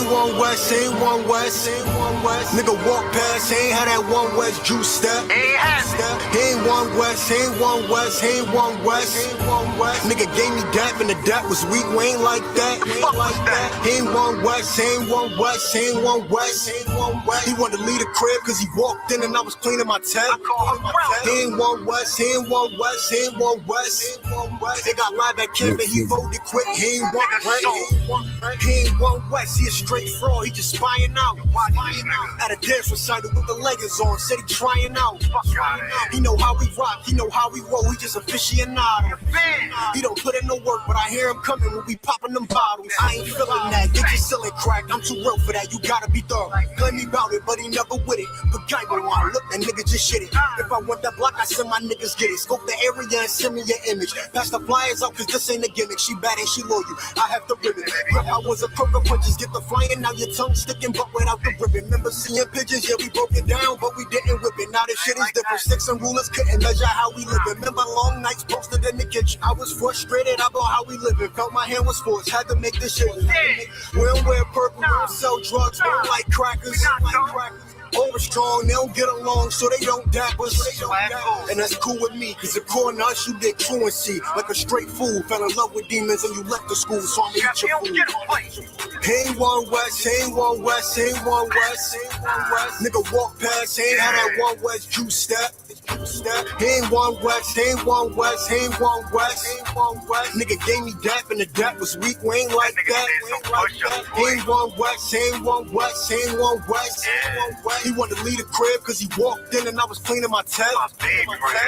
Ain't one West, ain't one West, ain't one West. Nigga walk past, ain't had that one West juice step. Ain't one West, ain't one West, ain't one West, ain't one West. Nigga gave me dap and the dap was weak, we ain't like that, ain't like that. Ain't one West, ain't one West, ain't one West, ain't one West. He wanted to leave the crib cause he walked in and I was cleaning my tap. Ain't one West, ain't one West, ain't one West, ain't one West. They got live at camp and he voted quick, he ain't one right. He ain't one West, he a straight fraud, he just spying out. At a dance recital with the leggings on, said he trying out. He know how we rock, he know how we roll, he just aficionado. He don't put in no work, but I hear him coming when we popping them bottles. I ain't feeling that, get you selling crack, I'm too real for that, you gotta be thorough. Claim me about it, but he never with it. But Geibo, I look, that nigga just shit it. If I want that block, I send my niggas get it. Scope the area and send me your image. Pass the flyers out, cause this ain't a gimmick. She bad and she loyal, I have to rip it. Grip, I was a crook of punches, get the flying, now your tongue sticking, but without the ribbon. Remember seeing pigeons, yeah, we broke it down, but we didn't whip it. Now this shit is different. Sticks and rulers couldn't measure how we live. Remember long nights posted in the kitchen. I was frustrated about how we living. Felt my hand was forced, had to make this shit. We don't wear purple, we don't sell drugs, we don't like crackers. Over strong, they don't get along, so they don't dap us. And that's cool with me, cause according to us, you get truancy. Like a straight fool, fell in love with demons and you left the school, so I'ma eat your food. Ain't one West, ain't one West, ain't one West, ain't one West. Nigga walk past, ain't had that one West juice step. Ain't one West, ain't one West, ain't one West, ain't one West. Nigga gave me dap and the dap was weak, we ain't like that, ain't like that. Ain't one West, ain't one West, ain't one West, ain't one West. He wanted to leave the crib cause he walked in and I was cleaning my tap.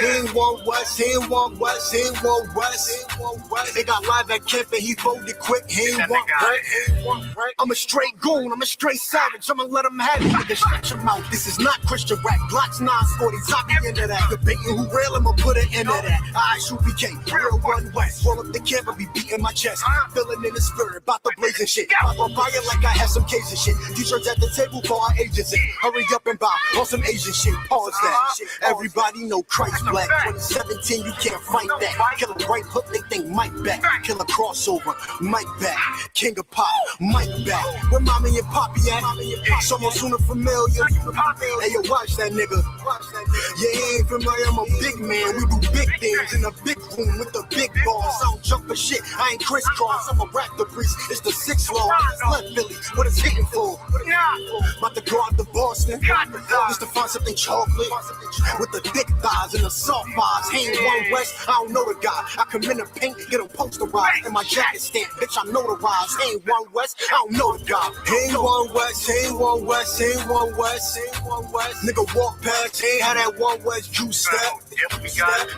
Ain't one West, ain't one West, ain't one West, ain't one West. They got live at camp and he folded quick, he ain't one right, ain't one right. I'm a straight goon, I'm a straight savage, I'ma let him have it. Nigga, stretch him out, this is not Christian rap. Glocks 940s, I be into that. Debating who real, I'ma put an end to that. I shoot BK, real one West. Roll up the camp and be beating my chest. Feeling in the spirit, about the blazing shit. I'm on fire like I have some case and shit. T-shirts at the table for our agents. Hurry up and bow on some Asian shit. Pause that. Everybody know Christ black. 2017, you can't fight that. Kill a right hook, they think Mike back. Kill a crossover, Mike back. King of pop, Mike back. Where mommy and poppy at? Someone sooner familiar. Hey, yo, watch that nigga. Yeah, he ain't familiar, I'm a big man. We do big things in a big room with the big balls. I don't jump for shit, I ain't crisscross. I'm a raptor priest, it's the 6th law. Left Philly, what it's hitting for? About to go out to Boston, just to find something chocolate with the thick thighs and the soft thighs. Ain't one West, I don't know the guy. I come in the paint, get him posterized, and my jacket stamp, bitch, I notarized. Ain't one West, I don't know the guy. Ain't one West, ain't one West, ain't one West, ain't one West. Nigga walk past, ain't had that one West juice step.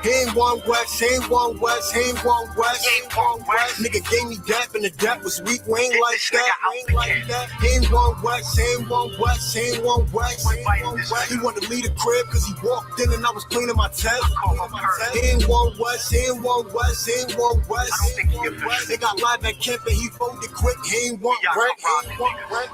Ain't one West, ain't one West, ain't one West, ain't one West. Nigga gave me dap and the dap was weak, we ain't like that, ain't like that. Ain't one West, ain't one West, ain't one West, ain't one West. He wanted to leave the crib cause he walked in and I was cleaning my tap. Ain't one West, ain't one West, ain't one West, ain't one West. They got live at camp and he folded quick, he ain't one right, ain't one right.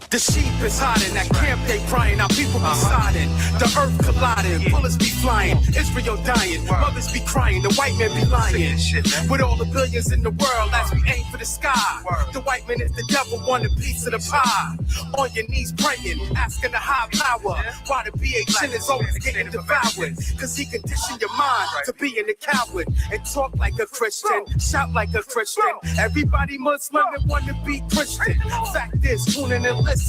The sheep is hiding, that camp they crying, our people be siding. The earth colliding, bullets be flying, Israel dying, mothers be crying, the white men be lying. With all the billions in the world as we aim for the sky. The white man is the devil, want a piece of the pie. On your knees praying, asking the high power. Why the BHN is always getting devoured. Cause he conditioned your mind to being a coward. And talk like a Christian, shout like a Christian. Everybody Muslim that want to be Christian. Fact is, tune in and listen.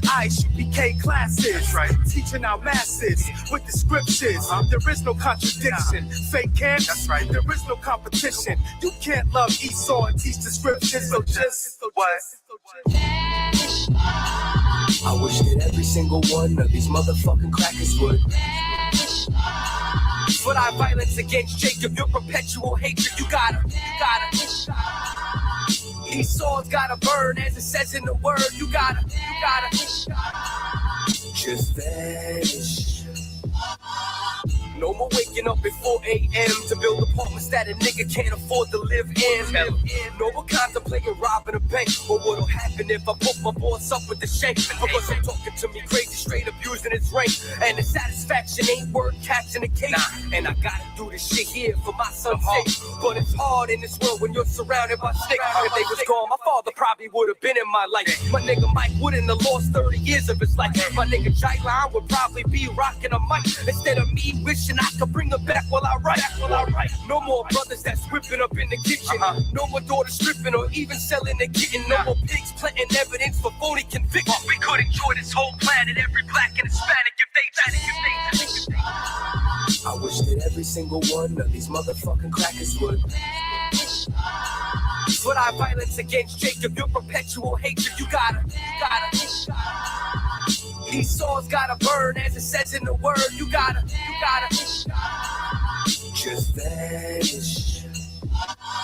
I should BK classes, teaching our masses with the scriptures. There is no contradiction. Fake camps, there is no competition. You can't love Esau and teach the scriptures, so just what? I wish that every single one of these motherfucking crackers would. For thy violence against Jacob, your perpetual hatred, you gotta. These swords gotta burn, as it says in the word. You gotta just vanish. No more waking up at 4 a.m. to build apartments that a nigga can't afford to live in. No more contemplating robbing a bank. Or what'll happen if I put my boss up with the shame? Because I'm talking to me crazy, straight abusing his rank. And the satisfaction ain't worth catching a case. And I gotta do this shit here for my son's sake. But it's hard in this world when you're surrounded by snakes. If they was gone, my father probably would have been in my life. My nigga Mike wouldn't have lost 30 years of his life. My nigga Jailan would probably be rocking a mic instead of me wishing I could bring her back while I write. No more brothers that's whipping up in the kitchen. No more daughters stripping or even selling the kitten. No more pigs planting evidence for phony convictions. We could enjoy this whole planet, every black and Hispanic, if they I wish that every single one of these motherfucking crackers would. But I violence against Jacob, your perpetual hatred. You gotta. These swords gotta burn, as it says in the word. You gotta just vanish.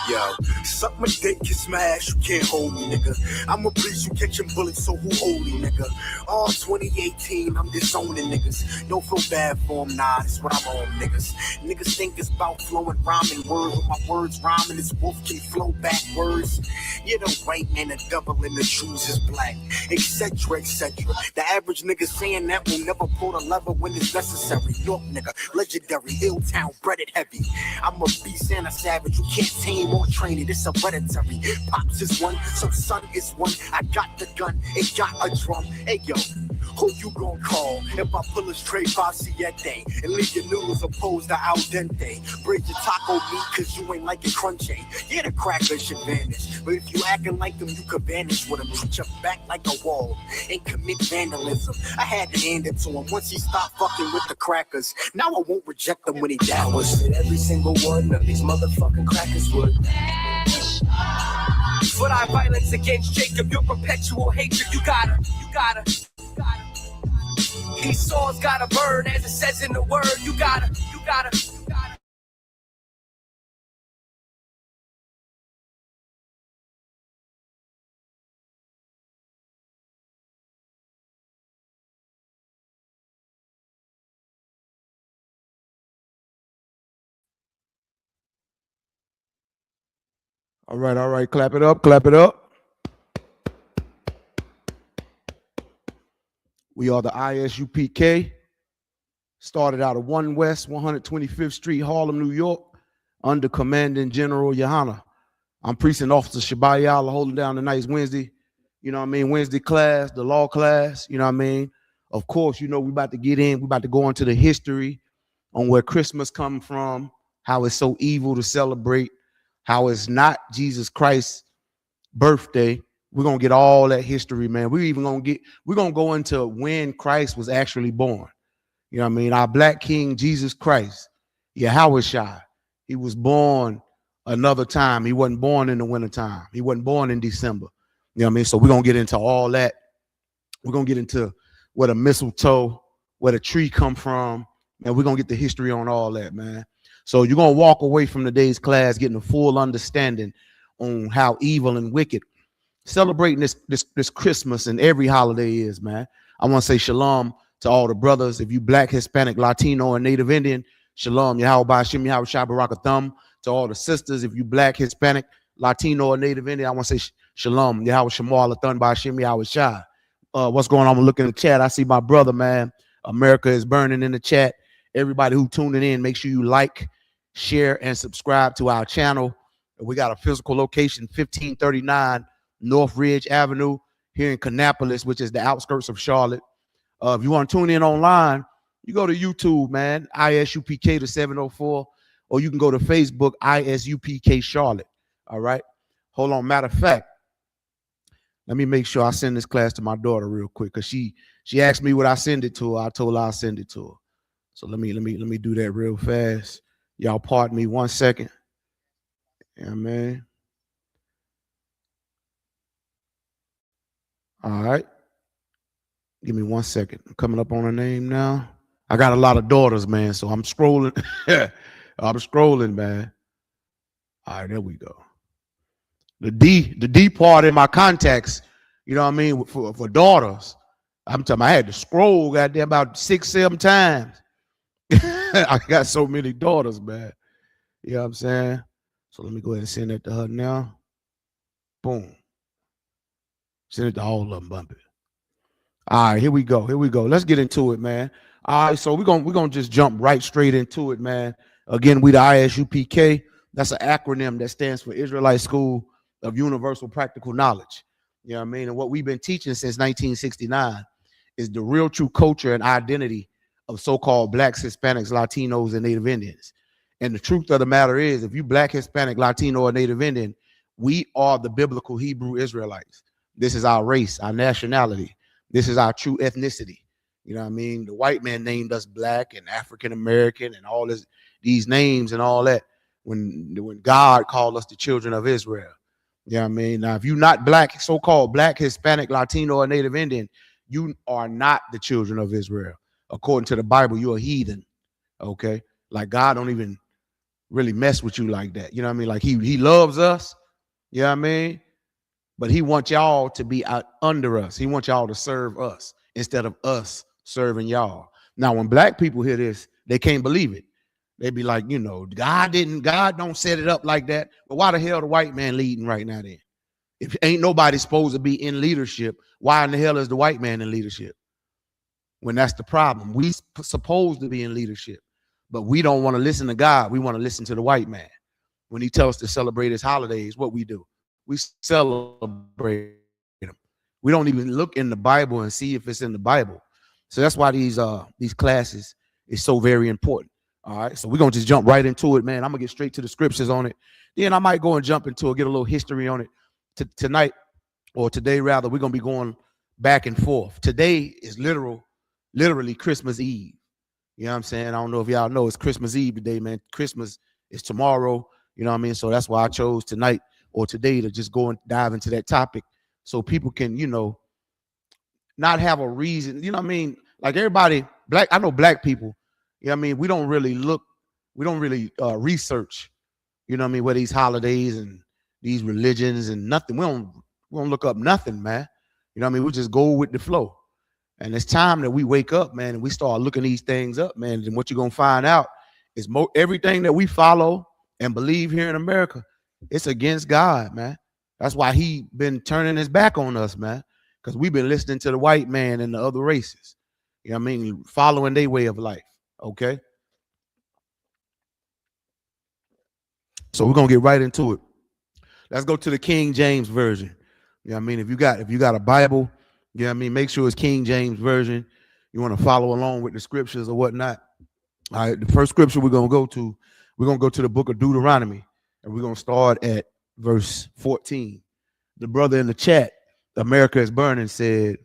Yo, suck my dick, you smash, you can't hold me, nigga. I'ma bleed you catching bullets, so who hold me, nigga? All 2018, I'm disowning niggas. Don't feel bad for them, nah, that's what I'm on, niggas. Niggas think it's about flowing rhyming words, with my words rhyming, this wolf can flow backwards. You're the white man, the double, and the shoes is black, etc., etc. The average nigga saying that will never pull the lever when it's necessary. Look, nigga, legendary, ill-town, breaded heavy. I'm a beast and a savage, you can't tame or train it, it's hereditary. Pops is one, so son is one. I got the gun, it got a drum. Hey yo, who you gon' call if I pull a straight Faciete and leave your noodles opposed to al dente? Break your taco meat cause you ain't like it crunchy. Yeah, the crackers should vanish, but if you acting like them, you could vanish with them. Put your back like a wall and commit vandalism. I had to hand it to him once he stopped fucking with the crackers. Now I won't reject them when he I down. wish that every single one of these motherfucking crackers would. But I violence against Jacob, your perpetual hatred. You gotta. These swords gotta burn, as it says in the word. You gotta. All right, clap it up. We are the ISUPK. Started out of 1 West, 125th Street, Harlem, New York, under Commanding General Yohana. I'm Precinct Officer Shabayala, holding down tonight's Wednesday, Wednesday class, the law class, Of course, we about to get in, we about to go into the history on where Christmas come from, how it's so evil to celebrate, how it's not Jesus Christ's birthday. We're gonna get all that history, man. We're gonna go into when Christ was actually born. Our black king, Jesus Christ, Yahushua. He was born another time. He wasn't born in the wintertime. He wasn't born in December. So we're gonna get into all that. We're gonna get into where the mistletoe, where the tree come from, and we're gonna get the history on all that, man. So you're gonna walk away from today's class getting a full understanding on how evil and wicked celebrating this Christmas and every holiday is, man. I want to say shalom to all the brothers. If you black, Hispanic, Latino, and Native Indian, shalom, Yahweh Bashim, Yahweh Shabbarakatham. To all the sisters, if you black, Hispanic, Latino, or Native Indian, I want to say shalom, Yahweh Shamar Lathan Bashim, Yahweh Shah. What's going on? I'm looking at the chat. I see my brother, man. America is burning in the chat. Everybody who tuning in, make sure you like, share, and subscribe to our channel. We got a physical location, 1539 North Ridge Avenue here in Kannapolis, which is the outskirts of Charlotte. If you want to tune in online, you go to YouTube, man, ISUPK to 704, or you can go to Facebook, ISUPK Charlotte. All right. Hold on. Matter of fact, let me make sure I send this class to my daughter real quick, because she asked me what I send it to her. I told her I'll send it to her. So let me do that real fast. Y'all pardon me 1 second. Yeah, man. All right. Give me 1 second. I'm coming up on her name now. I got a lot of daughters, man, so I'm scrolling. I'm scrolling, man. All right, there we go. The D part in my contacts, you know what I mean, for daughters. I'm talking, I had to scroll goddamn about 6-7 times. I got so many daughters, man. You know what I'm saying? So let me go ahead and send that to her now. Boom. Send it to all of them, bump it. All right, here we go. Here we go. Let's get into it, man. All right, so we're gonna just jump right straight into it, man. Again, we the ISUPK. That's an acronym that stands for Israelite School of Universal Practical Knowledge. You know what I mean? And what we've been teaching since 1969 is the real true culture and identity of so-called blacks, Hispanics, Latinos, and Native Indians. And the truth of the matter is, if you black, Hispanic, Latino, or Native Indian, we are the biblical Hebrew Israelites. This is our race, our nationality. This is our true ethnicity. You know what I mean? The white man named us black and African American and all these names and all that when God called us the children of Israel. You know what I mean? Now, if you're not black, so-called black, Hispanic, Latino, or Native Indian, you are not the children of Israel. According to the Bible, you're a heathen. Okay? Like God don't even really mess with you like that. You know what I mean? Like he loves us. You know what I mean? But he wants y'all to be out under us. He wants y'all to serve us instead of us serving y'all. Now, when black people hear this, they can't believe it. They be like, you know, God don't set it up like that. But why the hell the white man leading right now then? If ain't nobody supposed to be in leadership, why in the hell is the white man in leadership? When that's the problem. We supposed to be in leadership, but we don't want to listen to God. We want to listen to the white man. When he tells us to celebrate his holidays, what we do? We celebrate them. We don't even look in the Bible and see if it's in the Bible. So that's why these classes is so very important. All right, so we're gonna just jump right into it, man. I'm gonna get straight to the scriptures on it. Then I might go and jump into it, get a little history on it. Tonight, or today rather, we're gonna be going back and forth. Today is literally Christmas Eve. You know what I'm saying? I don't know if y'all know it's Christmas Eve today, man. Christmas is tomorrow. You know what I mean? So that's why I chose tonight or today to just go and dive into that topic so people can, you know, not have a reason. You know what I mean? Like everybody, black, I know black people. You know what I mean? We don't really research, you know what I mean, where these holidays and these religions and nothing. We don't look up nothing, man. You know what I mean? We just go with the flow. And it's time that we wake up, man, and we start looking these things up, man. And what you're going to find out is everything that we follow and believe here in America, it's against God, man. That's why he been turning his back on us, man, because we've been listening to the white man and the other races. You know what I mean? Following their way of life. Okay, so we're gonna get right into it. Let's go to the King James version. You know what I mean? If you got a Bible, you know what I mean, make sure it's King James version. You want to follow along with the scriptures or whatnot. All right, the first scripture we're gonna go to the book of Deuteronomy, and we're gonna start at verse 14. The brother in the chat, America is Burning, said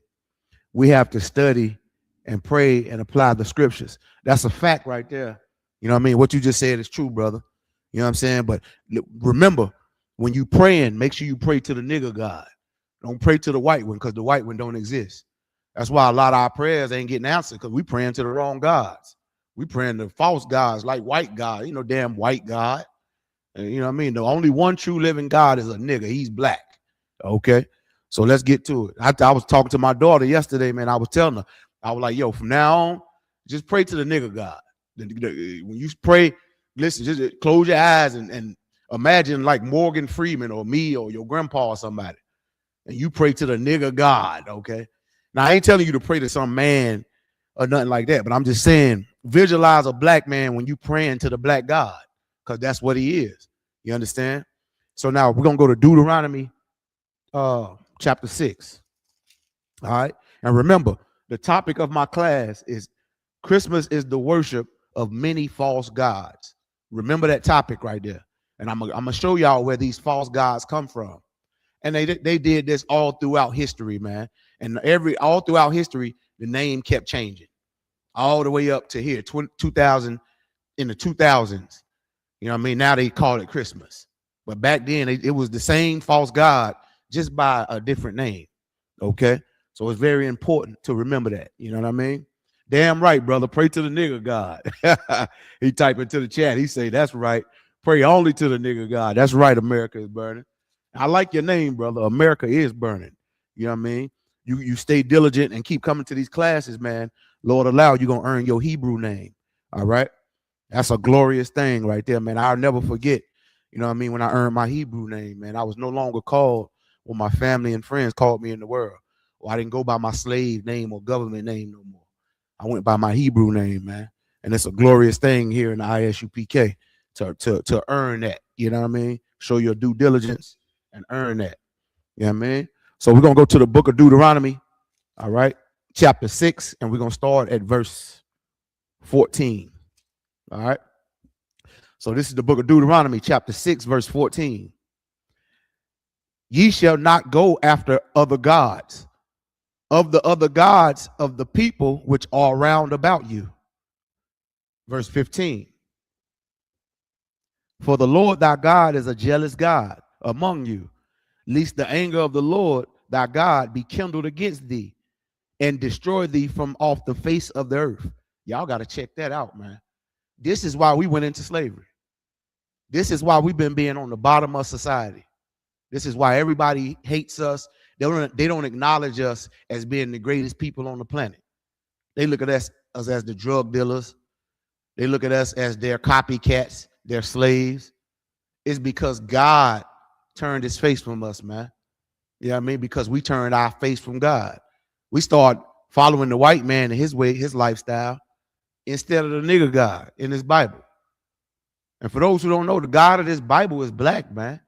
we have to study and pray and apply the scriptures. That's a fact right there. You know what I mean? What you just said is true, brother. You know what I'm saying? But remember, when you praying, make sure you pray to the nigger God. Don't pray to the white one, because the white one don't exist. That's why a lot of our prayers ain't getting answered, because we praying to the wrong gods. We praying to false gods like white God. You know, damn white God. And you know what I mean? The only one true living God is a nigger. He's black. Okay? So let's get to it. I was talking to my daughter yesterday, man. I was telling her, I was like, yo, from now on, just pray to the nigger God. When you pray, listen, just close your eyes and imagine like Morgan Freeman or me or your grandpa or somebody. And you pray to the nigger God, okay? Now, I ain't telling you to pray to some man or nothing like that, but I'm just saying, visualize a black man when you praying to the black God, because that's what he is. You understand? So now we're going to go to Deuteronomy chapter 6. All right? And remember, the topic of my class is Christmas is the worship of many false gods. Remember that topic right there. And I'm gonna show y'all where these false gods come from. And they did this all throughout history, man. And all throughout history, the name kept changing all the way up to here, 2000, in the 2000s. You know what I mean? Now they call it Christmas. But back then, it was the same false god, just by a different name. Okay? So it's very important to remember that. You know what I mean? Damn right, brother. Pray to the nigger God. He typed into the chat. He say, that's right. Pray only to the nigger God. That's right, America is Burning. I like your name, brother. America is burning. You know what I mean? You stay diligent and keep coming to these classes, man. Lord allow you're gonna earn your Hebrew name. All right. That's a glorious thing right there, man. I'll never forget, you know what I mean, when I earned my Hebrew name, man. I was no longer called what my family and friends called me in the world. Or I didn't go by my slave name or government name no more. I went by my Hebrew name, man. And it's a glorious thing here in the ISUPK to earn that. You know what I mean? Show your due diligence and earn that. You know what I mean? So we're going to go to the book of Deuteronomy, all right, chapter 6, and we're going to start at verse 14. All right. So this is the book of Deuteronomy, chapter 6, verse 14. Ye shall not go after other gods, of the other gods of the people which are round about you. Verse 15. For the Lord thy God is a jealous God among you, lest the anger of the Lord thy God be kindled against thee and destroy thee from off the face of the earth. Y'all got to check that out, man. This is why we went into slavery. This is why we've been being on the bottom of society. This is why everybody hates us. They don't acknowledge us as being the greatest people on the planet. They look at us as the drug dealers. They look at us as their copycats, their slaves. It's because God turned his face from us, man. You know what I mean? Because we turned our face from God. We start following the white man and his way, his lifestyle, instead of the nigger God in this Bible. And for those who don't know, the God of this Bible is black, man.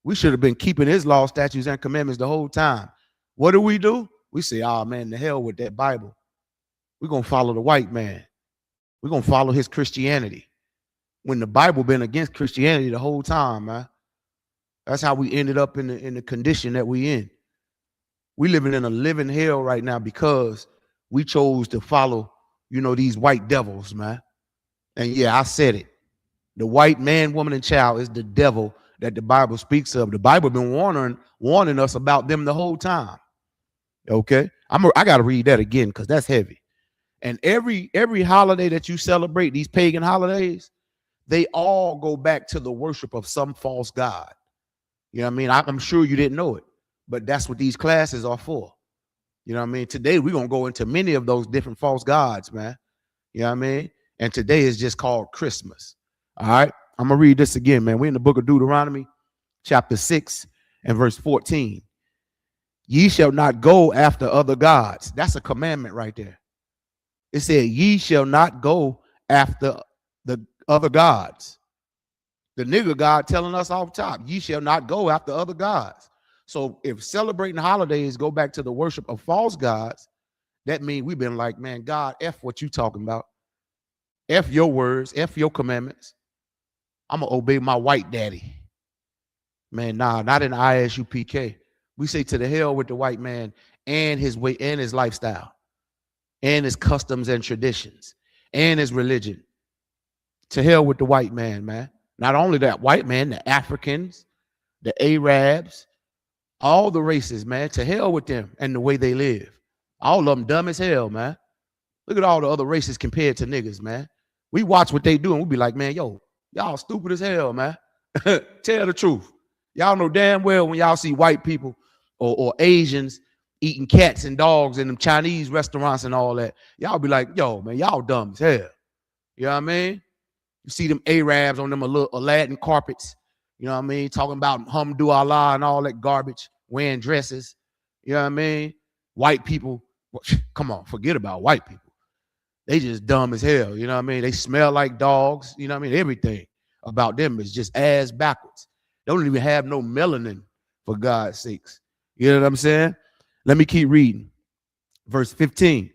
We should have been keeping his law, statutes, and commandments the whole time. What do? We say, oh, man, the hell with that Bible. We're going to follow the white man. We're going to follow his Christianity. When the Bible been against Christianity the whole time, man. That's how we ended up in the condition that we in. We living in a living hell right now because we chose to follow, these white devils, man. And yeah, I said it. The white man, woman, and child is the devil that the Bible speaks of. The Bible been warning us about them the whole time. Okay, I got to read that again because that's heavy. And every holiday that you celebrate, these pagan holidays, they all go back to the worship of some false god. You know what I mean? I'm sure you didn't know it, but that's what these classes are for. You know what I mean? Today we're gonna go into many of those different false gods, man. You know what I mean? And today is just called Christmas. All right, I'm gonna read this again, man. We're in the book of Deuteronomy, chapter 6 and verse 14. Ye shall not go after other gods. That's a commandment right there. It said, ye shall not go after the other gods. The nigger God telling us off top, ye shall not go after other gods. So if celebrating holidays go back to the worship of false gods, that means we've been like, man, God, F what you talking about. F your words, F your commandments. I'm going to obey my white daddy. Man, nah, not in the ISUPK. We say to the hell with the white man and his way and his lifestyle and his customs and traditions and his religion. To hell with the white man, man. Not only that white man, the Africans, the Arabs, all the races, man. To hell with them and the way they live. All of them dumb as hell, man. Look at all the other races compared to niggas, man. We watch what they do and we be like, man, yo, y'all stupid as hell, man. Tell the truth. Y'all know damn well when y'all see white people or Asians eating cats and dogs in them Chinese restaurants and all that, y'all be like, yo, man, y'all dumb as hell. You know what I mean? You see them Arabs on them Aladdin carpets, you know what I mean? Talking about Hamdu Allah and all that garbage, wearing dresses. You know what I mean? White people, come on, forget about white people. They just dumb as hell, you know what I mean? They smell like dogs, you know what I mean? Everything about them is just ass backwards. They don't even have no melanin, for God's sakes. You know what I'm saying? Let me keep reading. Verse 15.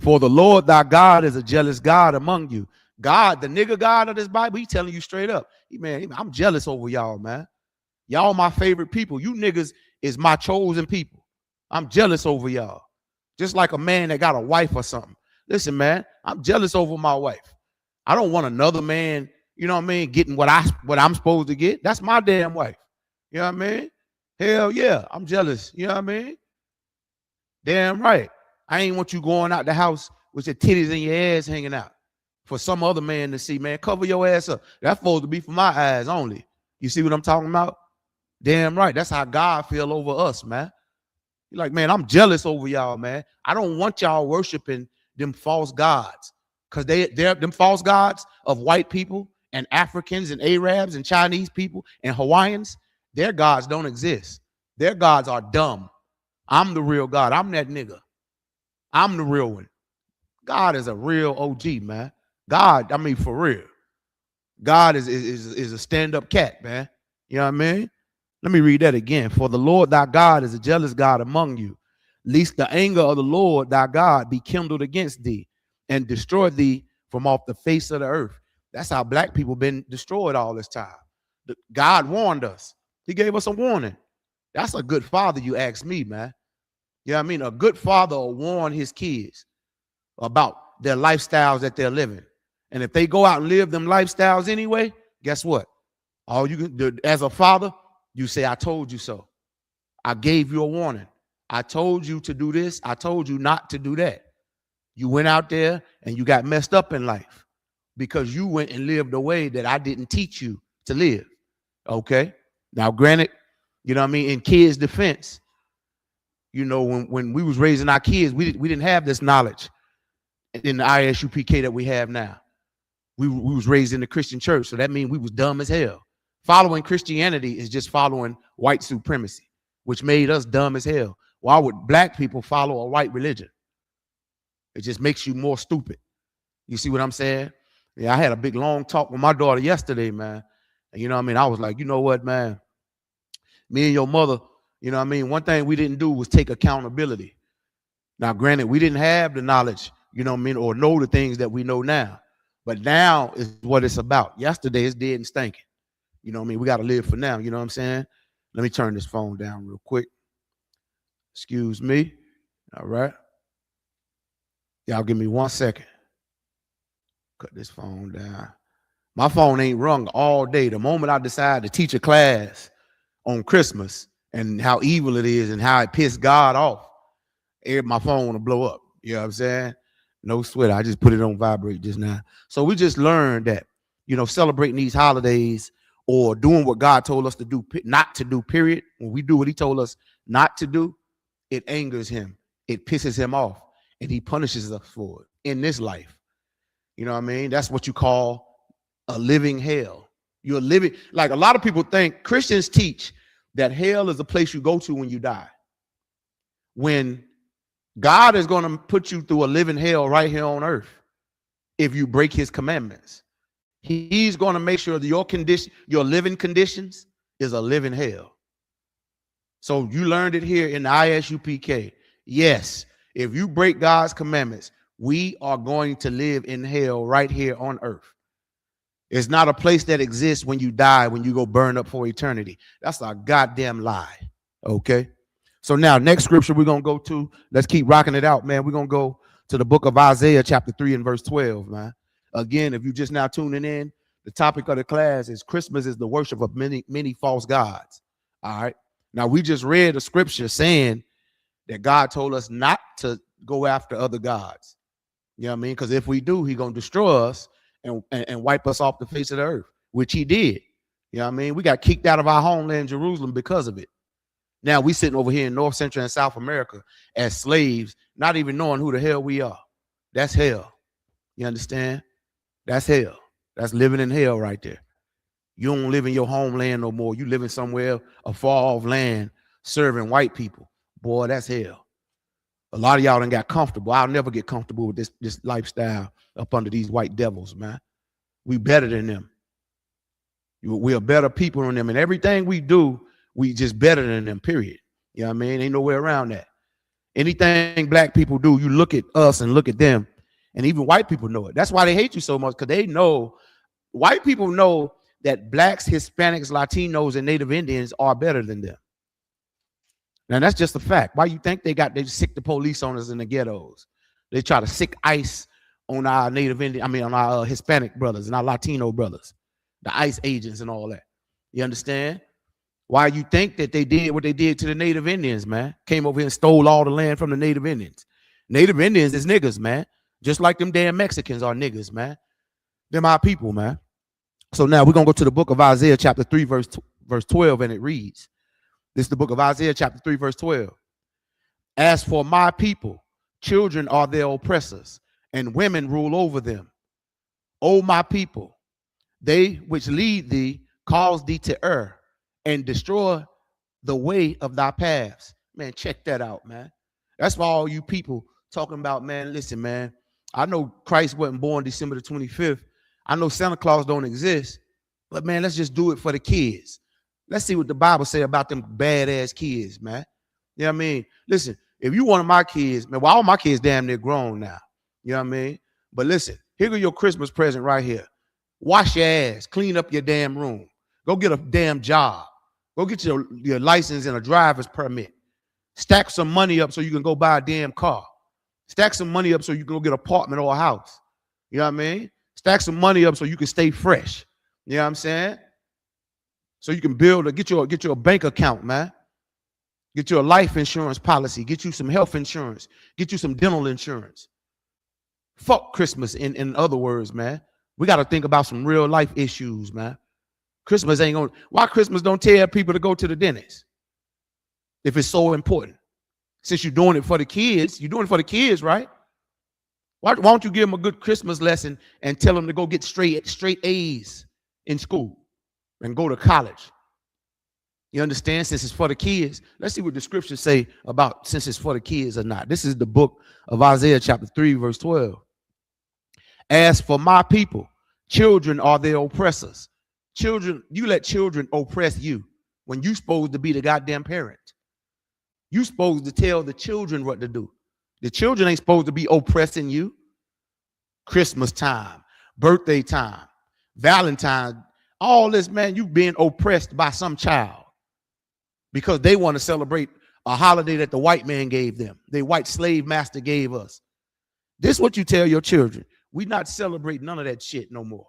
For the Lord thy God is a jealous God among you. God, the nigger God of this Bible, he's telling you straight up. Man, I'm jealous over y'all, man. Y'all my favorite people. You niggas is my chosen people. I'm jealous over y'all. Just like a man that got a wife or something. Listen, man, I'm jealous over my wife. I don't want another man, you know what I mean, getting what I'm supposed to get. That's my damn wife. You know what I mean? Hell yeah, I'm jealous. You know what I mean? Damn right. I ain't want you going out the house with your titties and your ass hanging out for some other man to see, man. Cover your ass up. That's supposed to be for my eyes only. You see what I'm talking about? Damn right. That's how God feel over us, man. You're like, man, I'm jealous over y'all, man. I don't want y'all worshiping them false gods, because they're them false gods of white people and Africans and Arabs and Chinese people and Hawaiians. Their gods don't exist. Their gods are dumb. I'm the real God. I'm that nigga. I'm the real one. God is a real OG, man. God, I mean, for real. God is a stand-up cat, man. You know what I mean? Let me read that again. For the Lord thy God is a jealous God among you, lest the anger of the Lord thy God be kindled against thee and destroy thee from off the face of the earth. That's how black people been destroyed all this time. God warned us. He gave us a warning. That's a good father, you ask me, man. You know what I mean? A good father will warn his kids about their lifestyles that they're living. And if they go out and live them lifestyles anyway, guess what? All you can do as a father, you say, I told you so. I gave you a warning. I told you to do this. I told you not to do that. You went out there and you got messed up in life because you went and lived a way that I didn't teach you to live. Okay. Now, granted, you know what I mean? In kids' defense, you know, when we was raising our kids, we didn't have this knowledge in the ISUPK that we have now. We was raised in the Christian church, so that means we was dumb as hell. Following Christianity is just following white supremacy, which made us dumb as hell. Why would black people follow a white religion? It just makes you more stupid. You see what I'm saying? Yeah, I had a big long talk with my daughter yesterday, man. And you know what I mean? I was like, you know what, man? Me and your mother, you know what I mean? One thing we didn't do was take accountability. Now, granted, we didn't have the knowledge, you know what I mean, or know the things that we know now. But now is what it's about. Yesterday is dead and stinking. You know what I mean? We got to live for now. You know what I'm saying? Let me turn this phone down real quick. Excuse me. All right. Y'all give me 1 second. Cut this phone down. My phone ain't rung all day. The moment I decided to teach a class on Christmas and how evil it is and how it pissed God off, my phone want to blow up. You know what I'm saying? No sweat. I just put it on vibrate just now. So we just learned that, you know, celebrating these holidays or doing what God told us to do, not to do, period. When we do what he told us not to do, it angers him. It pisses him off. And he punishes us for it in this life. You know what I mean? That's what you call a living hell. You're living, like a lot of people think, Christians teach that hell is a place you go to when you die. When God is going to put you through a living hell right here on earth if you break his commandments. He's going to make sure that your living conditions is a living hell. So you learned it here in the ISUPK. Yes, if you break God's commandments, we are going to live in hell right here on earth. It's not a place that exists when you die, when you go burn up for eternity. That's a goddamn lie. Okay. So now next scripture we're going to go to, let's keep rocking it out, man. We're going to go to the book of Isaiah chapter 3 and verse 12, man. Again, if you're just now tuning in, the topic of the class is Christmas is the worship of many false gods. All right. Now we just read a scripture saying that God told us not to go after other gods. You know what I mean? Because if we do, he's going to destroy us and wipe us off the face of the earth, which he did. You know what I mean? We got kicked out of our homeland, Jerusalem, because of it. Now we sitting over here in North, Central, and South America as slaves, not even knowing who the hell we are. That's hell. You understand? That's hell. That's living in hell right there. You don't live in your homeland no more. You living somewhere, a far off land, serving white people. Boy, that's hell. A lot of y'all done got comfortable. I'll never get comfortable with this lifestyle up under these white devils, man. We better than them. We are better people than them. And everything we do, we just better than them, period. You know what I mean? Ain't no way around that. Anything black people do, you look at us and look at them. And even white people know it. That's why they hate you so much, because they know, white people know that blacks, Hispanics, Latinos, and Native Indians are better than them. Now, that's just a fact. Why you think they sick the police on us in the ghettos? They try to sick ICE on our on our Hispanic brothers and our Latino brothers, the ICE agents and all that. You understand? Why you think that they did what they did to the Native Indians, man? Came over here and stole all the land from the Native Indians. Native Indians is niggas, man. Just like them damn Mexicans are niggas, man. Them our people, man. So now we're going to go to the book of Isaiah chapter 3, verse 12, and it reads, This is the book of Isaiah, chapter 3, verse 12. As for my people, children are their oppressors, and women rule over them. O my people, they which lead thee cause thee to err and destroy the way of thy paths. Man, check that out, man. That's why all you people talking about, man, listen, man, I know Christ wasn't born December the 25th. I know Santa Claus don't exist, but man, let's just do it for the kids. Let's see what the Bible say about them badass kids, man. You know what I mean? Listen, if you one of my kids, man, well, all my kids damn near grown now. You know what I mean? But listen, here go your Christmas present right here. Wash your ass, clean up your damn room. Go get a damn job. Go get your license and a driver's permit. Stack some money up so you can go buy a damn car. Stack some money up so you can go get an apartment or a house. You know what I mean? Stack some money up so you can stay fresh. You know what I'm saying? So you can get you a bank account, man. Get you a life insurance policy. Get you some health insurance. Get you some dental insurance. Fuck Christmas, in other words, man. We got to think about some real life issues, man. Christmas ain't going to, why Christmas don't tell people to go to the dentist? If it's so important. Since you're doing it for the kids, you're doing it for the kids, right? Why don't you give them a good Christmas lesson and tell them to go get straight A's in school and go to college? You understand? Since it's for the kids, let's see what the scriptures say about since it's for the kids or not. This is the book of Isaiah chapter 3, verse 12. As for my people, children are their oppressors. Children, you let children oppress you when you're supposed to be the goddamn parent. You're supposed to tell the children what to do. The children ain't supposed to be oppressing you. Christmas time, birthday time, Valentine's, all this, man, you being oppressed by some child because they want to celebrate a holiday that the white man gave them. The white slave master gave us. This is what you tell your children. We not celebrate none of that shit no more.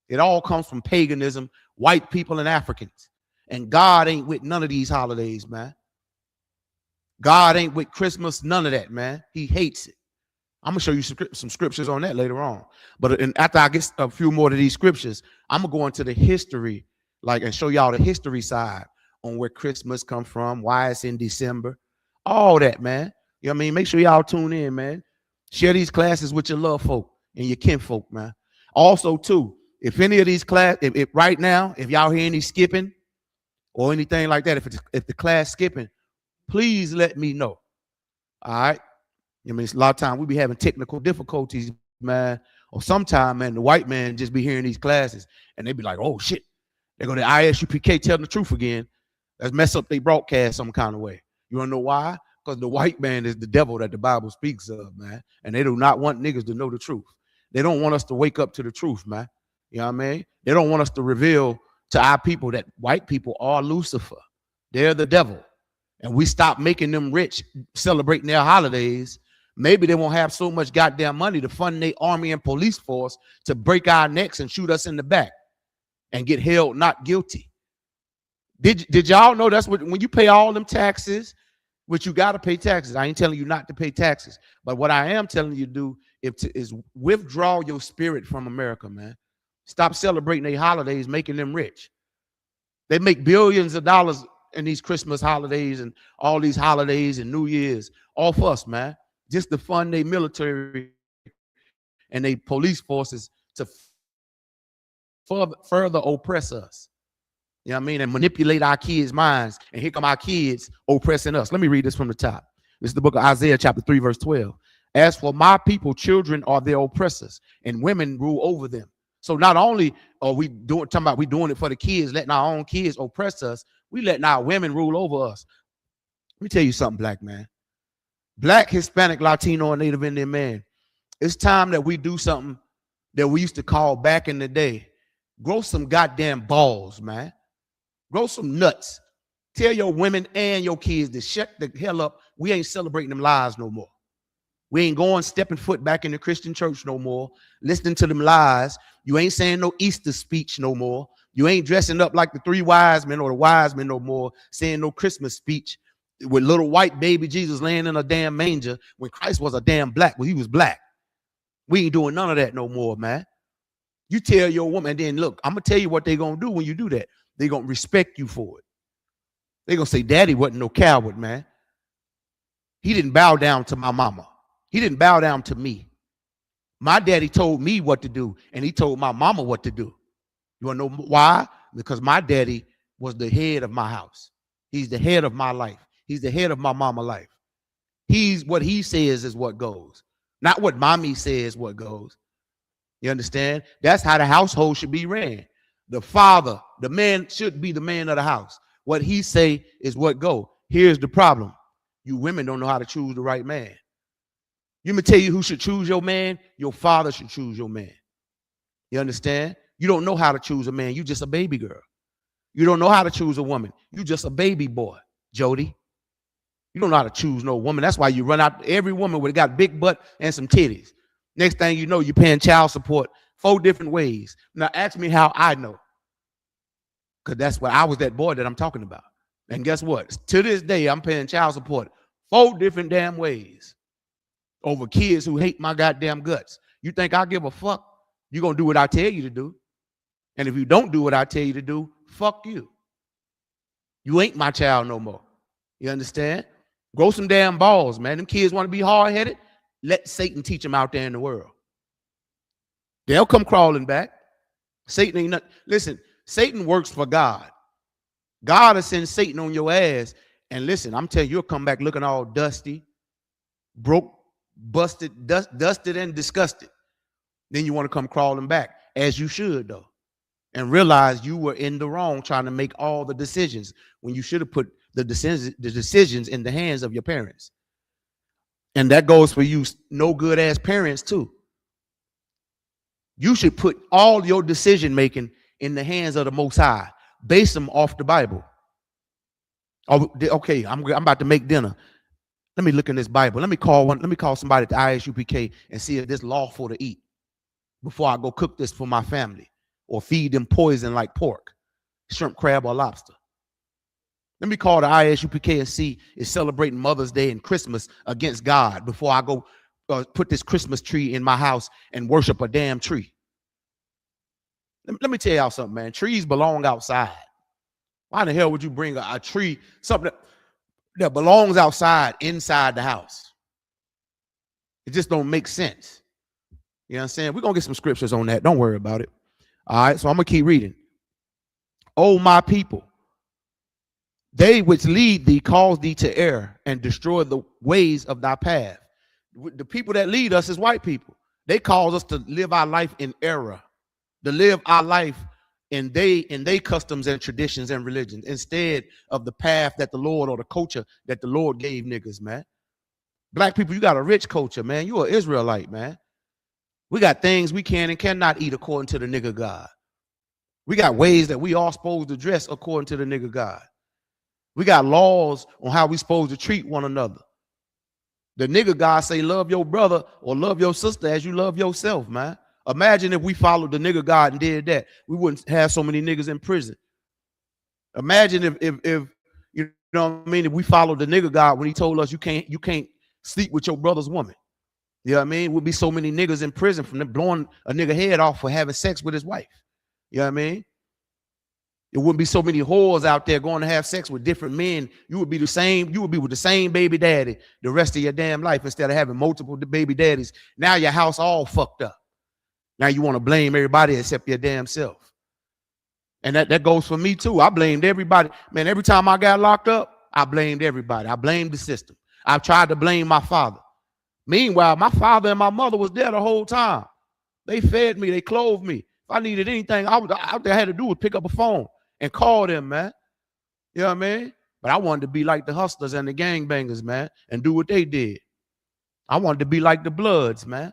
It all comes from paganism, white people and Africans. And God ain't with none of these holidays, man. God ain't with Christmas, none of that, man. He hates it. I'm going to show you some scriptures on that later on. But after I get a few more of these scriptures, I'm going to go into the history, and show y'all the history side on where Christmas come from, why it's in December, all that, man. You know what I mean? Make sure y'all tune in, man. Share these classes with your love folk and your kinfolk, man. Also, too, if any of these class, if right now, if y'all hear any skipping or anything like that, if the class skipping, please let me know. All right. I mean, a lot of times we be having technical difficulties, man. Or sometime, man, the white man just be hearing these classes and they be like, oh shit, they go to ISUPK telling the truth again. Let's mess up their broadcast some kind of way. You wanna know why? Because the white man is the devil that the Bible speaks of, man. And they do not want niggas to know the truth. They don't want us to wake up to the truth, man. You know what I mean? They don't want us to reveal to our people that white people are Lucifer. They're the devil. And we stop making them rich, celebrating their holidays. Maybe they won't have so much goddamn money to fund their army and police force to break our necks and shoot us in the back and get held not guilty. Did y'all know that's what, when you pay all them taxes, which you got to pay taxes. I ain't telling you not to pay taxes. But what I am telling you to do is withdraw your spirit from America, man. Stop celebrating their holidays, making them rich. They make billions of dollars in these Christmas holidays and all these holidays and New Year's off us, man. Just to fund their military and their police forces to further oppress us. You know what I mean? And manipulate our kids' minds. And here come our kids oppressing us. Let me read this from the top. This is the book of Isaiah chapter 3, verse 12. As for my people, children are their oppressors, and women rule over them. So not only are we doing it for the kids, letting our own kids oppress us, we letting our women rule over us. Let me tell you something, black man. Black, Hispanic, Latino, and Native Indian man. It's time that we do something that we used to call back in the day. Grow some goddamn balls, man. Grow some nuts. Tell your women and your kids to shut the hell up. We ain't celebrating them lies no more. We ain't going stepping foot back in the Christian church no more, listening to them lies. You ain't saying no Easter speech no more. You ain't dressing up like the three wise men or the wise men no more, saying no Christmas speech with little white baby Jesus laying in a damn manger when Christ was a damn black. Well, he was black. We ain't doing none of that no more, man. You tell your woman, and then look, I'm going to tell you what they're going to do when you do that. They're going to respect you for it. They're going to say, Daddy wasn't no coward, man. He didn't bow down to my mama. He didn't bow down to me. My daddy told me what to do, and he told my mama what to do. You want to know why? Because my daddy was the head of my house. He's the head of my life. He's the head of my mama's life. He's what he says is what goes, not what mommy says what goes. You understand? That's how the household should be ran. The father, the man should be the man of the house. What he say is what go. Here's the problem. You women don't know how to choose the right man. You me tell you who should choose your man. Your father should choose your man. You understand? You don't know how to choose a man. You just a baby girl. You don't know how to choose a woman. You just a baby boy, Jody. You don't know how to choose no woman. That's why you run out every woman with got big butt and some titties. Next thing you know, you're paying child support 4 different ways. Now ask me how I know. Because that's what I was that boy that I'm talking about. And guess what? To this day, I'm paying child support 4 different damn ways over kids who hate my goddamn guts. You think I give a fuck? You're going to do what I tell you to do. And if you don't do what I tell you to do, fuck you. You ain't my child no more. You understand? Grow some damn balls, man. Them kids want to be hard-headed. Let Satan teach them out there in the world. They'll come crawling back. Satan ain't nothing. Listen, Satan works for God. God will send Satan on your ass. And listen, I'm telling you, you'll come back looking all dusty, broke, busted, dusted, and disgusted. Then you want to come crawling back, as you should, though, and realize you were in the wrong trying to make all the decisions when you should have put the decisions in the hands of your parents. And that goes for you no good ass parents too. You should put all your decision making in the hands of the Most High. Base them off the Bible. Oh, okay, I'm about to make dinner. Let me look in this Bible. Let me call somebody at the ISUPK and see if this lawful to eat before I go cook this for my family or feed them poison like pork, shrimp, crab, or lobster. Let me call the ISUPK and see is celebrating Mother's Day and Christmas against God before I go put this Christmas tree in my house and worship a damn tree. Let me tell y'all something, man. Trees belong outside. Why the hell would you bring a tree, something that belongs outside, inside the house? It just don't make sense. You know what I'm saying? We're going to get some scriptures on that. Don't worry about it. All right, so I'm going to keep reading. Oh, my people, they which lead thee cause thee to err and destroy the ways of thy path. The people that lead us is white people. They cause us to live our life in error, to live our life in they customs and traditions and religions instead of the path that the Lord or the culture that the Lord gave niggas, man. Black people, you got a rich culture, man. You are Israelite, man. We got things we can and cannot eat according to the nigga God. We got ways that we all supposed to dress according to the nigga God. We got laws on how we supposed to treat one another. The nigga God say love your brother or love your sister as you love yourself, man. Imagine if we followed the nigga God and did that. We wouldn't have so many niggas in prison. Imagine if you know what I mean, if we followed the nigga God when he told us you can't sleep with your brother's woman. You know what I mean? Would be so many niggas in prison from them blowing a nigga head off for having sex with his wife. You know what I mean? It wouldn't be so many whores out there going to have sex with different men. You would be the same. You would be with the same baby daddy the rest of your damn life instead of having multiple baby daddies. Now your house all fucked up. Now you want to blame everybody except your damn self. And that goes for me too. I blamed everybody. Man, every time I got locked up, I blamed everybody. I blamed the system. I tried to blame my father. Meanwhile, my father and my mother was there the whole time. They fed me. They clothed me. If I needed anything, all I had to do was pick up a phone and call them, man. You know what I mean? But I wanted to be like the hustlers and the gangbangers, man, and do what they did. I wanted to be like the Bloods, man.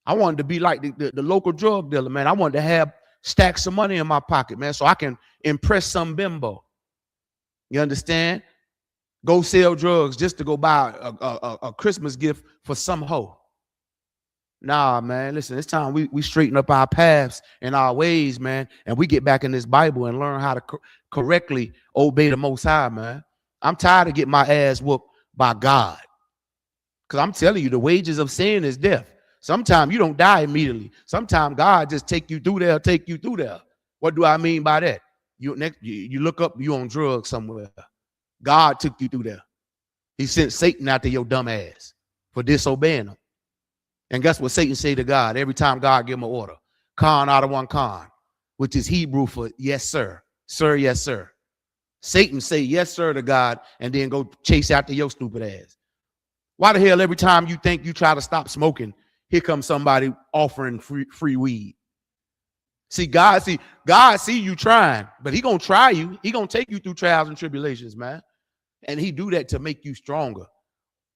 I wanted to be like the local drug dealer, man. I wanted to have stacks of money in my pocket, man, so I can impress some bimbo. You understand? Go sell drugs just to go buy a Christmas gift for some hoe. Nah, man, listen, it's time we straighten up our paths and our ways, man, and we get back in this Bible and learn how to correctly obey the Most High, man. I'm tired of getting my ass whooped by God. Because I'm telling you, the wages of sin is death. Sometimes you don't die immediately. Sometimes God just take you through there. What do I mean by that? You look up, you on drugs somewhere. God took you through there. He sent Satan after your dumb ass for disobeying him. And guess what Satan say to God every time God give him an order? Khan out of one khan, which is Hebrew for yes, sir. Sir, yes, sir. Satan say yes, sir to God and then go chase after your stupid ass. Why the hell every time you think you try to stop smoking, here comes somebody offering free weed? God see you trying, but he gonna try you. He gonna take you through trials and tribulations, man. And he do that to make you stronger.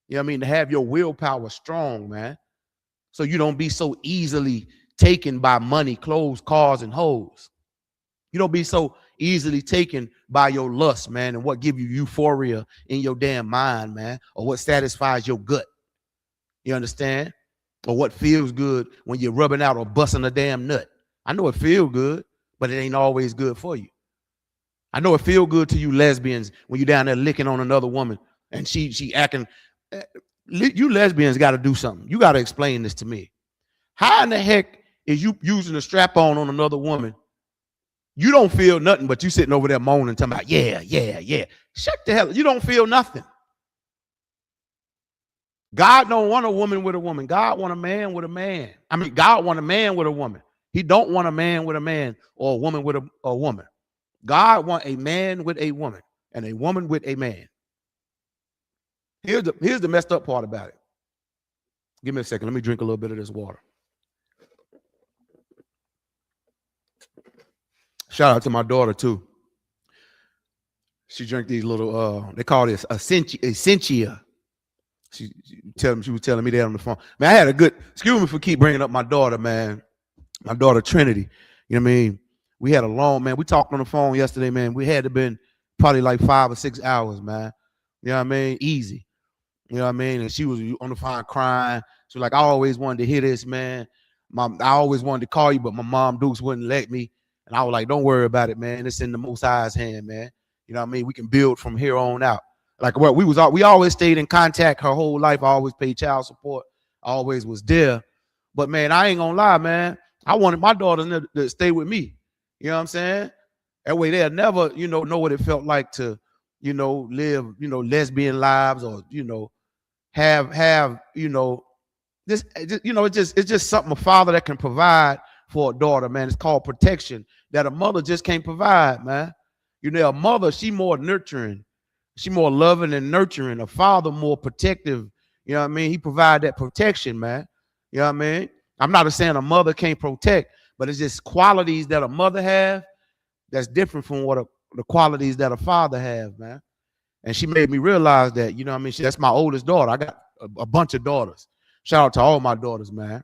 You know what I mean? To have your willpower strong, man. So you don't be so easily taken by money, clothes, cars, and hoes. You don't be so easily taken by your lust, man, and what give you euphoria in your damn mind, man, or what satisfies your gut. You understand? Or what feels good when you're rubbing out or busting a damn nut. I know it feels good, but it ain't always good for you. I know it feel good to you lesbians when you're down there licking on another woman and she acting. You lesbians got to do something. You got to explain this to me. How in the heck is you using a strap-on another woman? You don't feel nothing, but you sitting over there moaning, talking about, yeah. Shut the hell up. You don't feel nothing. God don't want a woman with a woman. God want a man with a man. I mean, God want a man with a woman. He don't want a man with a man or a woman with a woman. God want a man with a woman and a woman with a man. Here's the messed up part about it. Give me a second. Let me drink a little bit of this water. Shout out to my daughter too. She drank these little they call this Essentia. She was telling me that on the phone. Man, I had a good, excuse me for keep bringing up my daughter, man. My daughter Trinity. You know what I mean? We had a long, man. We talked on the phone yesterday, man. We had to been probably like 5 or 6 hours, man. You know what I mean? Easy. You know what I mean? And she was on the phone crying. She was like, I always wanted to hear this, man. I always wanted to call you, but my mom Dukes wouldn't let me. And I was like, don't worry about it, man. It's in the Most High's hand, man. You know what I mean? We can build from here on out. Like what we always stayed in contact her whole life. I always paid child support. I always was there. But man, I ain't gonna lie, man. I wanted my daughter to stay with me. You know what I'm saying? That way they'll never, know what it felt like to, live, lesbian lives or, have, this, it's just something a father that can provide for a daughter, man. It's called protection that a mother just can't provide, man. A mother, she more nurturing. She more loving and nurturing. A father more protective. You know what I mean? He provide that protection, man. You know what I mean? I'm not saying a mother can't protect, but it's just qualities that a mother have that's different from what the qualities that a father have, man. And she made me realize that, you know what I mean? That's my oldest daughter. I got a bunch of daughters. Shout out to all my daughters, man.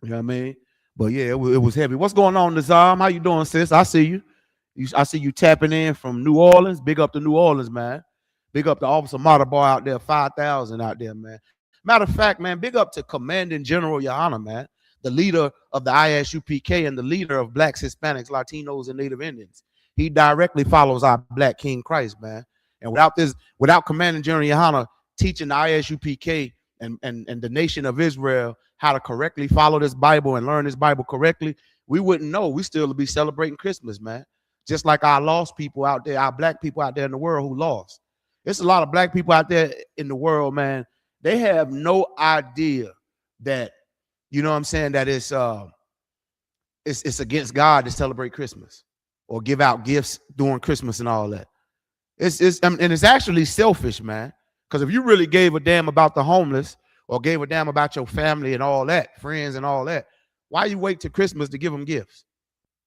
You know what I mean? But yeah, it was heavy. What's going on, Nizam? How you doing, sis? I see you. I see you tapping in from New Orleans. Big up to New Orleans, man. Big up to Officer Matabar out there, 5,000 out there, man. Matter of fact, man, big up to Commanding General Yohana, man, the leader of the ISUPK and the leader of Blacks, Hispanics, Latinos, and Native Indians. He directly follows our Black King Christ, man. And without Commanding General Yohana teaching the ISUPK and the nation of Israel how to correctly follow this Bible and learn this Bible correctly, we wouldn't know. We still be celebrating Christmas, man. Just like our lost people out there, our Black people out there in the world who lost. There's a lot of Black people out there in the world, man. They have no idea that, you know what I'm saying, that it's against God to celebrate Christmas or give out gifts during Christmas and all that. And it's actually selfish, man. Because if you really gave a damn about the homeless or gave a damn about your family and all that, friends and all that, why you wait till Christmas to give them gifts?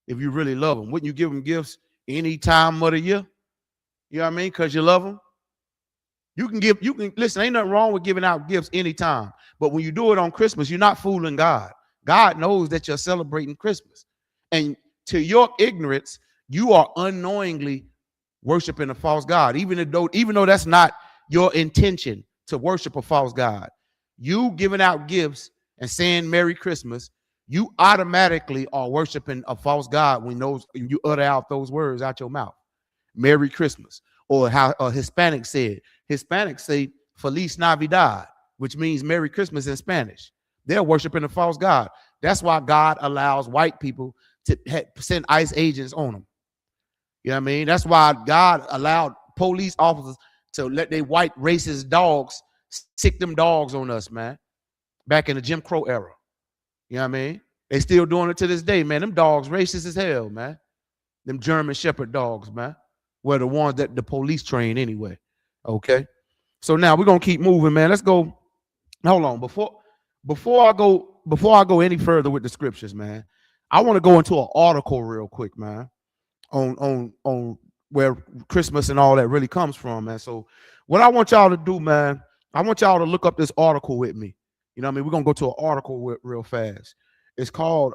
If you really love them, wouldn't you give them gifts any time of the year? You know what I mean? Because you love them. You can listen, ain't nothing wrong with giving out gifts anytime. But when you do it on Christmas, you're not fooling God. God knows that you're celebrating Christmas. And to your ignorance, you are unknowingly worshiping a false God, even though that's not your intention to worship a false God. You giving out gifts and saying Merry Christmas, you automatically are worshiping a false God when you utter out those words out your mouth. Merry Christmas. Or how a Hispanic said. Hispanics say Feliz Navidad, which means Merry Christmas in Spanish. They're worshiping a false God. That's why God allows white people to send ICE agents on them. You know what I mean? That's why God allowed police officers to let their white racist dogs sick them dogs on us, man. Back in the Jim Crow era. You know what I mean? They still doing it to this day, man. Them dogs racist as hell, man. Them German Shepherd dogs, man. Were the ones that the police train anyway. Okay. So now we're gonna keep moving, man. Let's go. Hold on. Before I go any further with the scriptures, man, I want to go into an article real quick, man, on where Christmas and all that really comes from, man. So what I want y'all to do, man, I want y'all to look up this article with me. You know what I mean? We're gonna go to an article real fast. It's called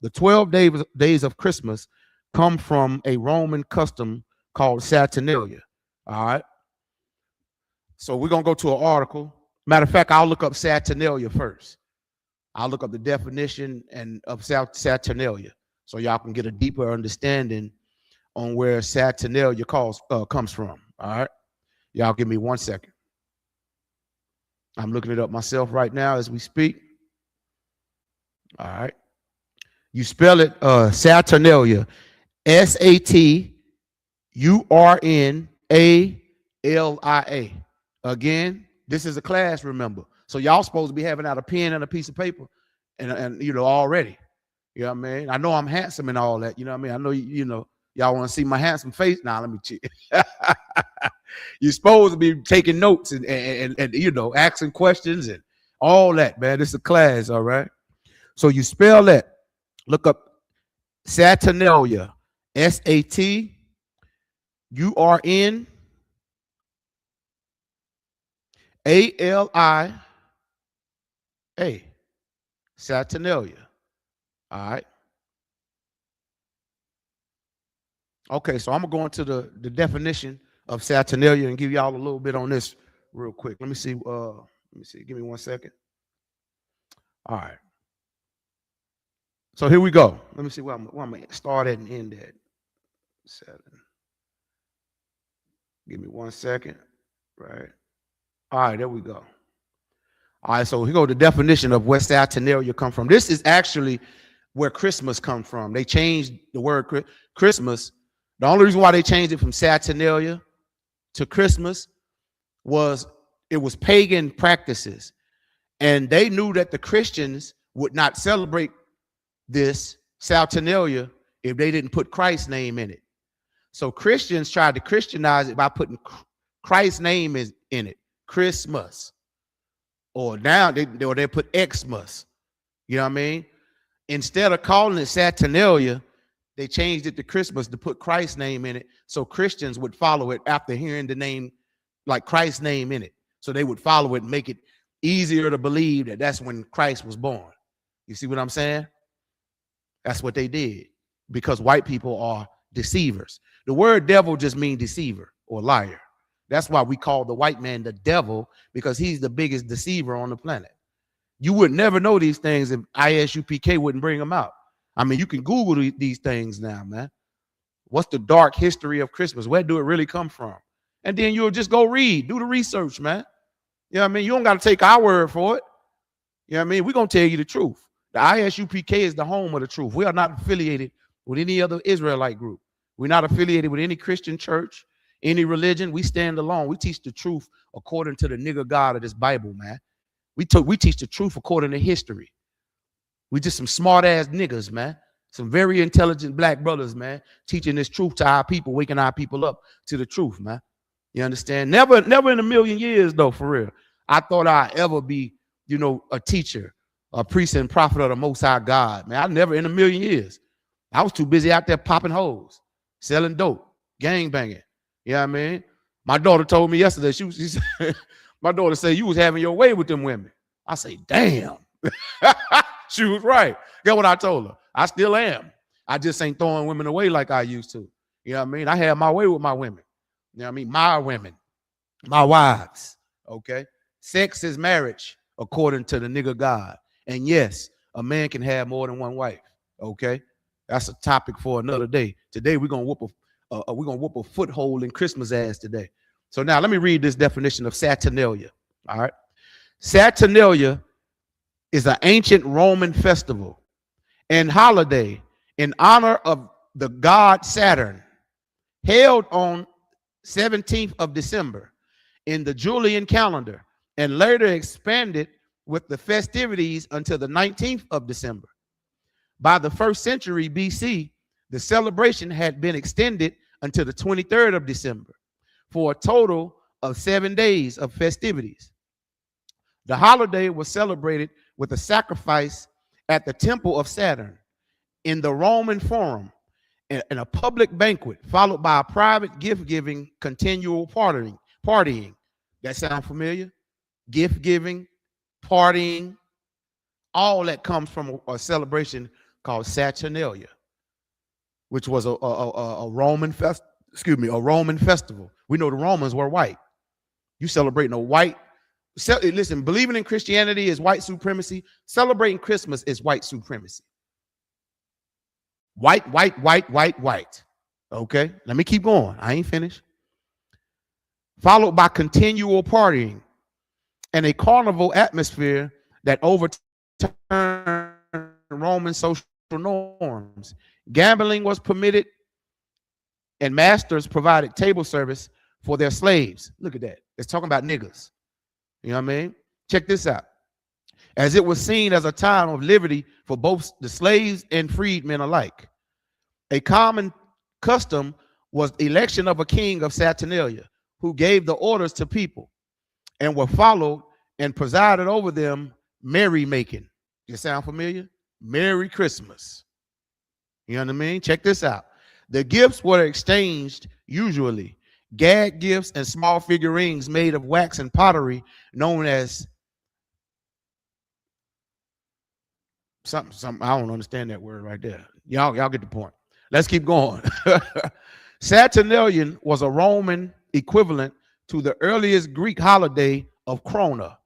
The 12 Days of Christmas Come from a Roman Custom Called Saturnalia. All right. So we're gonna go to an article. Matter of fact, I'll look up Saturnalia first. I'll look up the definition of Saturnalia so y'all can get a deeper understanding on where Saturnalia comes from. All right. Y'all give me 1 second. I'm looking it up myself right now as we speak. All right. You spell it Saturnalia, Saturnalia. Again, this is a class, remember. So y'all supposed to be having out a pen and a piece of paper and you know, already. You know what I mean? I know I'm handsome and all that. You know what I mean? I know, you know, y'all want to see my handsome face. Now, let me check. You're supposed to be taking notes and you know, asking questions and all that, man. It's a class, all right? So you spell that. Look up Saturnalia, Saturnalia, Saturnalia. All right. Okay, so I'm gonna go into the definition of Saturnalia and give y'all a little bit on this real quick. Let me see. Give me 1 second. All right. So here we go. Let me see where I'm gonna start at and end at. 7. Give me 1 second. Right. All right, there we go. All right, so here go the definition of where Saturnalia come from. This is actually where Christmas comes from. They changed the word Christmas. The only reason why they changed it from Saturnalia to Christmas was it was pagan practices. And they knew that the Christians would not celebrate this Saturnalia if they didn't put Christ's name in it. So Christians tried to Christianize it by putting Christ's name in it. Christmas. Or now they put Xmas. You know what I mean? Instead of calling it Saturnalia, they changed it to Christmas to put Christ's name in it. So Christians would follow it after hearing the name, like Christ's name in it. So they would follow it and make it easier to believe that that's when Christ was born. You see what I'm saying? That's what they did because white people are deceivers. The word devil just means deceiver or liar. That's why we call the white man the devil, because he's the biggest deceiver on the planet. You would never know these things if ISUPK wouldn't bring them out. I mean, you can Google these things now, man. What's the dark history of Christmas? Where do it really come from? And then you'll just go read, do the research, man. You know what I mean? You don't got to take our word for it. You know what I mean? We're going to tell you the truth. The ISUPK is the home of the truth. We are not affiliated with any other Israelite group. We're not affiliated with any Christian church, any religion. We stand alone. We teach the truth according to the nigger God of this Bible, man. We teach the truth according to history. We just some smart ass niggas, man. Some very intelligent black brothers, man, teaching this truth to our people, waking our people up to the truth, man. You understand? Never in a million years, though, for real. I thought I'd ever be, you know, a teacher, a priest and prophet of the Most High God, man. I never in a million years. I was too busy out there popping hoes, selling dope, gang banging. You know what I mean? My daughter told me yesterday, she said, my daughter said, you was having your way with them women. I say, damn. She was right. Get what I told her? I still am. I just ain't throwing women away like I used to. You know what I mean? I had my way with my women. You know what I mean? My women, my wives. Okay. Sex is marriage, according to the nigger God. And yes, a man can have more than one wife. Okay. That's a topic for another day. Today we're gonna whoop a foothold in Christmas ass today. So now let me read this definition of Saturnalia. All right. Saturnalia is an ancient Roman festival and holiday in honor of the god Saturn, held on 17th of December in the Julian calendar, and later expanded with the festivities until the 19th of December. By the 1st century BC, the celebration had been extended until the 23rd of December for a total of 7 days of festivities. The holiday was celebrated with a sacrifice at the temple of Saturn in the Roman Forum, in a public banquet, followed by a private gift-giving, continual partying. That sound familiar? Gift-giving, partying, all that comes from a celebration called Saturnalia, which was a Roman festival. We know the Romans were white. You celebrating a white. Listen, believing in Christianity is white supremacy. Celebrating Christmas is white supremacy. White. Okay, let me keep going. I ain't finished. Followed by continual partying and a carnival atmosphere that overturned Roman social norms. Gambling was permitted, and masters provided table service for their slaves. Look at that. It's talking about niggas. You know what I mean? Check this out. As it was seen as a time of liberty for both the slaves and freedmen alike. A common custom was the election of a king of Saturnalia, who gave the orders to people and were followed and presided over them merrymaking. You sound familiar? Merry Christmas. You know what I mean? Check this out. The gifts were exchanged usually. Gag gifts and small figurines made of wax and pottery known as something. I don't understand that word right there. Y'all get the point. Let's keep going. Saturnalian was a Roman equivalent to the earliest Greek holiday of Krona,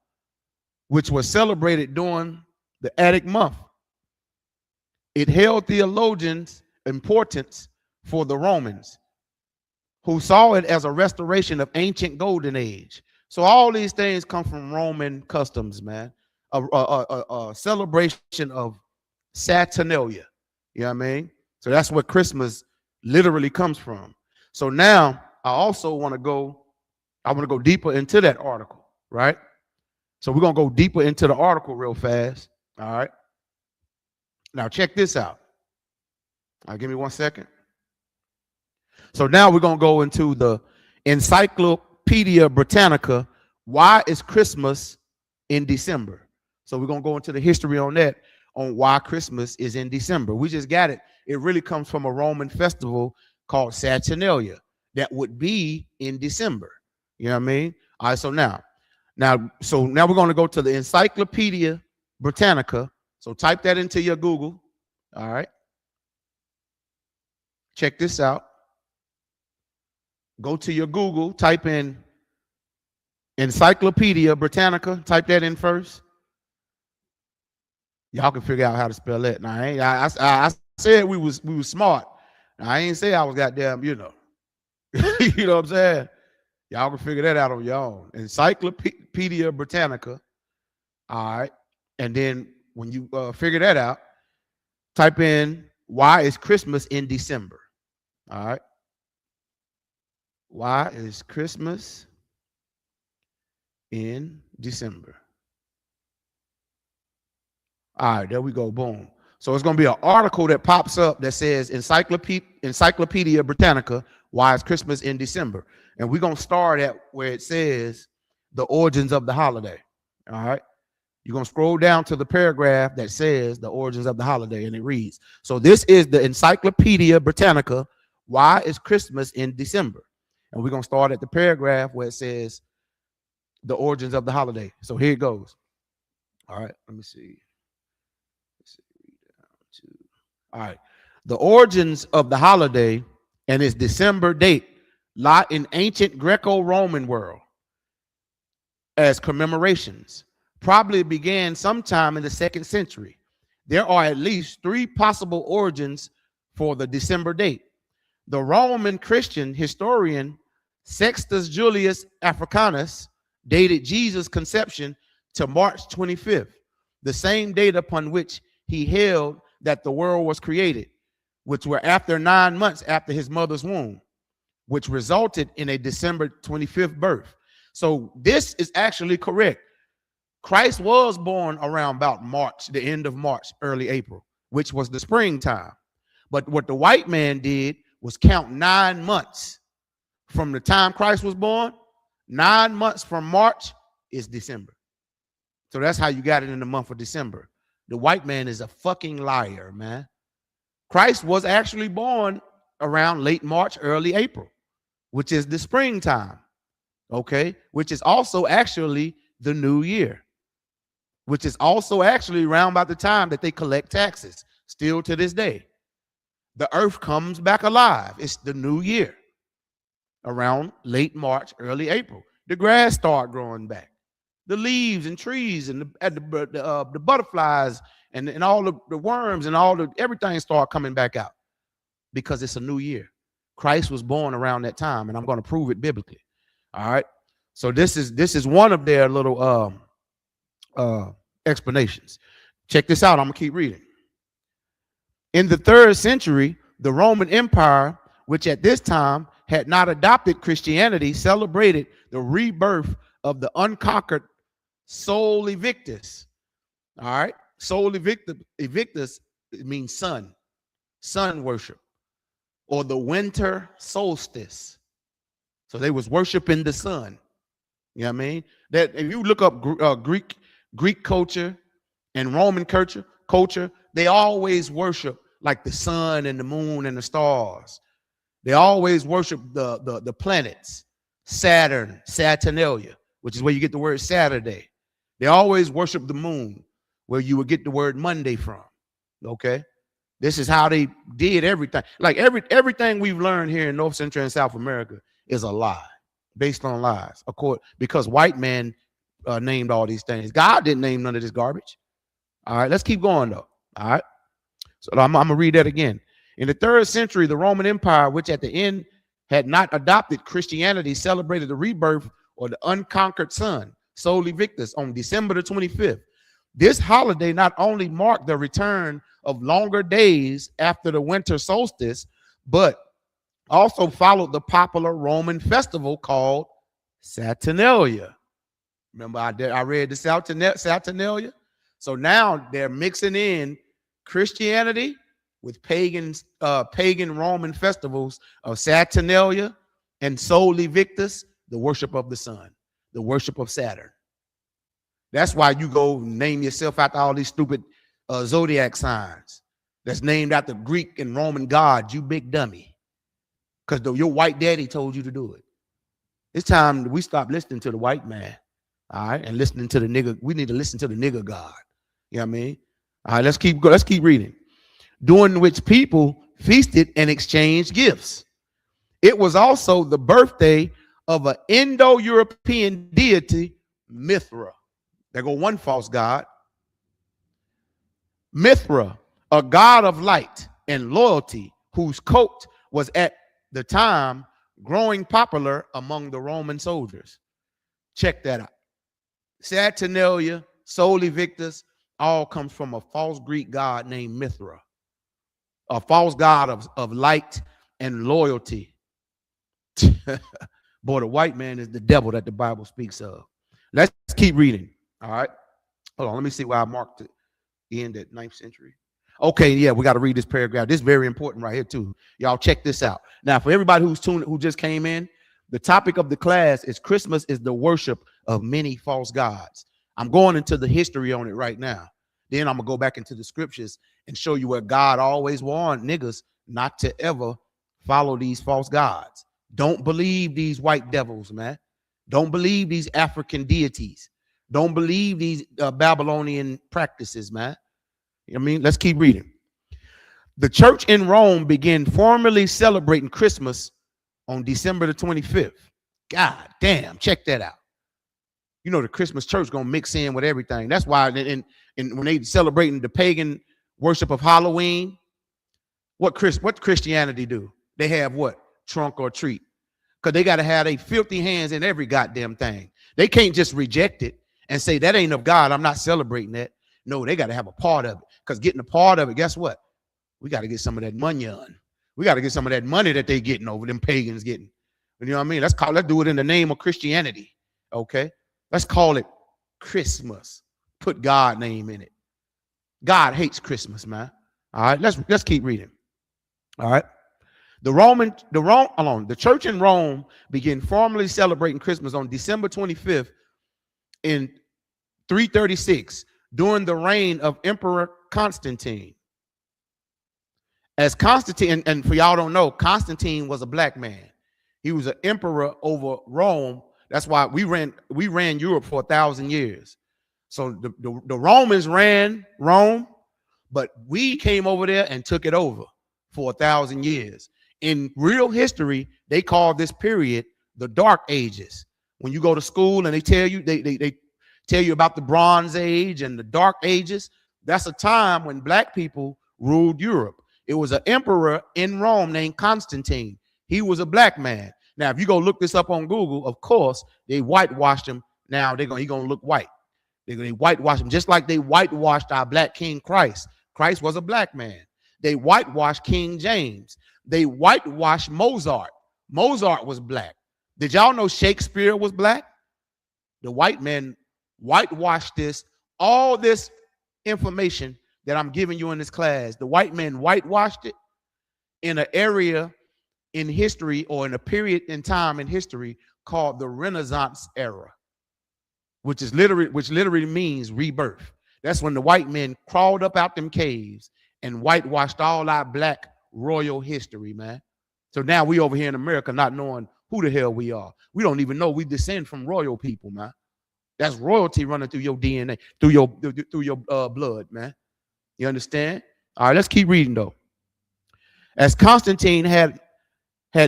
which was celebrated during the Attic month. It held theologians' importance for the Romans, who saw it as a restoration of ancient golden age. So all these things come from Roman customs, man. A celebration of Saturnalia. You know what I mean? So that's where Christmas literally comes from. So now I also want to go deeper into that article, right? So we're going to go deeper into the article real fast. All right. Now check this out. All right, give me 1 second. So now we're going to go into the Encyclopedia Britannica. Why is Christmas in December? So we're going to go into the history on that, on why Christmas is in December. We just got it. It really comes from a Roman festival called Saturnalia that would be in December. You know what I mean? All right, so now we're going to go to the Encyclopedia Britannica. So type that into your Google. All right. Check this out. Go to your Google, type in Encyclopedia Britannica, type that in first. Y'all can figure out how to spell that. Now, I said we was smart. Now, I ain't say I was goddamn, you know. You know what I'm saying? Y'all can figure that out on your own. Encyclopedia Britannica. All right. And then when you figure that out, type in why is Christmas in December? All right. Why is Christmas in December? All right, there we go. Boom. So it's going to be an article that pops up that says Encyclopedia Britannica, why is Christmas in December? And we're going to start at where it says the origins of the holiday. All right. You're going to scroll down to the paragraph that says the origins of the holiday, and it reads, so this is the Encyclopedia Britannica, why is Christmas in December? And we're going to start at the paragraph where it says the origins of the holiday. So here it goes. All right, let me see. All right. The origins of the holiday and its December date lie in ancient Greco-Roman world as commemorations. Probably began sometime in the 2nd century. There are at least 3 possible origins for the December date. The Roman Christian historian Sextus Julius Africanus dated Jesus' conception to March 25th, the same date upon which he held that the world was created, which were after 9 months after his mother's womb. which resulted in a December 25th birth. So this is actually correct. Christ was born around about March, the end of March, early April, which was the springtime. But what the white man did was count 9 months from the time Christ was born. 9 months from March is December. So that's how you got it in the month of December. The white man is a fucking liar, man. Christ was actually born around late March, early April, which is the springtime, okay? Which is also actually the new year, which is also actually around about the time that they collect taxes, still to this day. The earth comes back alive. It's the new year, around late March, early April. The grass start growing back. The leaves and trees and the butterflies and all the worms and everything start coming back out because it's a new year. Christ was born around that time, and I'm going to prove it biblically. All right. So this is one of their little explanations. Check this out. I'm gonna keep reading. In the 3rd century, the Roman Empire, which at this time had not adopted Christianity, celebrated the rebirth of the unconquered Sol Invictus. All right. Sol Invictus, it means sun worship, or the winter solstice. So they was worshiping the sun. You know what I mean? That if you look up Greek culture and Roman culture, they always worship like the sun and the moon and the stars. They always worship the planets, Saturnalia, which is where you get the word Saturday. They always worship the moon, where you would get the word Monday from. Okay, this is how they did everything. Like everything we've learned here in North, Central, and South America is a lie, based on lies. Of course, because white man named all these things. God didn't name none of this garbage. All right, let's keep going though. All right, so I'm gonna read that again. In the 3rd century, the Roman Empire, which at the end had not adopted Christianity, celebrated the rebirth or the unconquered sun, Sol Invictus, on December the 25th. This holiday not only marked the return of longer days after the winter solstice, but also followed the popular Roman festival called Saturnalia. Remember, I read the Saturnalia. So now they're mixing in Christianity with pagan Roman festivals of Saturnalia and Sol Invictus, the worship of the sun, the worship of Saturn. That's why you go name yourself after all these stupid zodiac signs that's named after Greek and Roman gods, you big dummy. Because your white daddy told you to do it. It's time we stop listening to the white man. All right, and listening to the nigga. We need to listen to the nigga God. You know what I mean? All right, let's keep reading. During which people feasted and exchanged gifts. It was also the birthday of an Indo-European deity, Mithra. There go one false god. Mithra, a god of light and loyalty, whose cult was at the time growing popular among the Roman soldiers. Check that out. Saturnalia, Sol Invictus, all comes from a false Greek god named Mithra, a false god of light and loyalty. Boy, the white man is the devil that the Bible speaks of. Let's keep reading. All right. Hold on. Let me see why I marked it. End at 9th century. Okay, yeah, we got to read this paragraph. This is very important right here, too. Y'all check this out. Now, for everybody who just came in, the topic of the class is Christmas is the worship of many false gods. I'm going into the history on it right now. Then I'm going to go back into the scriptures and show you where God always warned niggas not to ever follow these false gods. Don't believe these white devils, man. Don't believe these African deities. Don't believe these Babylonian practices, man. I mean, let's keep reading. The church in Rome began formally celebrating Christmas on December the 25th. God damn, check that out. You know, the Christmas church gonna mix in with everything. That's why when they celebrating the pagan worship of Halloween, what Christianity do? They have what? Trunk or treat. Because they got to have their filthy hands in every goddamn thing. They can't just reject it and say, that ain't of God, I'm not celebrating that. No, they got to have a part of it. Because getting a part of it, guess what? We got to get some of that money on. We got to get some of that money that they getting over them pagans getting. You know what I mean? Let's do it in the name of Christianity. Okay. Let's call it Christmas. Put God name in it. God hates Christmas, man. All right. Let's keep reading. All right. The church in Rome began formally celebrating Christmas on December 25th in 336 during the reign of Emperor Constantine. As Constantine, and for y'all don't know, Constantine was a black man. He was an emperor over Rome. That's why we ran Europe for 1,000 years. So the Romans ran Rome, but we came over there and took it over for 1,000 years. In real history, they call this period the Dark Ages. When you go to school and they tell you they tell you about the Bronze Age and the Dark Ages, that's a time when black people ruled Europe. It was an emperor in Rome named Constantine. He was a black man. Now, if you go look this up on Google, of course, they whitewashed him. Now he's gonna look white. They whitewashed him just like they whitewashed our black King Christ. Christ was a black man. They whitewashed King James. They whitewashed Mozart. Mozart was black. Did y'all know Shakespeare was black? The white men whitewashed this. All this information that I'm giving you in this class, the white men whitewashed it in an area in history, or in a period in time in history called the Renaissance era, which literally means rebirth. That's when the white men crawled up out them caves and whitewashed all our black royal history, man. So now we over here in America not knowing who the hell we are. We don't even know we descend from royal people, man. That's royalty running through your DNA, through your blood, man. You understand? All right, let's keep reading though. As Constantine had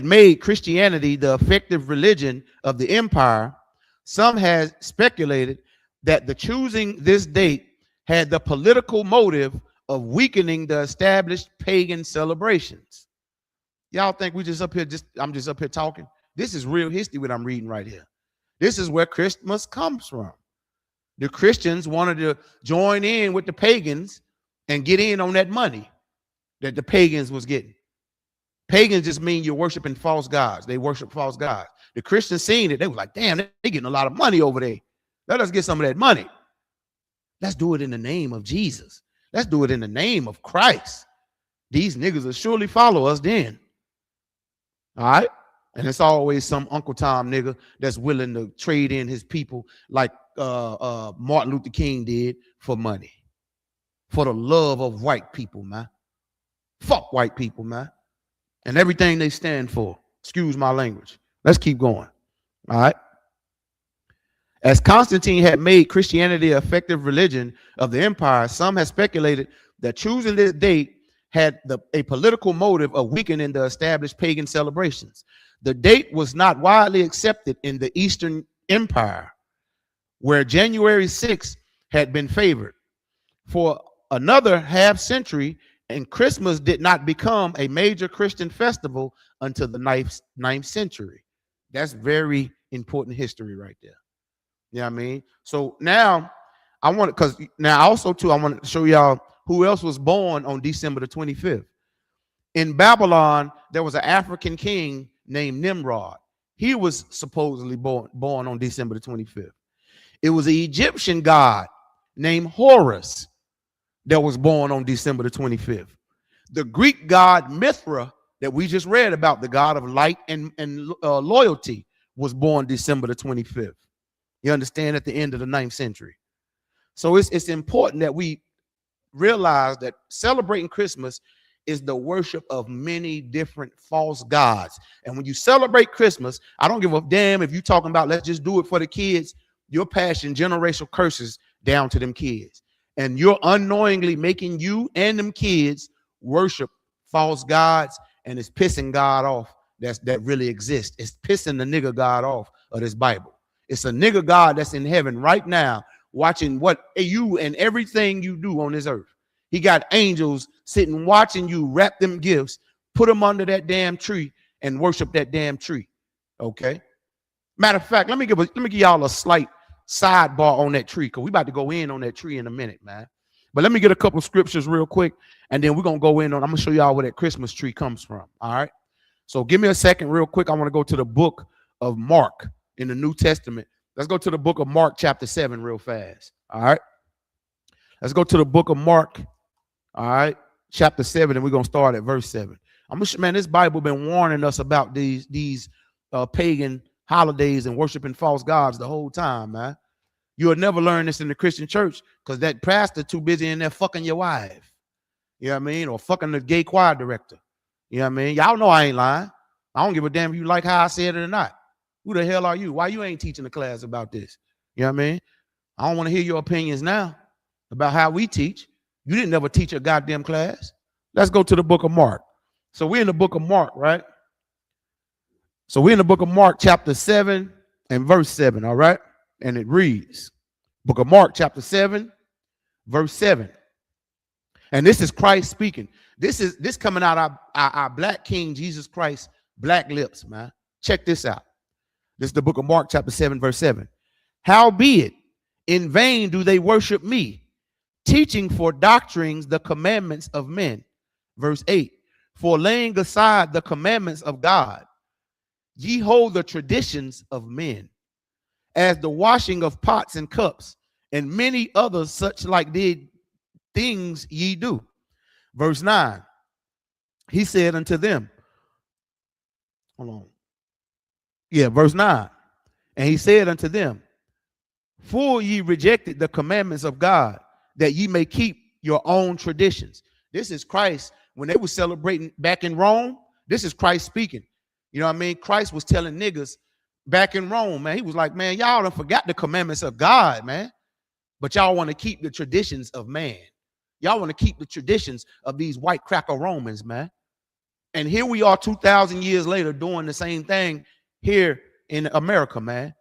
made Christianity the effective religion of the empire, some had speculated that the choosing this date had the political motive of weakening the established pagan celebrations. Y'all think we just up here, I'm just up here talking? This is real history what I'm reading right here. This is where Christmas comes from. The Christians wanted to join in with the pagans and get in on that money that the pagans was getting. Pagans just mean you're worshiping false gods. They worship false gods. The Christians seen it. They were like, damn, they're getting a lot of money over there. Let us get some of that money. Let's do it in the name of Jesus. Let's do it in the name of Christ. These niggas will surely follow us then. All right? And it's always some Uncle Tom nigga that's willing to trade in his people like Martin Luther King did for money. For the love of white people, man. Fuck white people, man. And everything they stand for. Excuse my language. Let's keep going. All right. As Constantine had made Christianity an effective religion of the empire, some have speculated that choosing this date had a political motive of weakening the established pagan celebrations. The date was not widely accepted in the Eastern Empire, where January 6th had been favored. For another half century, and Christmas did not become a major Christian festival until the 9th century. That's very important history right there. You know what I mean? So now I want to, I want to show y'all who else was born on December the 25th. In Babylon, there was an African king named Nimrod. He was supposedly born on December the 25th. It was an Egyptian god named Horus that was born on December the 25th. The Greek god Mithra that we just read about, the god of light and loyalty, was born December the 25th. You understand, at the end of the 9th century. So it's important that we realize that celebrating Christmas is the worship of many different false gods. And when you celebrate Christmas, I don't give a damn if you're talking about let's just do it for the kids. You're passing generational curses down to them kids. And you're unknowingly making you and them kids worship false gods, and it's pissing God off that really exists. It's pissing the nigga God off of this Bible. It's a nigga God that's in heaven right now watching what you and everything you do on this earth. He got angels sitting watching you wrap them gifts, put them under that damn tree, and worship that damn tree. Okay? Matter of fact, let me give y'all a slight sidebar on that tree, because we about to go in on that tree in a minute, man. But let me get a couple scriptures real quick, and then we're gonna go in on. I'm gonna show y'all where that Christmas tree comes from. All right. So give me a second real quick. I want to go to the book of Mark in the New Testament. Let's go to the book of Mark chapter 7 real fast. All right. Let's go to the book of Mark. All right. Chapter 7, and we're going to start at verse 7. Man, this Bible been warning us about these pagan holidays and worshiping false gods the whole time, man. You'll never learn this in the Christian church because that pastor too busy in there fucking your wife. You know what I mean? Or fucking the gay choir director. You know what I mean? Y'all know I ain't lying. I don't give a damn if you like how I said it or not. Who the hell are you? Why you ain't teaching the class about this? You know what I mean? I don't want to hear your opinions now about how we teach. You didn't ever teach a goddamn class. Let's go to the book of Mark. So we're in the book of Mark, right? So we're in the book of Mark, chapter 7 and verse 7, all right? And it reads, book of Mark, chapter 7, verse 7. And this is Christ speaking. This coming out of our black King Jesus Christ, black lips, man. Check this out. This is the book of Mark, chapter 7, verse 7. Howbeit, in vain do they worship me, teaching for doctrines the commandments of men. Verse 8. For laying aside the commandments of God, ye hold the traditions of men, as the washing of pots and cups, and many others such like things ye do. Verse 9. He said unto them, hold on. Yeah, verse 9. And he said unto them, for ye rejected the commandments of God, that ye may keep your own traditions. This is Christ. When they were celebrating back in Rome, this is Christ speaking. You know what I mean? Christ was telling niggas back in Rome, man. He was like, man, y'all done forgot the commandments of God, man. But y'all want to keep the traditions of man. Y'all want to keep the traditions of these white cracker Romans, man. And here we are 2,000 years later doing the same thing here in America, man.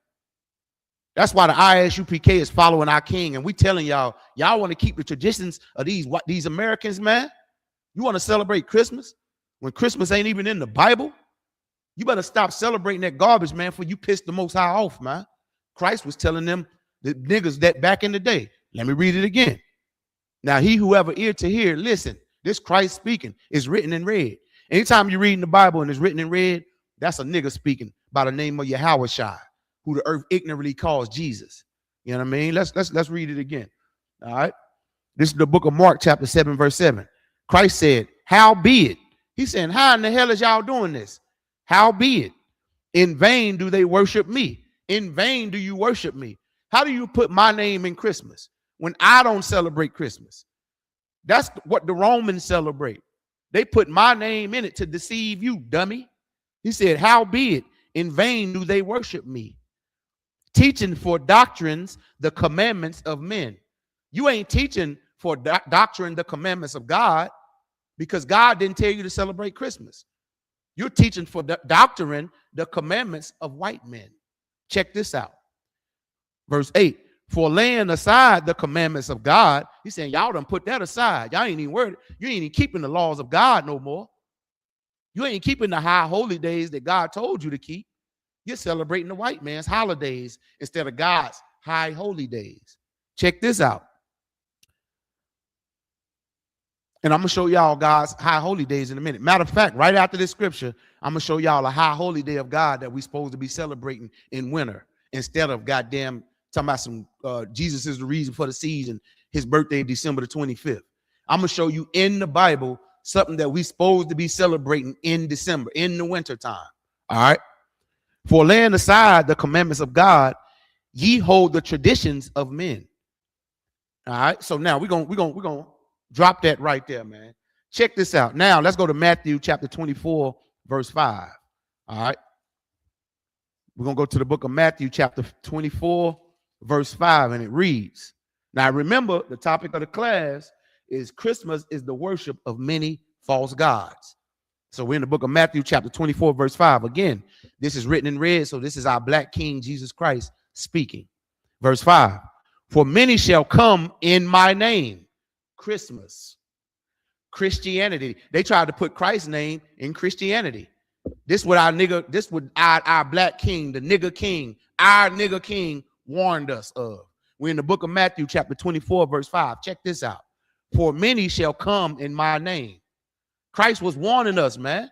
That's why the ISUPK is following our king. And we telling y'all want to keep the traditions of these Americans, man. You want to celebrate Christmas when Christmas ain't even in the Bible? You better stop celebrating that garbage, man, for you pissed the Most High off, man. Christ was telling them, the niggas that back in the day. Let me read it again. Now, he who have an ear to hear, listen. This Christ speaking is written in red. Anytime you're reading the Bible and it's written in red, that's a nigga speaking by the name of Yahweh Shai, who the earth ignorantly calls Jesus. You know what I mean? Let's read it again. All right. This is the book of Mark, chapter 7, verse 7. Christ said, howbeit. He's saying, how in the hell is y'all doing this? Howbeit, in vain do they worship me. In vain do you worship me. How do you put my name in Christmas when I don't celebrate Christmas? That's what the Romans celebrate. They put my name in it to deceive you, dummy. He said, howbeit, in vain do they worship me, teaching for doctrines the commandments of men. You ain't teaching for doctrine the commandments of God, because God didn't tell you to celebrate Christmas. You're teaching for doctrine the commandments of white men. Check this out. Verse 8. For laying aside the commandments of God, he's saying y'all done put that aside. Y'all ain't even worried. You ain't even keeping the laws of God no more. You ain't keeping the high holy days that God told you to keep. You're celebrating the white man's holidays instead of God's high holy days. Check this out. And I'm going to show y'all God's high holy days in a minute. Matter of fact, right after this scripture, I'm going to show y'all a high holy day of God that we're supposed to be celebrating in winter instead of goddamn talking about some Jesus is the reason for the season, his birthday, December the 25th. I'm going to show you in the Bible something that we're supposed to be celebrating in December, in the winter time. All right. For laying aside the commandments of God, ye hold the traditions of men. All right. So now we're going drop that right there, man. Check this out. Now let's go to Matthew chapter 24, verse 5. All right. We're going to go to the book of Matthew chapter 24, verse 5, and it reads. Now remember, the topic of the class is Christmas is the worship of many false gods. So we're in the book of Matthew chapter 24, verse 5. Again, this is written in red, so this is our black King Jesus Christ speaking. Verse 5. For many shall come in my name. Christmas, Christianity. They tried to put Christ's name in Christianity. This what our black king, the nigger king, our nigger king warned us of. We're in the book of Matthew chapter 24, verse 5. Check this out. For many shall come in my name. Christ was warning us, man.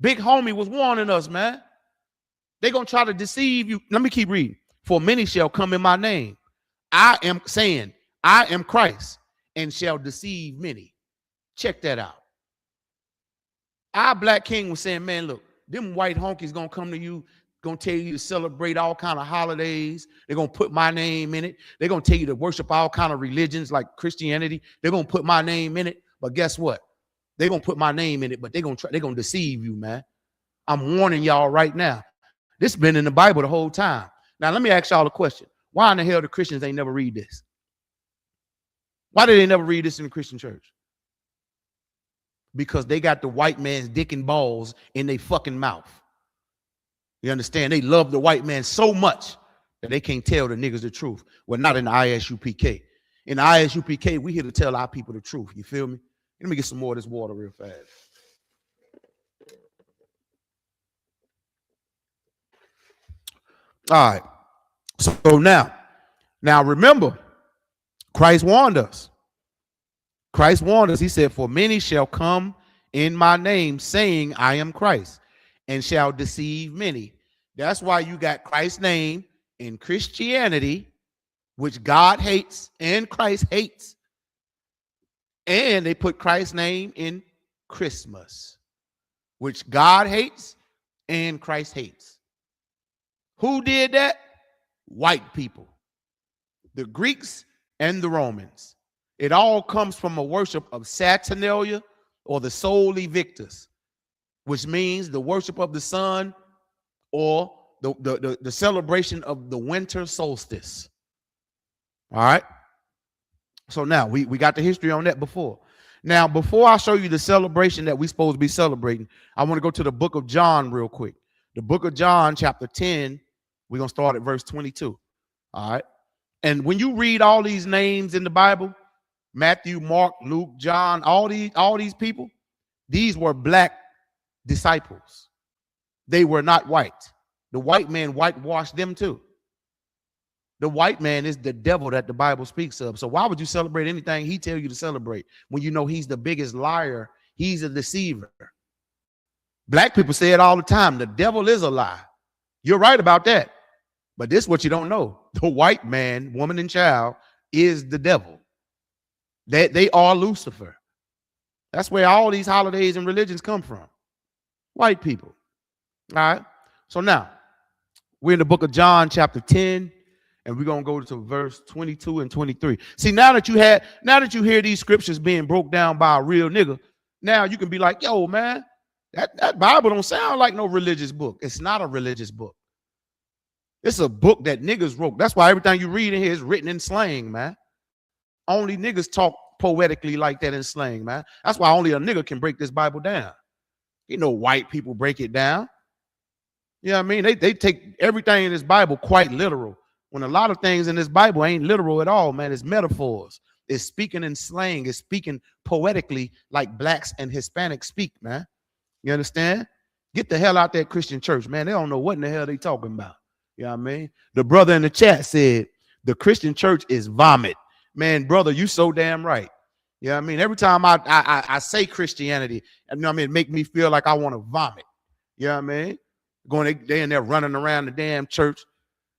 Big homie was warning us, man. They're going to try to deceive you. Let me keep reading. For many shall come in my name. I am saying, I am Christ, and shall deceive many. Check that out. Our black king was saying, man, look, them white honkies going to come to you, going to tell you to celebrate all kind of holidays. They're going to put my name in it. They're going to tell you to worship all kind of religions like Christianity. They're going to put my name in it. But guess what? They're going to put my name in it, but they're going to deceive you, man. I'm warning y'all right now. This has been in the Bible the whole time. Now, let me ask y'all a question. Why in the hell the Christians ain't never read this? Why did they never read this in the Christian church? Because they got the white man's dick and balls in their fucking mouth. You understand? They love the white man so much that they can't tell the niggas the truth. Well, not in the ISUPK. In the ISUPK, we here to tell our people the truth. You feel me? Let me get some more of this water real fast. All right. So now remember, Christ warned us. Christ warned us. He said, for many shall come in my name saying, I am Christ, and shall deceive many. That's why you got Christ's name in Christianity, which God hates and Christ hates. And they put Christ's name in Christmas, which God hates and Christ hates. Who did that? White people, the Greeks and the Romans. It all comes from a worship of Saturnalia or the Soli Victus, which means the worship of the sun or the celebration of the winter solstice. All right. So now we got the history on that before. Now, before I show you the celebration that we're supposed to be celebrating, I want to go to the book of John real quick. The book of John, chapter 10, we're going to start at verse 22. All right. And when you read all these names in the Bible, Matthew, Mark, Luke, John, all these people, these were black disciples. They were not white. The white man whitewashed them too. The white man is the devil that the Bible speaks of. So why would you celebrate anything he tell you to celebrate when you know he's the biggest liar? He's a deceiver. Black people say it all the time. The devil is a lie. You're right about that. But this is what you don't know. The white man, woman, and child is the devil. They are Lucifer. That's where all these holidays and religions come from. White people. All right. So now we're in the book of John, chapter 10, and we're gonna go to verse 22 and 23. See, now that you hear these scriptures being broke down by a real nigga, now you can be like, yo, man, that Bible don't sound like no religious book. It's not a religious book. It's a book that niggas wrote. That's why everything you read in here is written in slang, man. Only niggas talk poetically like that in slang, man. That's why only a nigga can break this Bible down. You know, white people break it down. You know what I mean? They take everything in this Bible quite literal, when a lot of things in this Bible ain't literal at all, man. It's metaphors. It's speaking in slang. It's speaking poetically like blacks and Hispanics speak, man. You understand? Get the hell out that Christian church, man. They don't know what in the hell they talking about. You know what I mean? The brother in the chat said, the Christian church is vomit. Man, brother, you so damn right. You know what I mean? Every time I say Christianity, you know what I mean, it make me feel like I want to vomit. You know what I mean? They in there running around the damn church.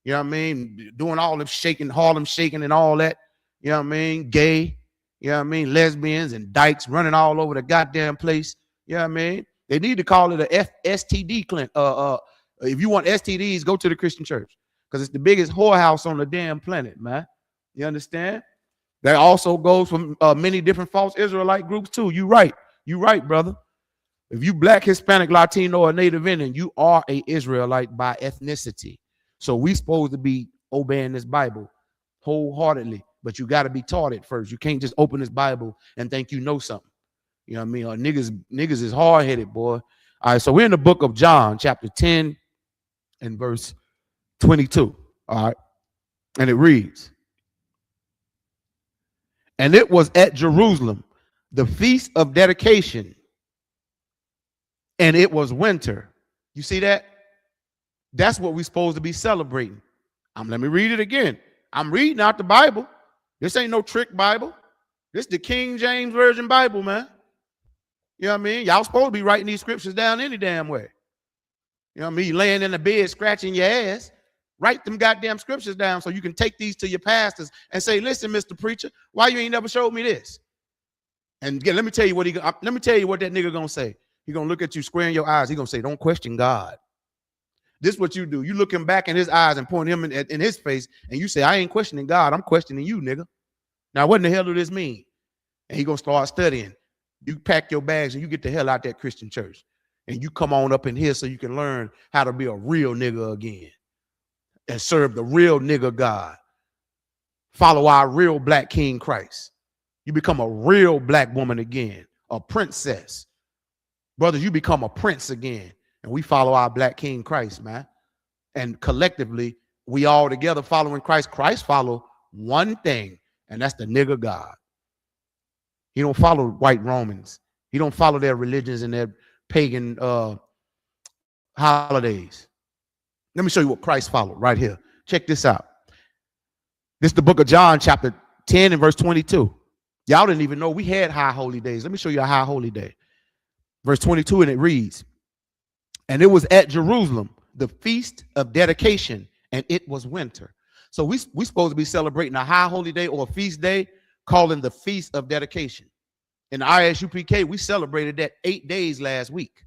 You know what I mean? Doing all them shaking, Harlem shaking and all that. You know what I mean? Gay. You know what I mean? Lesbians and dykes running all over the goddamn place. You know what I mean? They need to call it a STD clinic. If you want STDs, go to the Christian church, because it's the biggest whorehouse on the damn planet, man. You understand? That also goes from many different false Israelite groups too. You right, brother. If you black, Hispanic, Latino, or Native Indian, you are a Israelite by ethnicity. So we supposed to be obeying this Bible wholeheartedly, but you got to be taught it first. You can't just open this Bible and think you know something. You know what I mean? Or niggas is hard-headed, boy. All right, so we're in the book of John, chapter 10 and verse 22. All right, and it reads, and it was at Jerusalem, the feast of dedication, and it was winter. You see that? That's what we're supposed to be celebrating. Let me read it again. I'm reading out the Bible. This ain't no trick Bible. This is the King James Version Bible, man. You know what I mean? Y'all supposed to be writing these scriptures down any damn way. You know what I mean? Laying in the bed, scratching your ass. Write them goddamn scriptures down so you can take these to your pastors and say, listen, Mr. Preacher, why you ain't never showed me this? And again, let me tell you what that nigga gonna say. He gonna look at you square in your eyes. He gonna say, don't question God. This is what you do. You look him back in his eyes and point him in his face, and you say, I ain't questioning God. I'm questioning you, nigga. Now, what in the hell do this mean? And he gonna start studying. You pack your bags and you get the hell out that Christian church. And you come on up in here so you can learn how to be a real nigga again and serve the real nigga God. Follow our real black King Christ. You become a real black woman again, a princess. Brothers, you become a prince again. And we follow our black King Christ, man. And collectively, we all together following Christ. Christ follow one thing, and that's the nigga God. He don't follow white Romans. He don't follow their religions and their pagan holidays. Let me show you what Christ followed right here. Check this out. This is the book of John, chapter 10 and verse 22. Y'all didn't even know we had high holy days. Let me show you a high holy day. Verse 22, and it reads, and it was at Jerusalem, the feast of dedication, and it was winter. So we supposed to be celebrating a high holy day or a feast day, calling the feast of dedication. In the ISUPK, we celebrated that 8 days last week.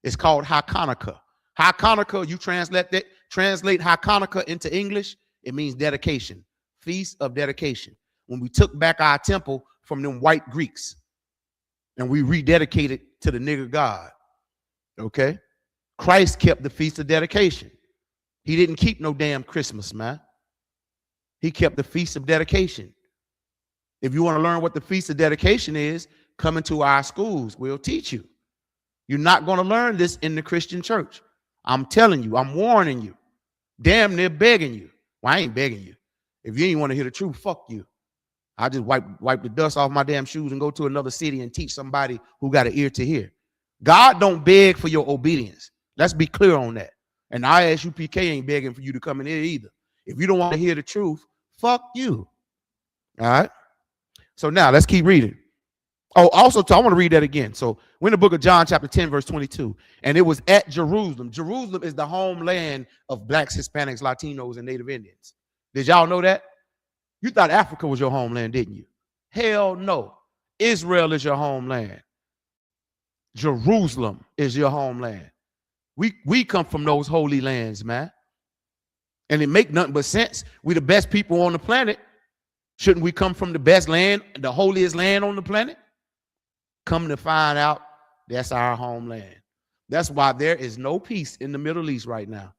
It's called Hanukkah. Hanukkah, you translate Hanukkah into English, it means dedication, feast of dedication. When we took back our temple from them white Greeks and we rededicated to the nigger God, okay? Christ kept the feast of dedication. He didn't keep no damn Christmas, man. He kept the feast of dedication. If you want to learn what the feast of dedication is, come into our schools. We'll teach you. You're not going to learn this in the Christian church. I'm telling you, I'm warning you, damn near begging you. Well, I ain't begging you. If you ain't want to hear the truth, fuck you. I just wipe the dust off my damn shoes and go to another city and teach somebody who got an ear to hear. God don't beg for your obedience. Let's be clear on that. And ISUPK ain't begging for you to come in here either. If you don't want to hear the truth, fuck you. All right. So now let's keep reading. Oh, also, I want to read that again. So we're in the book of John, chapter 10, verse 22. And it was at Jerusalem. Jerusalem is the homeland of blacks, Hispanics, Latinos, and Native Indians. Did y'all know that? You thought Africa was your homeland, didn't you? Hell no. Israel is your homeland. Jerusalem is your homeland. We come from those holy lands, man. And it make nothing but sense. We the best people on the planet. Shouldn't we come from the best land, the holiest land on the planet? Come to find out, that's our homeland. That's why there is no peace in the Middle East right now.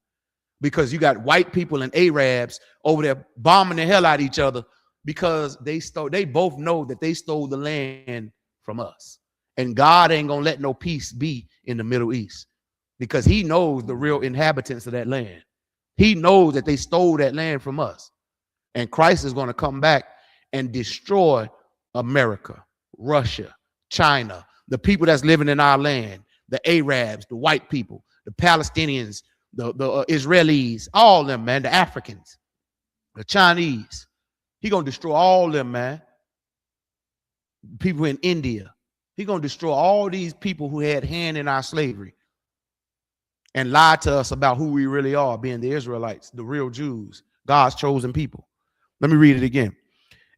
Because you got white people and Arabs over there bombing the hell out of each other because they both know that they stole the land from us. And God ain't gonna let no peace be in the Middle East because he knows the real inhabitants of that land. He knows that they stole that land from us. And Christ is going to come back and destroy America, Russia, China, the people that's living in our land, the Arabs, the white people, the Palestinians, the Israelis, all of them, man, the Africans, the Chinese. He going to destroy all of them, man. People in India. He going to destroy all these people who had hand in our slavery and lied to us about who we really are, being the Israelites, the real Jews, God's chosen people. Let me read it again.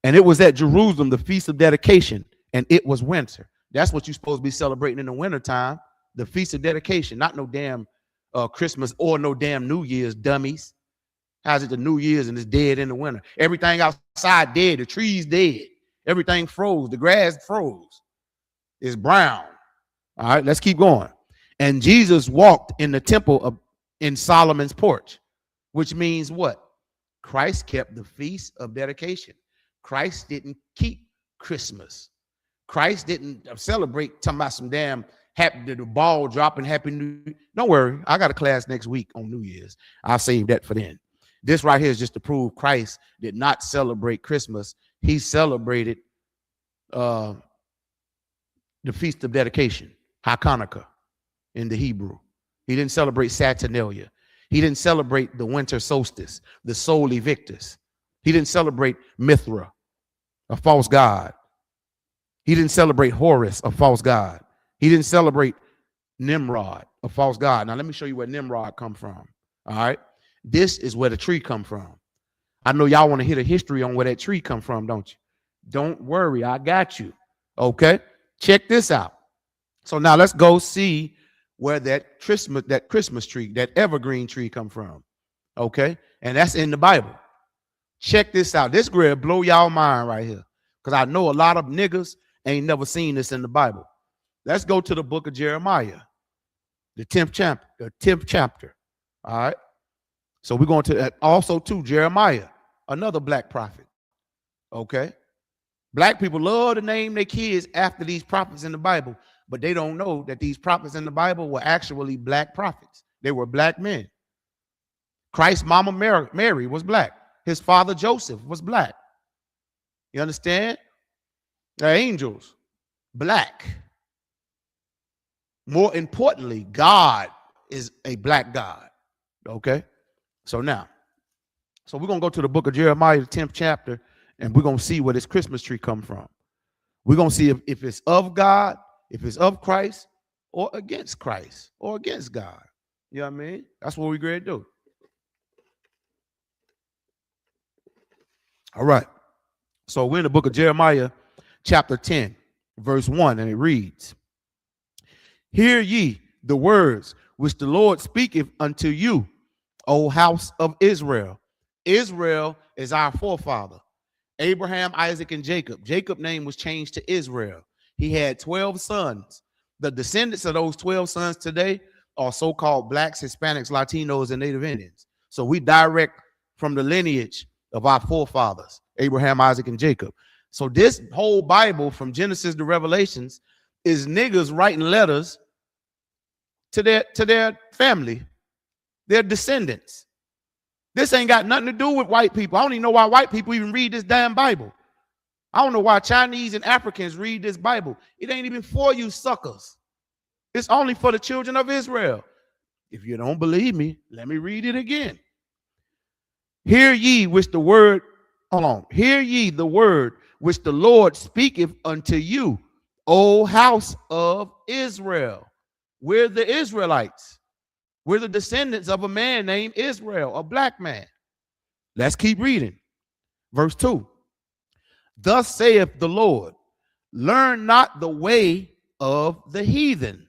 And it was at Jerusalem, the feast of dedication, and it was winter. That's what you're supposed to be celebrating in the wintertime, the feast of dedication, not no damn Christmas or no damn New Year's, dummies. How's it the New Year's and it's dead in the winter? Everything outside dead, the trees dead, everything froze, the grass froze. It's brown. All right, let's keep going. And Jesus walked in the temple in Solomon's porch, which means what? Christ kept the feast of dedication. Christ didn't keep Christmas. Christ didn't celebrate talking about some damn happy the ball dropping happy new. Don't worry, I got a class next week on New Year's. I'll save that for then. This right here is just to prove Christ did not celebrate Christmas. He celebrated the feast of dedication, Hanukkah in the Hebrew. He didn't celebrate Saturnalia. He didn't celebrate the winter solstice, the Soli Victus. He didn't celebrate Mithra, a false god. He didn't celebrate Horus, a false god. He didn't celebrate Nimrod, a false god. Now let me show you where Nimrod come from. All right. This is where the tree come from. I know y'all want to hear the history on where that tree come from, don't you? Don't worry, I got you. Okay. Check this out. So now let's go see where that Christmas tree, that evergreen tree come from. Okay. And that's in the Bible. Check this out. This will blow y'all mind right here. Because I know a lot of niggas ain't never seen this in the Bible. Let's go to the book of Jeremiah, the 10th chapter. All right. So we're going to also to Jeremiah, another black prophet. Okay. Black people love to name their kids after these prophets in the Bible, but they don't know that these prophets in the Bible were actually black prophets. They were black men. Christ's mama Mary was black. His father Joseph was black. You understand? The angels, black. More importantly, God is a black God. Okay? So now, we're going to go to the book of Jeremiah, the 10th chapter, and we're going to see where this Christmas tree come from. We're going to see if it's of God, if it's of Christ, or against Christ, or against God. You know what I mean? That's what we're going to do. All right. So we're in the book of Jeremiah, chapter 10, verse 1, and it reads, "Hear ye the words which the Lord speaketh unto you, O house of Israel." Israel is our forefather. Abraham, Isaac, and Jacob. Jacob's name was changed to Israel. He had 12 sons. The descendants of those 12 sons today are so-called blacks, Hispanics, Latinos, and Native Indians. So we direct from the lineage of our forefathers, Abraham, Isaac, and Jacob. So this whole Bible from Genesis to Revelations is niggas writing letters to their family, their descendants. This ain't got nothing to do with white people. I don't even know why white people even read this damn Bible. I don't know why Chinese and Africans read this Bible. It ain't even for you suckers. It's only for the children of Israel. If you don't believe me, let me read it again. Hear ye which the word, Hear ye the word which the Lord speaketh unto you, O house of Israel. We're the Israelites. We're the descendants of a man named Israel, a black man. Let's keep reading. Verse 2. "Thus saith the Lord, learn not the way of the heathen."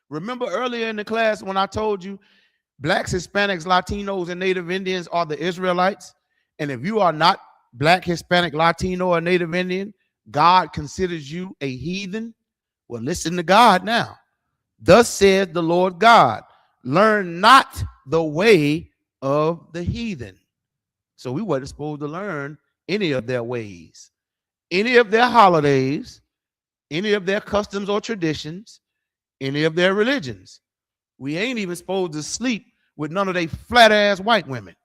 Remember earlier in the class when I told you blacks, Hispanics, Latinos, and Native Indians are the Israelites? And if you are not black, Hispanic, Latino, or Native Indian, God considers you a heathen. Well, listen to God now. "Thus saith the Lord God, learn not the way of the heathen." So we weren't supposed to learn any of their ways, any of their holidays, any of their customs or traditions, any of their religions. We ain't even supposed to sleep with none of they flat ass white women.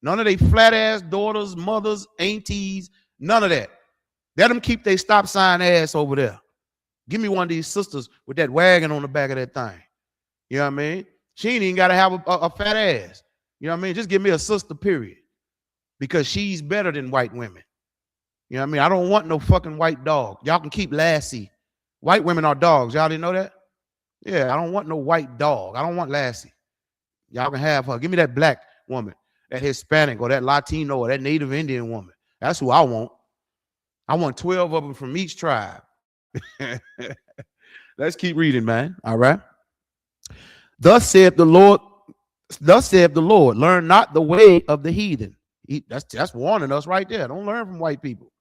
None of they flat ass daughters, mothers, aunties, none of that. Let them keep their stop sign ass over there. Give me one of these sisters with that wagon on the back of that thing. You know what I mean? She ain't even got to have a fat ass. You know what I mean? Just give me a sister, period. Because she's better than white women. You know what I mean? I don't want no fucking white dog. Y'all can keep Lassie. White women are dogs. Y'all didn't know that? Yeah, I don't want no white dog. I don't want Lassie. Y'all can have her. Give me that black woman, that Hispanic or that Latino or that Native Indian woman. That's who I want. I want 12 of them from each tribe. Let's keep reading, man. All right. Thus saith the Lord, learn not the way of the heathen. That's warning us right there. Don't learn from white people.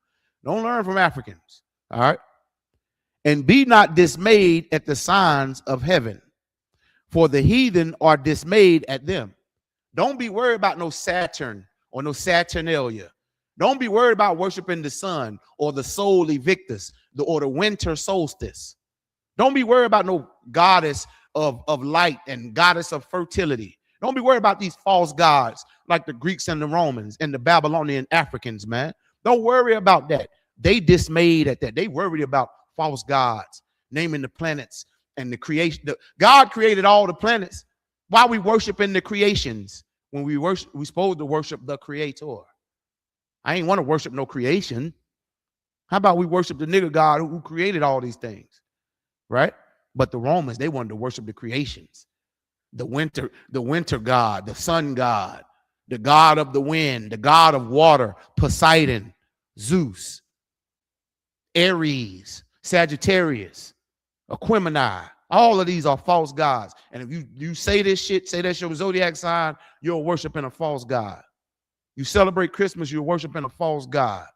Don't learn from Africans. All right. "And be not dismayed at the signs of heaven, for the heathen are dismayed at them." Don't be worried about no Saturn or no Saturnalia. Don't be worried about worshiping the sun or the Sol Invictus or the winter solstice. Don't be worried about no goddess of light and goddess of fertility. Don't be worried about these false gods like the Greeks and the Romans and the Babylonian Africans, man. Don't worry about that. They dismayed at that. They worried about false gods, naming the planets and the creation. God created all the planets. Why are we worshiping the creations when we're supposed to worship the creator? I ain't want to worship no creation. How about we worship the nigga God who created all these things, right? But the Romans, they wanted to worship the creations, the winter god, the sun god, the god of the wind, the god of water, Poseidon, Zeus, Aries, Sagittarius, Aquemini. All of these are false gods. And if you say this shit, say that's your zodiac sign, you're worshiping a false god. You celebrate Christmas, you're worshiping a false god,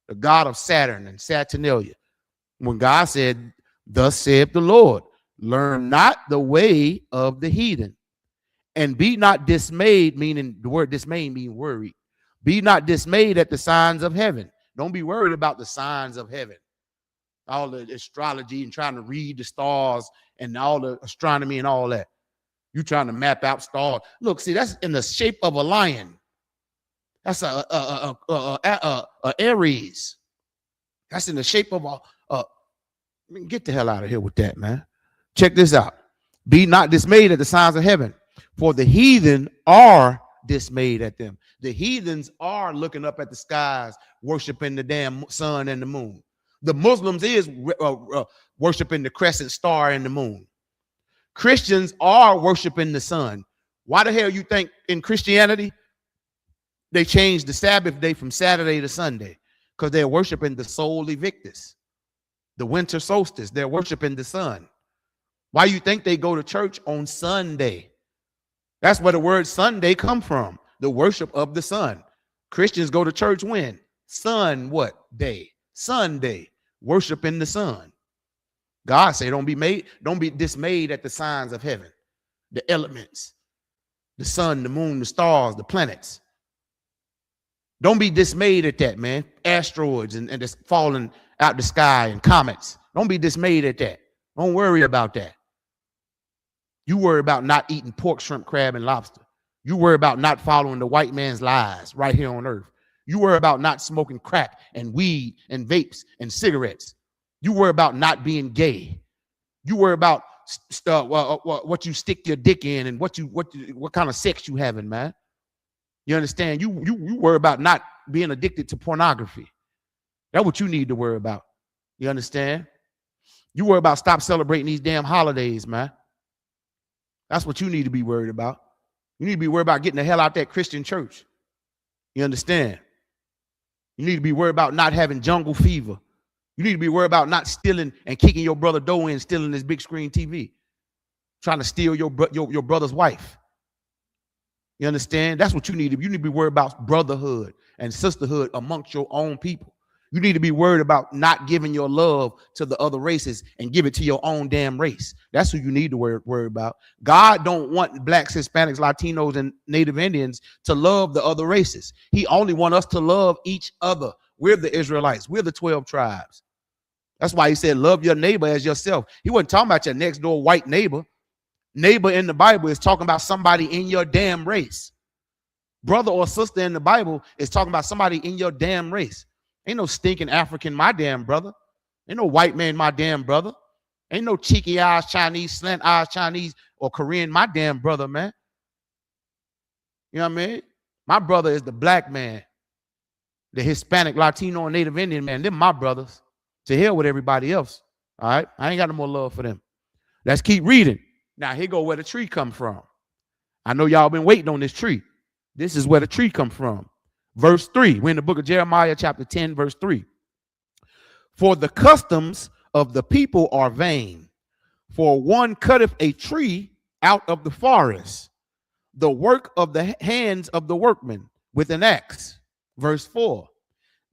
the god of Saturn and Saturnalia. When God said, thus saith the Lord, learn not the way of the heathen, and be not dismayed, meaning the word dismayed means worried. Be not dismayed at the signs of heaven. Don't be worried about the signs of heaven. All the astrology and trying to read the stars and all the astronomy and all that. You trying to map out stars. Look, see, that's in the shape of a lion. That's a Aries. That's in the shape of get the hell out of here with that, man. Check this out. Be not dismayed at the signs of heaven, for the heathen are dismayed at them. The heathens are looking up at the skies, worshiping the damn sun and the moon. The Muslims is worshiping the crescent star and the moon. Christians are worshiping the sun. Why the hell you think in Christianity they changed the Sabbath day from Saturday to Sunday? Because they're worshiping the Sol Invictus, the winter solstice. They're worshiping the sun. Why you think they go to church on Sunday? That's where the word Sunday come from, the worship of the sun. Christians go to church when? Sun what day? Sunday, worshiping the sun. God say, don't be dismayed at the signs of heaven, the elements, the sun, the moon, the stars, the planets. Don't be dismayed at that, man. Asteroids and just falling out the sky and comets. Don't be dismayed at that. Don't worry about that. You worry about not eating pork, shrimp, crab, and lobster. You worry about not following the white man's lies right here on earth. You worry about not smoking crack and weed and vapes and cigarettes. You worry about not being gay. You worry about what you stick your dick in and what kind of sex you having, man. You understand? You worry about not being addicted to pornography. That's what you need to worry about. You understand? You worry about stop celebrating these damn holidays, man. That's what you need to be worried about. You need to be worried about getting the hell out that Christian church. You understand? You need to be worried about not having jungle fever. You need to be worried about not stealing and kicking your brother door in, stealing his big screen TV, trying to steal your brother's wife. You understand? That's what you need to be. You need to be worried about brotherhood and sisterhood amongst your own people. You need to be worried about not giving your love to the other races and give it to your own damn race. That's who you need to worry about. God don't want blacks, Hispanics, Latinos, and Native Indians to love the other races. He only wants us to love each other. We're the Israelites. We're the 12 tribes. That's why he said, love your neighbor as yourself. He wasn't talking about your next door white neighbor. Neighbor in the Bible is talking about somebody in your damn race. Brother or sister in the Bible is talking about somebody in your damn race. Ain't no stinking African, my damn brother. Ain't no white man, my damn brother. Ain't no cheeky eyes Chinese, slant eyes Chinese, or Korean, my damn brother, man. You know what I mean? My brother is the black man, the Hispanic, Latino, and Native Indian man. Them my brothers. To hell with everybody else. All right? I ain't got no more love for them. Let's keep reading. Now, here go where the tree come from. I know y'all been waiting on this tree. This is where the tree come from. Verse 3. We're in the book of Jeremiah, chapter 10, verse 3. For the customs of the people are vain. For one cutteth a tree out of the forest, the work of the hands of the workman with an axe. Verse 4.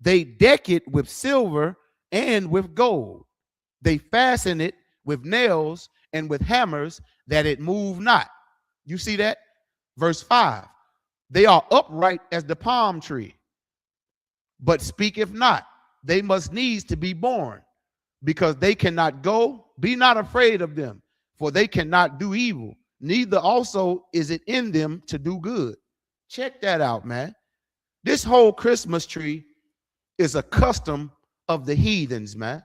They deck it with silver and with gold. They fasten it with nails and with hammers, that it move not. You see that? Verse 5. They are upright as the palm tree, but speaketh not. They must needs to be born, because they cannot go. Be not afraid of them, for they cannot do evil. Neither also is it in them to do good. Check that out, man. This whole Christmas tree is a custom of the heathens, man.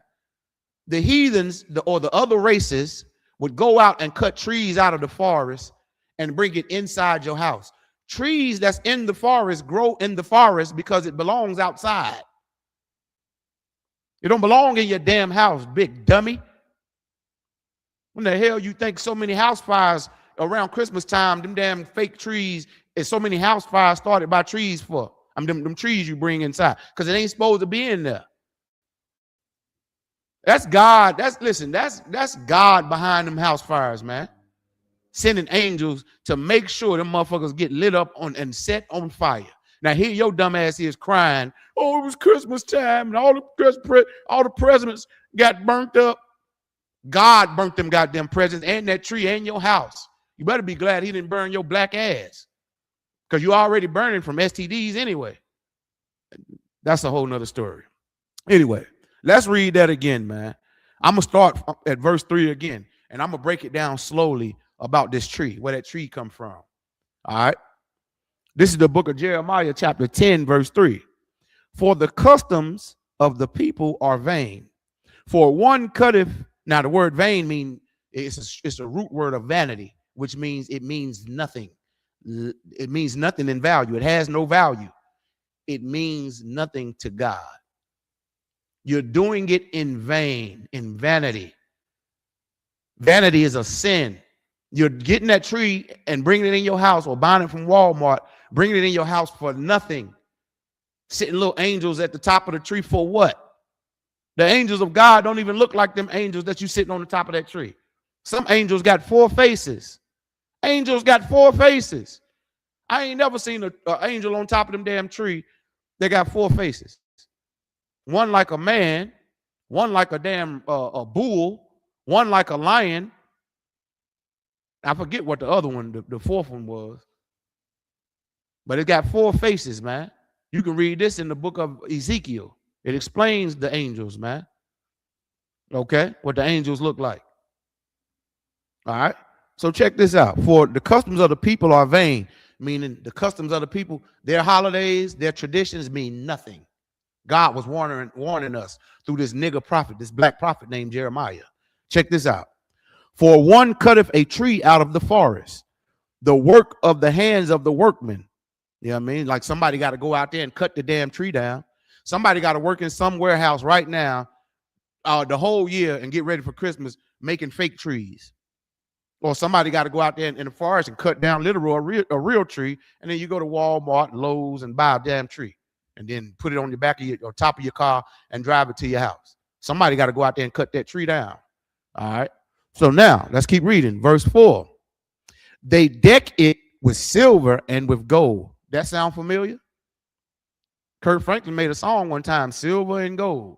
The heathens, or the other races, would go out and cut trees out of the forest and bring it inside your house. Trees that's in the forest grow in the forest because it belongs outside. It don't belong in your damn house, big dummy. When the hell you think so many house fires around Christmas time, them damn fake trees, and so many house fires started by trees for? Them trees you bring inside, because it ain't supposed to be in there. That's God. That's God behind them house fires, man. Sending angels to make sure them motherfuckers get lit up on and set on fire. Now here your dumb ass is crying, oh, it was Christmas time and all the presents got burnt up. God burnt them goddamn presents and that tree and your house. You better be glad he didn't burn your black ass, because you already burning from STDs anyway. That's a whole nother story. Anyway, let's read that again, man. I'm going to start at verse 3 again, and I'm going to break it down slowly about this tree, where that tree come from. All right. This is the book of Jeremiah, chapter 10, verse 3. For the customs of the people are vain. For one cutteth. Now, the word vain means it's a root word of vanity, which means it means nothing. It means nothing in value. It has no value. It means nothing to God. You're doing it in vain, in vanity. Vanity is a sin. You're getting that tree and bringing it in your house, or buying it from Walmart, bringing it in your house for nothing. Sitting little angels at the top of the tree for what? The angels of God don't even look like them angels that you sitting on the top of that tree. Some angels got 4 faces. Angels got 4 faces. I ain't never seen an angel on top of them damn tree. They got 4 faces. One like a man, one like a damn a bull, one like a lion. I forget what the other one, the 4th one was. But it got 4 faces, man. You can read this in the book of Ezekiel. It explains the angels, man. Okay, what the angels look like. All right, so check this out. For the customs of the people are vain, meaning the customs of the people, their holidays, their traditions mean nothing. God was warning us through this nigger prophet, this black prophet named Jeremiah. Check this out. For one cutteth a tree out of the forest, the work of the hands of the workmen. You know what I mean? Like somebody got to go out there and cut the damn tree down. Somebody got to work in some warehouse right now the whole year and get ready for Christmas making fake trees. Or somebody got to go out there in the forest and cut down literal a real tree, and then you go to Walmart, Lowe's, and buy a damn tree, and then put it on the back of your or top of your car and drive it to your house. Somebody got to go out there and cut that tree down. All right. So now let's keep reading. Verse 4. They deck it with silver and with gold. That sound familiar? Kurt Franklin made a song one time, silver and gold.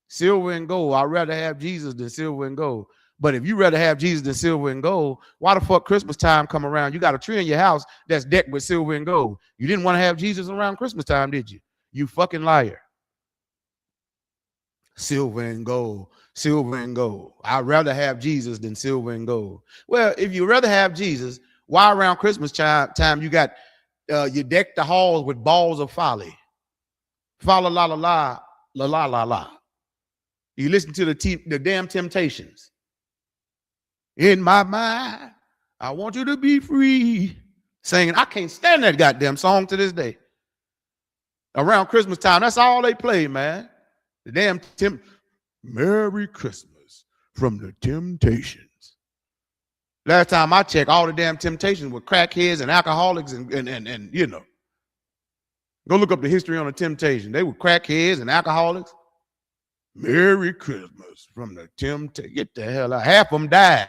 Silver and gold. I'd rather have Jesus than silver and gold. But if you rather have Jesus than silver and gold, why the fuck Christmas time come around? You got a tree in your house that's decked with silver and gold. You didn't want to have Jesus around Christmas time, did you? You fucking liar. Silver and gold. Silver and gold. I'd rather have Jesus than silver and gold. Well, if you rather have Jesus, why around Christmas time you got you deck the halls with balls of folly? Fa la la la la la la la la. You listen to the damn Temptations. In my mind, I want you to be free. Singing, I can't stand that goddamn song to this day. Around Christmas time, that's all they play, man. The damn Merry Christmas from the Temptations. Last time I checked, all the damn Temptations were crackheads and alcoholics and you know. Go look up the history on the Temptations. They were crackheads and alcoholics. Merry Christmas from the Temptations. Get the hell out. Half of them died.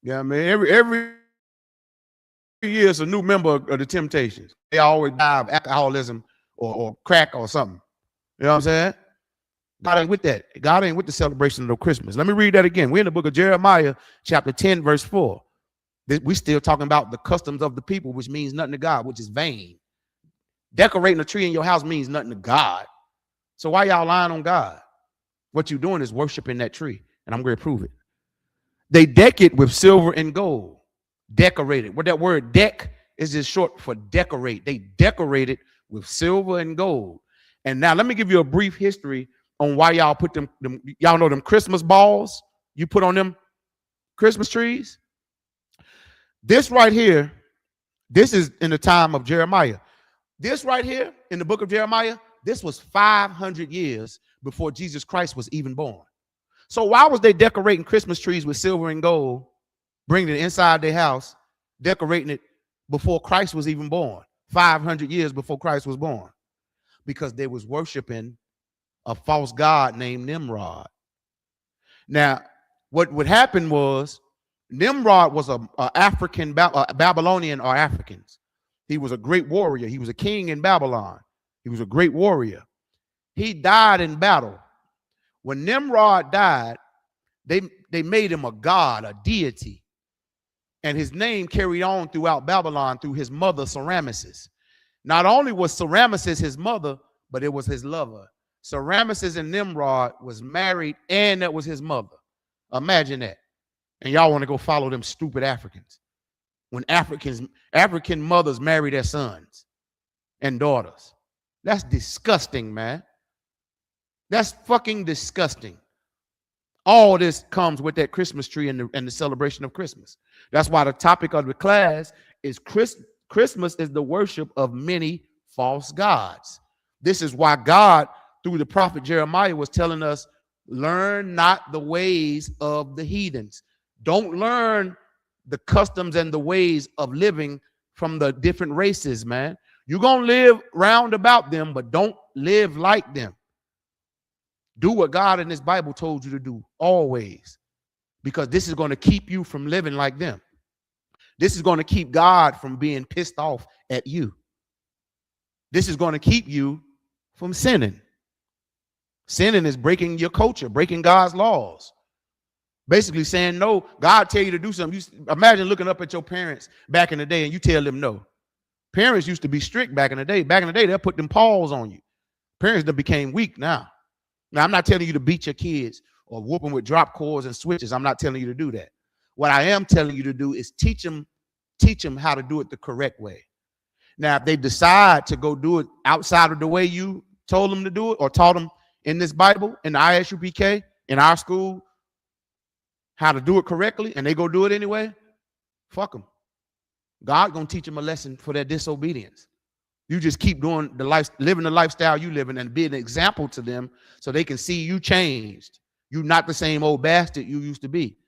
Yeah, I mean, every year it's a new member of the Temptations. They always die of alcoholism or crack or something. You know what I'm saying? God ain't with that. God ain't with the celebration of Christmas. Let me read that again. We're in the book of Jeremiah, chapter 10, verse 4. We're still talking about the customs of the people, which means nothing to God, which is vain. Decorating a tree in your house means nothing to God. So why y'all lying on God? What you're doing is worshiping that tree, and I'm going to prove it. They deck it with silver and gold. Decorate it. What that word deck is just short for decorate. They decorate it with silver and gold. And now let me give you a brief history on why y'all put them y'all know them Christmas balls you put on them Christmas trees. This right here, this is in the time of Jeremiah. This right here in the book of Jeremiah, this was 500 years before Jesus Christ was even born. So why was they decorating Christmas trees with silver and gold, bringing it inside their house, decorating it before Christ was even born, 500 years before Christ was born? Because they was worshiping a false god named Nimrod. Now, what would happen was Nimrod was a African, Babylonian or Africans. He was a great warrior. He was a king in Babylon. He was a great warrior. He died in battle. When Nimrod died, they made him a god, a deity. And his name carried on throughout Babylon through his mother, Semiramis. Not only was Semiramis his mother, but it was his lover. Semiramis and Nimrod was married, and that was his mother. Imagine that. And y'all want to go follow them stupid Africans. When African mothers marry their sons and daughters. That's disgusting, man. That's fucking disgusting. All this comes with that Christmas tree and the celebration of Christmas. That's why the topic of the class is Christmas is the worship of many false gods. This is why God, through the prophet Jeremiah, was telling us, learn not the ways of the heathens. Don't learn the customs and the ways of living from the different races, man. You're going to live round about them, but don't live like them. Do what God in this Bible told you to do always, because this is going to keep you from living like them. This is going to keep God from being pissed off at you. This is going to keep you from sinning. Sinning is breaking your culture, breaking God's laws. Basically saying no. God tell you to do something. You imagine looking up at your parents back in the day and you tell them no. Parents used to be strict back in the day. Back in the day, they'll put them paws on you. Parents that became weak now. Now, I'm not telling you to beat your kids or whoop them with drop cords and switches. I'm not telling you to do that. What I am telling you to do is teach them how to do it the correct way. Now, if they decide to go do it outside of the way you told them to do it or taught them in this Bible, in the ISUPK, in our school, how to do it correctly, and they go do it anyway, fuck them. God gonna teach them a lesson for their disobedience. You just keep doing living the lifestyle you live in and be an example to them so they can see you changed. You're not the same old bastard you used to be.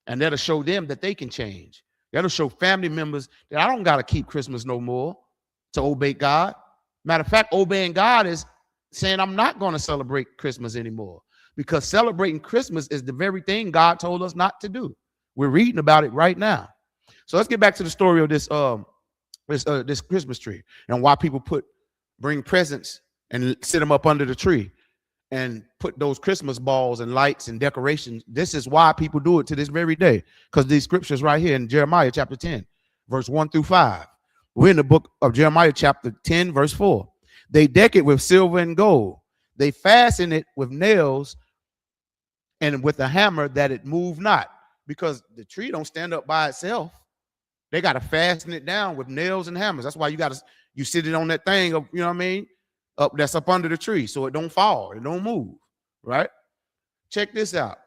And that'll show them that they can change. That'll show family members that I don't got to keep Christmas no more to obey God. Matter of fact, obeying God is saying I'm not going to celebrate Christmas anymore, because celebrating Christmas is the very thing God told us not to do. We're reading about it right now. So let's get back to the story of this Christmas tree and why people bring presents and sit them up under the tree and put those Christmas balls and lights and decorations. This is why people do it to this very day, because these scriptures right here in Jeremiah chapter 10, verse 1 through 5. We're in the book of Jeremiah chapter 10, verse 4. They deck it with silver and gold. They fasten it with nails and with a hammer that it move not, because the tree don't stand up by itself. They got to fasten it down with nails and hammers. That's why you sit it on that thing of, you know what I mean? That's up under the tree so it don't fall, it don't move, right? Check this out.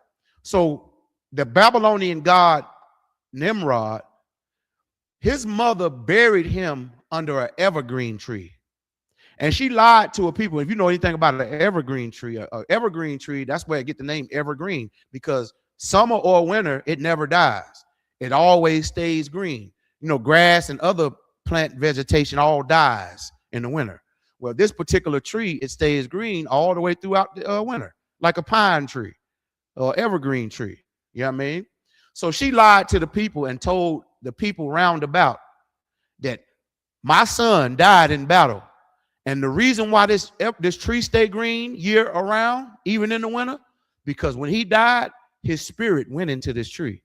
So the Babylonian god Nimrod, his mother buried him under an evergreen tree. And she lied to her people. If you know anything about an evergreen tree, that's where it get the name evergreen, because summer or winter, it never dies. It always stays green. You know, grass and other plant vegetation all dies in the winter. Well, this particular tree, it stays green all the way throughout the winter, like a pine tree or evergreen tree. You know what I mean? So she lied to the people and told the people round about that my son died in battle. And the reason why this tree stay green year around, even in the winter, because when he died, his spirit went into this tree.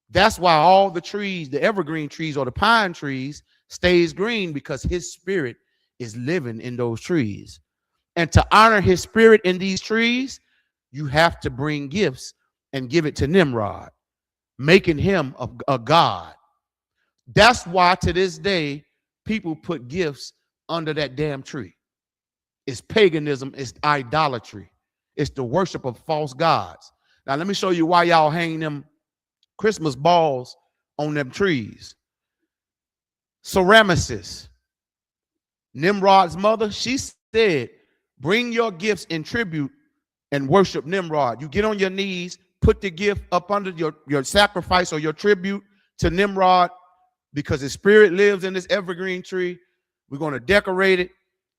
That's why all the trees, the evergreen trees or the pine trees, stays green, because his spirit is living in those trees. And to honor his spirit in these trees, you have to bring gifts and give it to Nimrod, making him a god. That's why to this day, people put gifts under that damn tree. It's paganism, it's idolatry. It's the worship of false gods. Now, let me show you why y'all hang them Christmas balls on them trees. Semiramis, Nimrod's mother, she said, bring your gifts in tribute and worship Nimrod. You get on your knees, put the gift up under your sacrifice or your tribute to Nimrod, because his spirit lives in this evergreen tree. We're going to decorate it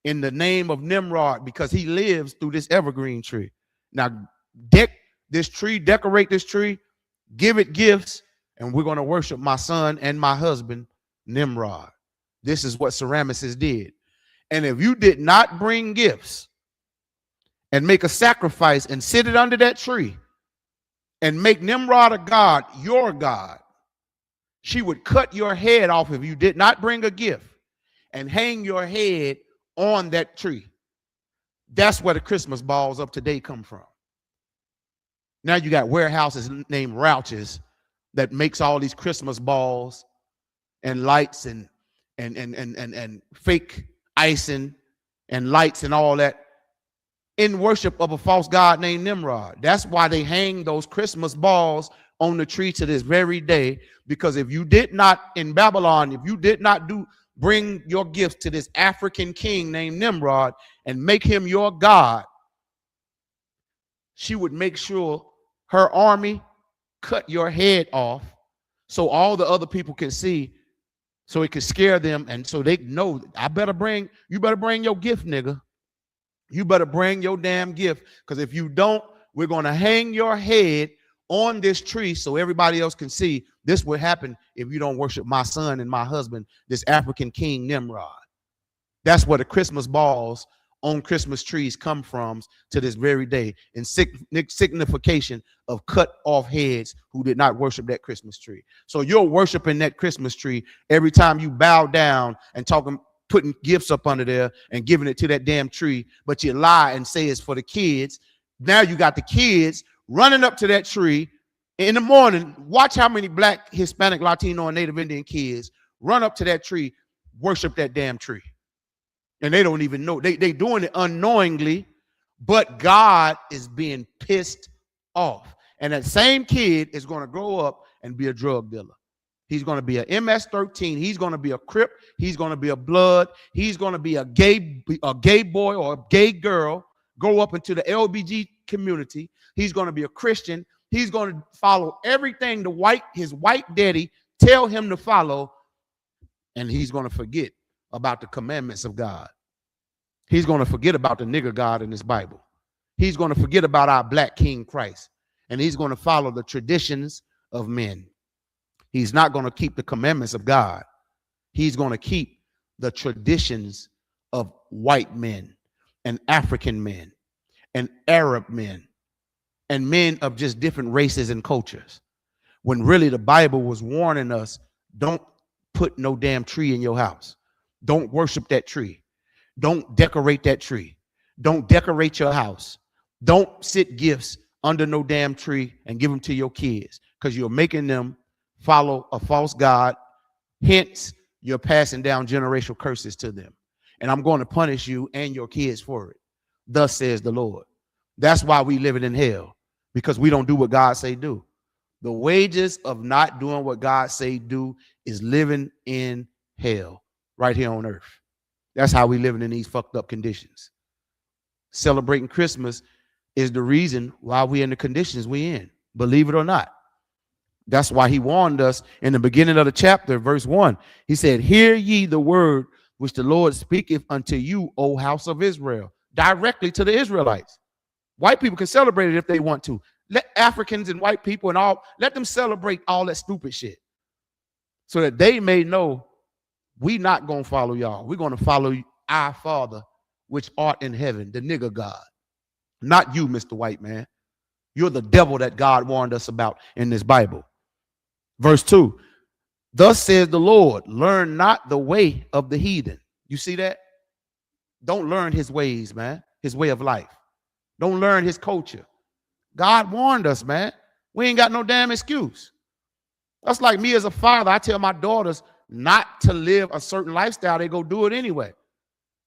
in the name of Nimrod because he lives through this evergreen tree. Now, decorate this tree, give it gifts, and we're going to worship my son and my husband, Nimrod. This is what Ceramicus did. And if you did not bring gifts and make a sacrifice and sit it under that tree and make Nimrod a god, your god, she would cut your head off if you did not bring a gift and hang your head on that tree. That's where the Christmas balls of today come from. Now you got warehouses named Rouches that makes all these Christmas balls and lights and fake icing and lights and all that in worship of a false god named Nimrod. That's why they hang those Christmas balls on the tree to this very day, because if you did not, in Babylon, if you did not bring your gifts to this African king named Nimrod and make him your god, she would make sure her army cut your head off so all the other people can see, so it could scare them, and so they know, you better bring your gift, nigga. You better bring your damn gift, because if you don't, we're going to hang your head on this tree so everybody else can see. This will happen if you don't worship my son and my husband, this African king Nimrod. That's where the Christmas balls on Christmas trees come from to this very day, in signification of cut off heads who did not worship that Christmas tree. So you're worshiping that Christmas tree every time you bow down and putting gifts up under there and giving it to that damn tree, but you lie and say it's for the kids. Now you got the kids running up to that tree in the morning. Watch how many Black, Hispanic, Latino, and Native Indian kids run up to that tree, worship that damn tree. And they don't even know. They doing it unknowingly, but God is being pissed off. And that same kid is going to grow up and be a drug dealer. He's going to be an MS-13. He's going to be a Crip. He's going to be a Blood. He's going to be a gay boy or a gay girl, grow up into the LBG community. He's going to be a Christian. He's going to follow everything his white daddy tell him to follow, and he's going to forget about the commandments of God. He's going to forget about the nigger God in this Bible. He's going to forget about our Black King Christ, and he's going to follow the traditions of men. He's not going to keep the commandments of God. He's going to keep the traditions of white men and African men and Arab men and men of just different races and cultures. When really the Bible was warning us, don't put no damn tree in your house. Don't worship that tree. Don't decorate that tree. Don't decorate your house. Don't sit gifts under no damn tree and give them to your kids, because you're making them follow a false god. Hence, you're passing down generational curses to them. And I'm going to punish you and your kids for it. Thus says the Lord. That's why we living in hell, because we don't do what God say do. The wages of not doing what God say do is living in hell right here on earth. That's how we living in these fucked up conditions. Celebrating Christmas is the reason why we in the conditions we in, believe it or not. That's why he warned us in the beginning of the chapter, verse 1. He said, hear ye the word which the Lord speaketh unto you, O house of Israel, directly to the Israelites. White people can celebrate it if they want to. Let Africans and white people and all, let them celebrate all that stupid shit, so that they may know we not going to follow y'all. We're going to follow our Father, which art in heaven, the nigger God. Not you, Mr. White Man. You're the devil that God warned us about in this Bible. Verse 2, thus says the Lord, learn not the way of the heathen. You see that? Don't learn his ways, man, his way of life. Don't learn his culture. God warned us, man. We ain't got no damn excuse. That's like me as a father. I tell my daughters not to live a certain lifestyle. They go do it anyway.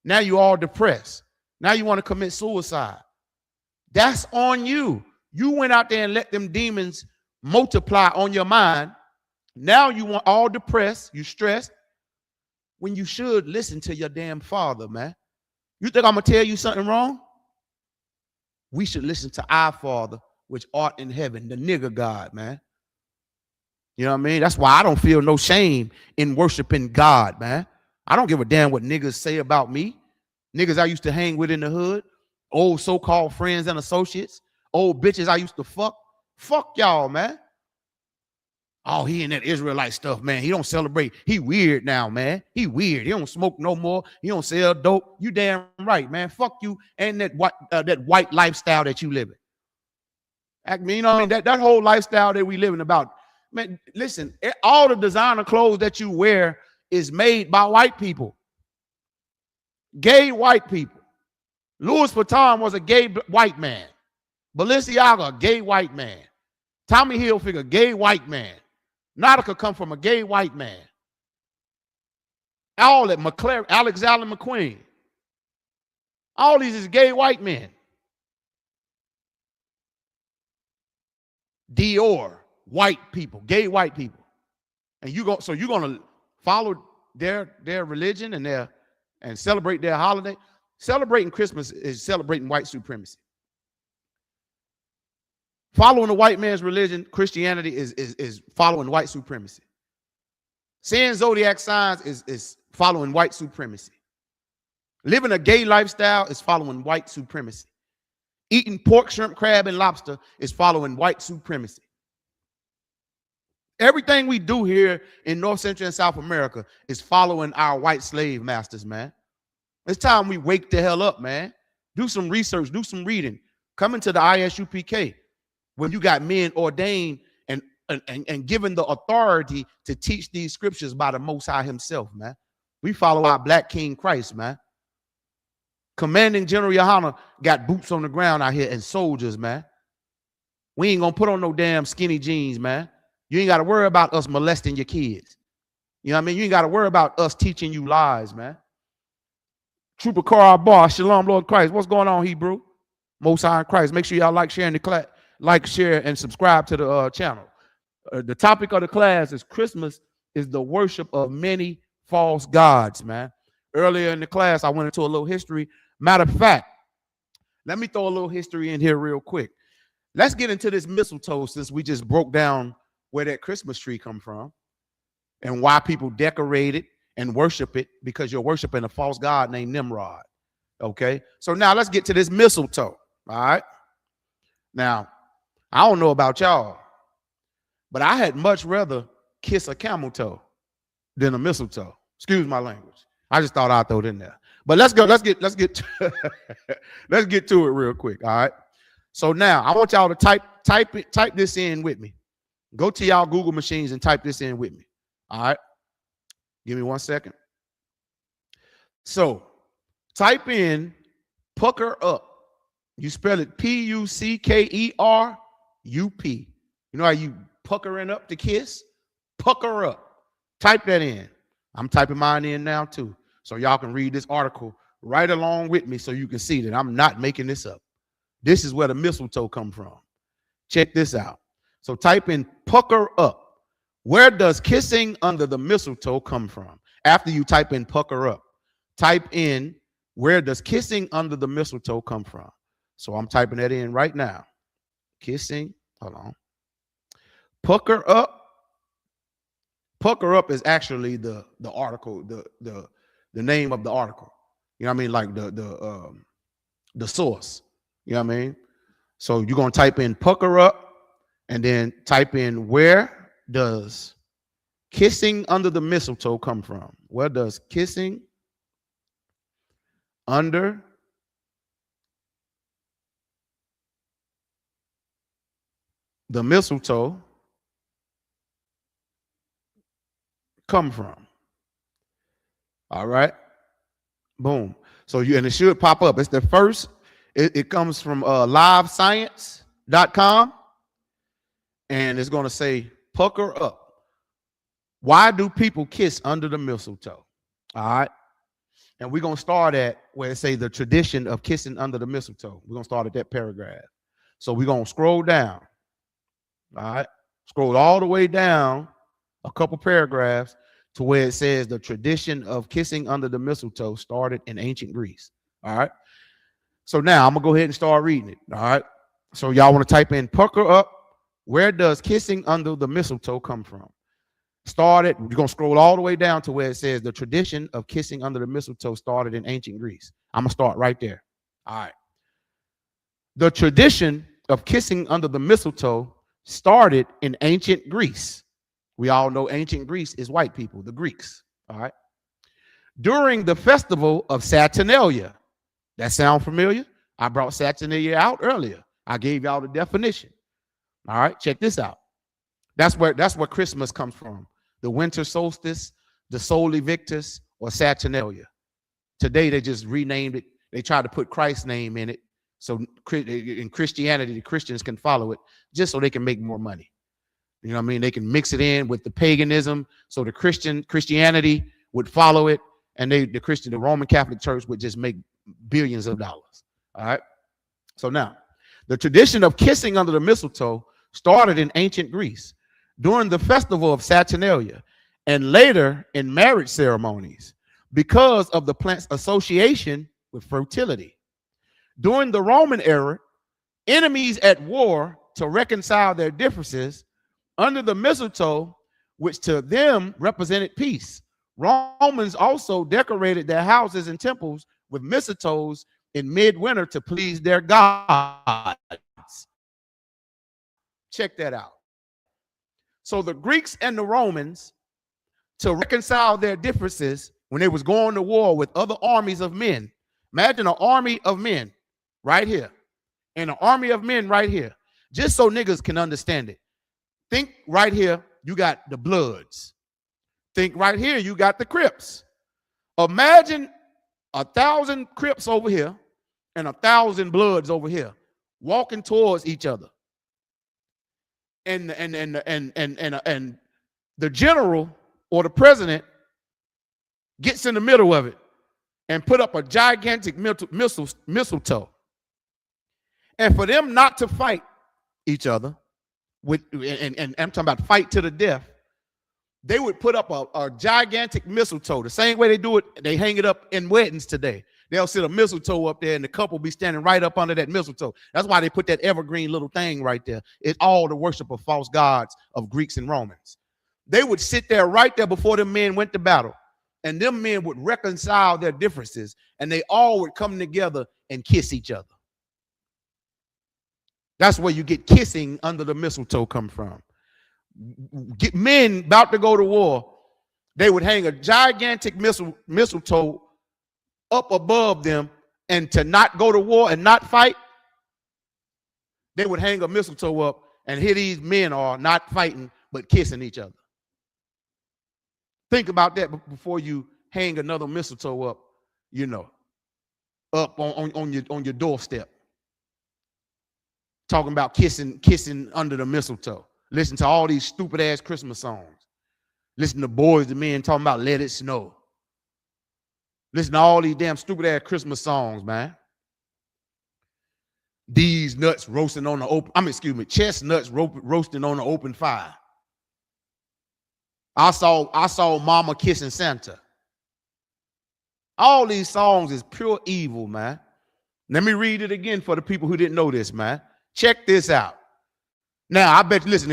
Now you all depressed. Now you want to commit suicide. That's on you. You went out there and let them demons multiply on your mind. Now you want all depressed, you stressed, when you should listen to your damn father, man. You think I'm gonna tell you something wrong? we should listen to our Father which art in heaven, the nigga God, man. You know what I mean? That's why I don't feel no shame in worshiping God, man. I don't give a damn what niggas say about me. Niggas I used to hang with in the hood, old so-called friends and associates, old bitches I used to fuck. Fuck y'all, man. Oh, he in that Israelite stuff, man. He don't celebrate. He weird now, man. He weird. He don't smoke no more. He don't sell dope. You damn right, man. Fuck you and that white lifestyle that you living. I mean, you know what I mean? That whole lifestyle that we living about. Man, listen, all the designer clothes that you wear is made by white people. Gay white people. Louis Vuitton was a gay white man. Balenciaga, a gay white man. Tommy Hilfiger, gay white man. Nautica come from a gay white man. All that McLaren, Alexander McQueen. All these is gay white men. Dior, white people, gay white people. And you're gonna follow their religion and celebrate their holiday. Celebrating Christmas is celebrating white supremacy. Following the white man's religion, Christianity, is following white supremacy. Seeing zodiac signs is following white supremacy. Living a gay lifestyle is following white supremacy. Eating pork, shrimp, crab, and lobster is following white supremacy. Everything we do here in North Central and South America is following our white slave masters, man. It's time we wake the hell up, man. Do some research, do some reading. Come into the ISUPK. When you got men ordained and given the authority to teach these scriptures by the Most High himself, man. We follow our black King Christ, man. Commanding General Yohana got boots on the ground out here and soldiers, man. We ain't gonna put on no damn skinny jeans, man. You ain't got to worry about us molesting your kids. You know what I mean? You ain't got to worry about us teaching you lies, man. Trooper Carl Bar, Shalom, Lord Christ. What's going on, Hebrew? Most High in Christ. Make sure y'all like, share, share, and subscribe to the channel. The topic of the class is Christmas is the worship of many false gods, man. Earlier in the class, I went into a little history. Matter of fact, let me throw a little history in here real quick. Let's get into this mistletoe since we just broke down where that Christmas tree come from and why people decorate it and worship it, because you're worshiping a false god named Nimrod. Okay, so now let's get to this mistletoe. All right, now I don't know about y'all, but I had much rather kiss a camel toe than a mistletoe. Excuse my language. I just thought I'd throw it in there. But let's get let's get to it real quick. All right. So now I want y'all to type this in with me. Go to y'all Google machines and type this in with me. All right. Give me 1 second. So type in pucker up. You spell it Puckerup. You know how you puckering up to kiss? Pucker up. Type that in. I'm typing mine in now too, so y'all can read this article right along with me so you can see that I'm not making this up. This is where the mistletoe come from. Check this out. So type in pucker up. Where does kissing under the mistletoe come from? After you type in pucker up, type in where does kissing under the mistletoe come from? So I'm typing that in right now. Kissing, hold on. Pucker up. Pucker up is actually the article, the name of the article. You know what I mean? Like the source. You know what I mean? So you're gonna type in pucker up and then type in where does kissing under the mistletoe come from? Where does kissing under the mistletoe come from? All right. Boom. So and it should pop up. It's the first. It comes from livescience.com. And it's going to say pucker up. Why do people kiss under the mistletoe? All right. And we're going to start at where it say the tradition of kissing under the mistletoe. We're going to start at that paragraph. So we're going to scroll down. All right. Scroll all the way down a couple paragraphs to where it says the tradition of kissing under the mistletoe started in ancient Greece. All right. So now I'm gonna go ahead and start reading it. All right. So y'all want to type in pucker up. Where does kissing under the mistletoe come from? Started, you're gonna scroll all the way down to where it says the tradition of kissing under the mistletoe started in ancient Greece. I'm gonna start right there. All right. The tradition of kissing under the mistletoe started in ancient Greece. We all know ancient Greece is white people, the Greeks. All right. During the festival of Saturnalia. That sound familiar? I brought Saturnalia out earlier. I gave y'all the definition. All right, check this out. That's where Christmas comes from. The winter solstice, the Soli Victus, or Saturnalia. Today they just renamed it. They tried to put Christ's name in it. So in Christianity, the Christians can follow it just so they can make more money. You know what I mean? They can mix it in with the paganism. So the Christianity would follow it, and the Roman Catholic Church would just make billions of dollars. All right. So now, the tradition of kissing under the mistletoe started in ancient Greece during the festival of Saturnalia and later in marriage ceremonies because of the plant's association with fertility. During the Roman era, enemies at war to reconcile their differences under the mistletoe, which to them represented peace. Romans also decorated their houses and temples with mistletoes in midwinter to please their gods. Check that out. So the Greeks and the Romans, to reconcile their differences when they was going to war with other armies of men. Imagine an army of men right here and an army of men right here. Just so niggas can understand it. Think right here, you got the Bloods. Think right here, you got the Crips. Imagine 1,000 Crips over here and 1,000 Bloods over here walking towards each other. And the general or the president gets in the middle of it and put up a gigantic mistletoe. And for them not to fight each other, and I'm talking about fight to the death, they would put up a gigantic mistletoe. The same way they do it, they hang it up in weddings today. They'll sit a mistletoe up there and the couple be standing right up under that mistletoe. That's why they put that evergreen little thing right there. It's all the worship of false gods of Greeks and Romans. They would sit there right there before the men went to battle. And them men would reconcile their differences. And they all would come together and kiss each other. That's where you get kissing under the mistletoe come from. Get men about to go to war, they would hang a gigantic mistletoe up above them, and to not go to war and not fight, they would hang a mistletoe up, and here these men are not fighting but kissing each other. Think about that before you hang another mistletoe up, up on your doorstep. Talking about kissing under the mistletoe. Listen to all these stupid ass Christmas songs. Listen to Boys to Men talking about Let It Snow. Listen to all these damn stupid ass Christmas songs, man. These nuts roasting on the open, chestnuts roasting on the open fire. I saw Mama kissing Santa. All these songs is pure evil, man. Let me read it again for the people who didn't know this, man. Check this out. Now, I bet you, listen,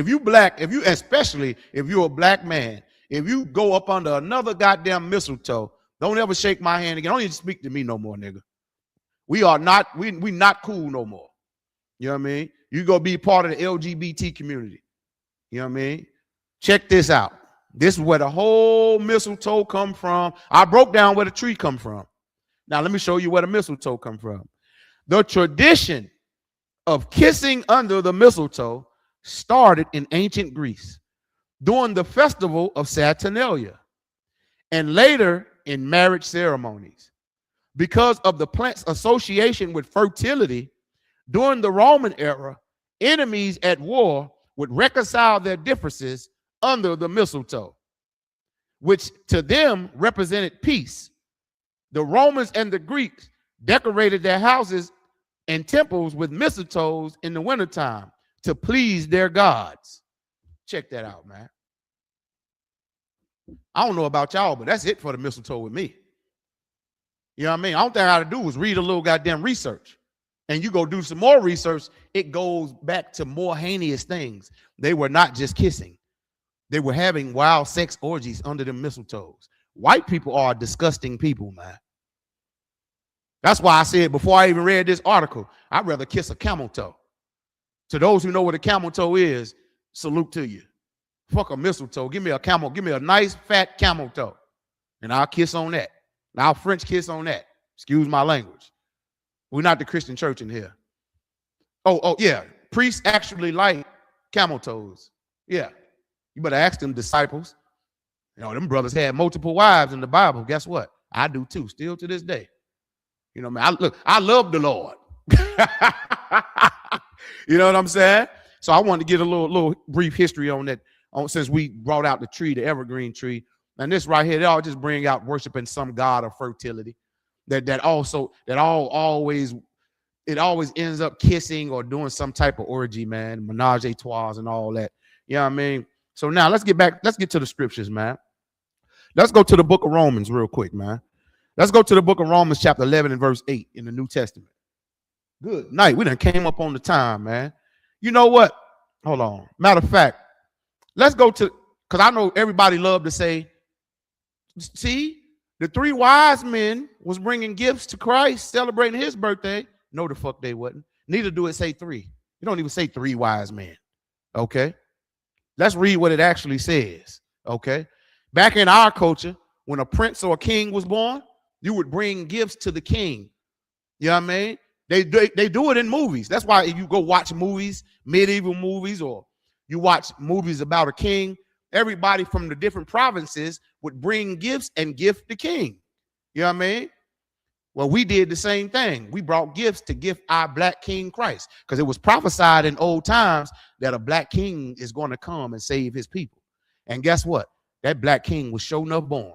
especially if you're a black man, if you go up under another goddamn mistletoe, don't ever shake my hand again. Don't even speak to me no more, nigga. We not cool no more. You know what I mean? You go be part of the LGBT community. You know what I mean? Check this out. This is where the whole mistletoe come from. I broke down where the tree come from. Now, let me show you where the mistletoe come from. The tradition of kissing under the mistletoe started in ancient Greece during the festival of Saturnalia and later in marriage ceremonies. Because of the plant's association with fertility, during the Roman era, enemies at war would reconcile their differences under the mistletoe, which to them represented peace. The Romans and the Greeks decorated their houses and temples with mistletoes in the wintertime to please their gods. Check that out, man. I don't know about y'all, but that's it for the mistletoe with me. You know what I mean? All I had to do was read a little goddamn research. and you go do some more research, it goes back to more heinous things. They were not just kissing. They were having wild sex orgies under the mistletoes. White people are disgusting people, man. That's why I said before I even read this article, I'd rather kiss a camel toe. To those who know what a camel toe is, salute to you. Fuck a mistletoe. Give me a nice fat camel toe. And I'll kiss on that. And I'll French kiss on that. Excuse my language. We're not the Christian church in here. Oh, yeah. Priests actually like camel toes. Yeah. You better ask them disciples. You know, them brothers had multiple wives in the Bible. Guess what? I do too, still to this day. You know, man, I love the Lord. You know what I'm saying? So I wanted to get a little brief history on that, since we brought out the tree, the evergreen tree. And this right here, they all just bring out worshiping some god of fertility. It always ends up kissing or doing some type of orgy, man, menage a trois and all that. You know what I mean? So now let's get to the scriptures, man. Let's go to the book of Romans real quick, man. Let's go to the book of Romans chapter 11 and verse 8 in the New Testament. Good night. We done came up on the time, man. You know what? Hold on. Matter of fact, let's go to, because I know everybody love to say, see, the three wise men was bringing gifts to Christ, celebrating his birthday. No, the fuck they wasn't. Neither do it say three. You don't even say three wise men. Okay. Let's read what it actually says. Okay. Back in our culture, when a prince or a king was born, you would bring gifts to the king. You know what I mean? They do it in movies. That's why if you go watch movies, medieval movies, or you watch movies about a king, everybody from the different provinces would bring gifts and gift the king. You know what I mean? Well, we did the same thing. We brought gifts to gift our black king Christ, because it was prophesied in old times that a black king is going to come and save his people. And guess what? That black king was sure enough born.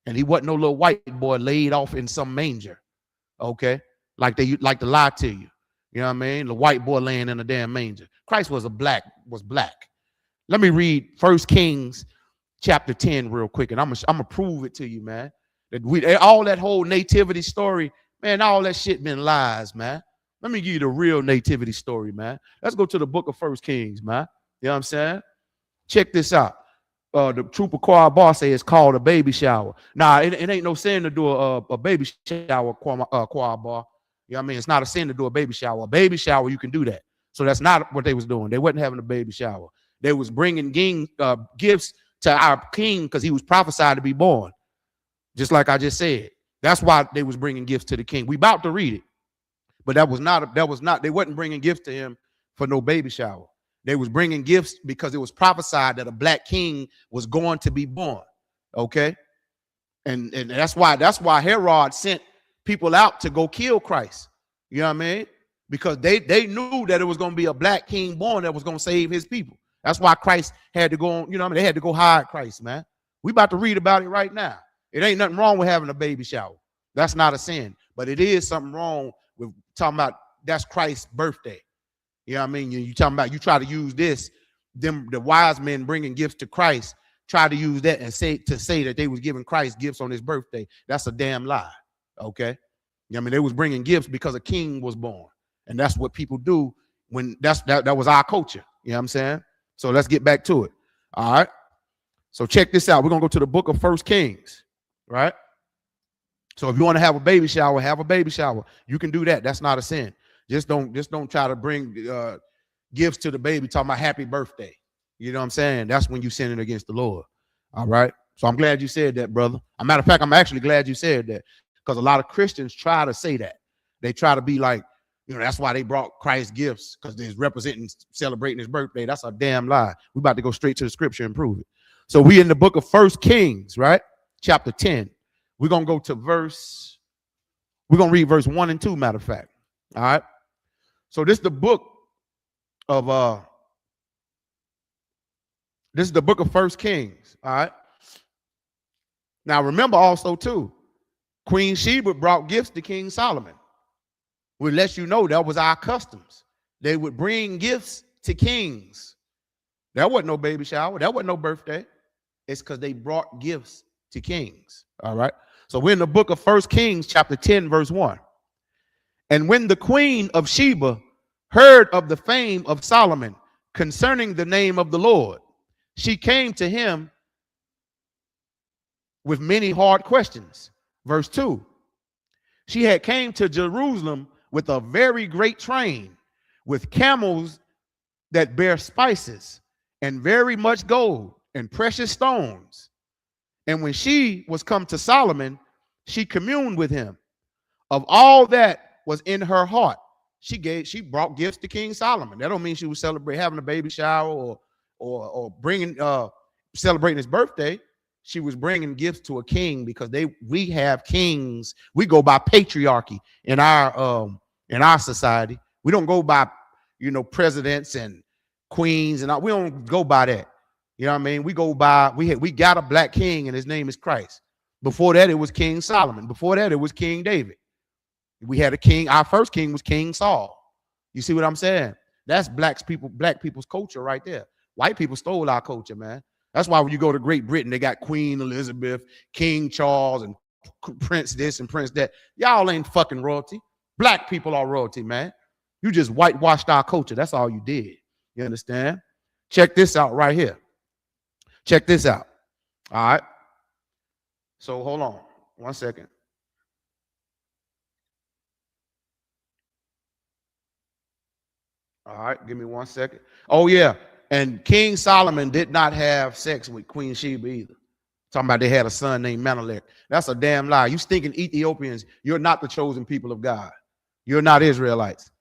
And he wasn't no little white boy laid off in some manger. Okay? Like they like to lie to you. You know what I mean? The white boy laying in a damn manger. Christ was black. Let me read 1 Kings chapter 10 real quick, and I'm gonna prove it to you, man. That all that whole nativity story, man, all that shit been lies, man. Let me give you the real nativity story, man. Let's go to the book of 1 Kings, man. You know what I'm saying? Check this out. The trooper choir boss say it's called a baby shower. Nah, it ain't no sin to do a baby shower, choir bar. You know what I mean? It's not a sin to do a baby shower. A baby shower, you can do that. So that's not what they was doing. They wasn't having a baby shower. They was bringing gifts to our king because he was prophesied to be born. Just like I just said. That's why they was bringing gifts to the king. We about to read it. But they wasn't bringing gifts to him for no baby shower. They was bringing gifts because it was prophesied that a black king was going to be born. Okay? And that's why Herod sent people out to go kill Christ. You know what I mean? Because they knew that it was going to be a black king born that was going to save his people. That's why Christ had to go on, you know what I mean? They had to go hide Christ, man. We about to read about it right now. It ain't nothing wrong with having a baby shower. That's not a sin. But it is something wrong with talking about that's Christ's birthday. You know what I mean? You talking about, you try to use this, the wise men bringing gifts to Christ, try to use that and say that they was giving Christ gifts on his birthday. That's a damn lie. Okay? You know what I mean? They was bringing gifts because a king was born. And that's what people do when that was our culture. You know what I'm saying? So let's get back to it. All right. So check this out. We're going to go to the book of 1 Kings, right? So if you want to have a baby shower, have a baby shower. You can do that. That's not a sin. Just don't try to bring gifts to the baby talking about happy birthday. You know what I'm saying? That's when you're sinning against the Lord. All right. So I'm glad you said that, brother. As a matter of fact, I'm actually glad you said that, because a lot of Christians try to say that. They try to be like, you know, that's why they brought Christ gifts, because they're celebrating his birthday. That's a damn lie. We're about to go straight to the scripture and prove it. So we in the book of 1 Kings, right? Chapter 10. We're going to go to we're going to read verse 1 and 2, matter of fact. All right. So this is the book of 1 Kings. All right. Now remember also too, Queen Sheba brought gifts to King Solomon. We'll let you know that was our customs. They would bring gifts to kings. That wasn't no baby shower. That wasn't no birthday. It's because they brought gifts to kings. All right. So we're in the book of 1 Kings, chapter 10, verse 1. And when the queen of Sheba heard of the fame of Solomon concerning the name of the Lord, she came to him with many hard questions. Verse 2. She had came to Jerusalem with a very great train, with camels that bear spices, and very much gold and precious stones. And when she was come to Solomon, she communed with him of all that was in her heart. She brought gifts to King Solomon. That don't mean she was celebrating having a baby shower or bringing celebrating his birthday. She was bringing gifts to a king, because we have kings. We go by patriarchy in our society. We don't go by presidents and queens, and we don't go by that. You know what I mean? We go by we got a black king, and his name is Christ. Before that, it was King Solomon. Before that, it was King David. We had a king. Our first king was King Saul. You see what I'm saying? That's black people's culture right there. White people stole our culture, man. That's why when you go to Great Britain, they got Queen Elizabeth, King Charles, and Prince this and Prince that. Y'all ain't fucking royalty. Black people are royalty, man. You just whitewashed our culture. That's all you did. You understand? Check this out right here. Check this out. All right. So hold on 1 second. All right, give me 1 second. Oh, yeah. And King Solomon did not have sex with Queen Sheba either. Talking about they had a son named Menelik. That's a damn lie. You stinking Ethiopians, you're not the chosen people of God. You're not Israelites.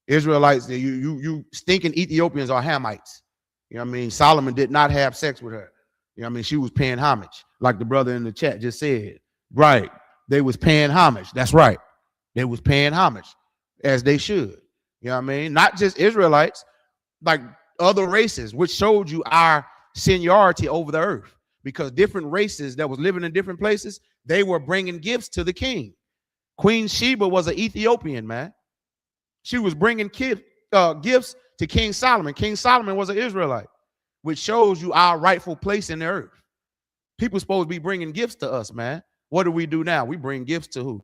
Israelites, you stinking Ethiopians are Hamites. You know what I mean? Solomon did not have sex with her. You know what I mean? She was paying homage, like the brother in the chat just said. Right. They was paying homage. That's right. They was paying homage, as they should. You know what I mean? Not just Israelites, like other races, which showed you our seniority over the earth, because different races that was living in different places, they were bringing gifts to the king. Queen Sheba was an Ethiopian, man. She was bringing gifts to King Solomon. King Solomon was an Israelite, which shows you our rightful place in the earth. People supposed to be bringing gifts to us, man. What do we do now? We bring gifts to who?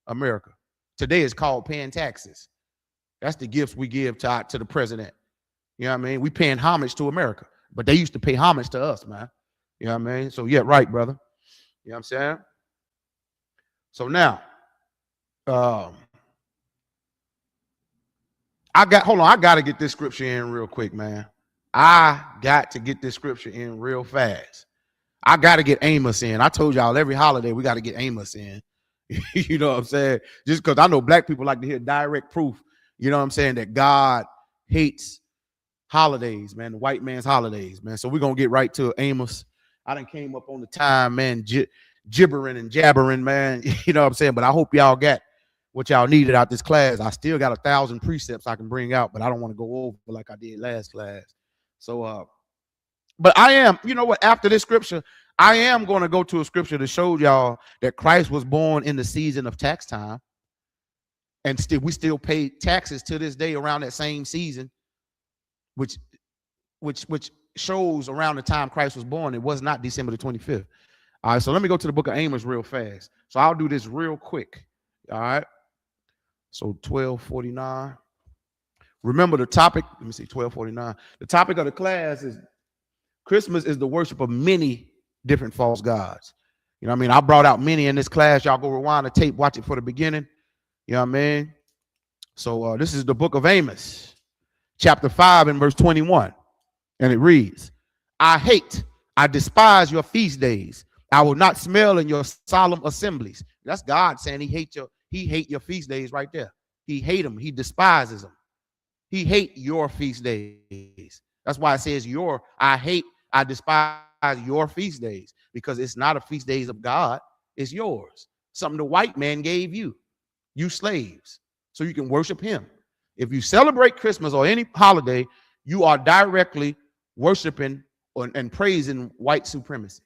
America. Today is called paying taxes. That's the gifts we give to the president. You know what I mean? We paying homage to America, but they used to pay homage to us, man. You know what I mean? So yeah, right, brother. You know what I'm saying? So now, I got to get this scripture in real quick, man. I got to get this scripture in real fast. I got to get Amos in. I told y'all every holiday we got to get Amos in. You know what I'm saying? Just because I know black people like to hear direct proof, you know what I'm saying, that God hates holidays, man, the white man's holidays, man. So we're going to get right to Amos. I done came up on the time, man, gibbering and jabbering, man. You know what I'm saying? But I hope y'all got what y'all needed out this class. I still got 1,000 precepts I can bring out, but I don't want to go over like I did last class. So, but I am, you know what, after this scripture, I am going to go to a scripture to show y'all that Christ was born in the season of tax time. And we still pay taxes to this day around that same season, which shows around the time Christ was born. It was not December the 25th. All right, so let me go to the book of Amos real fast. So I'll do this real quick. All right. So 1249. Remember the topic. Let me see, 1249. The topic of the class is Christmas is the worship of many different false gods. You know what I mean? I brought out many in this class. Y'all go rewind the tape, watch it for the beginning. You know what I mean? So this is the book of Amos, chapter 5 and verse 21. And it reads, I despise your feast days. I will not smell in your solemn assemblies. That's God saying he hate your feast days right there. He hate them. He despises them. He hate your feast days. That's why it says I despise your feast days, because it's not a feast days of God. It's yours. Something the white man gave you slaves, so you can worship him. If you celebrate Christmas or any holiday, you are directly worshiping and praising white supremacy.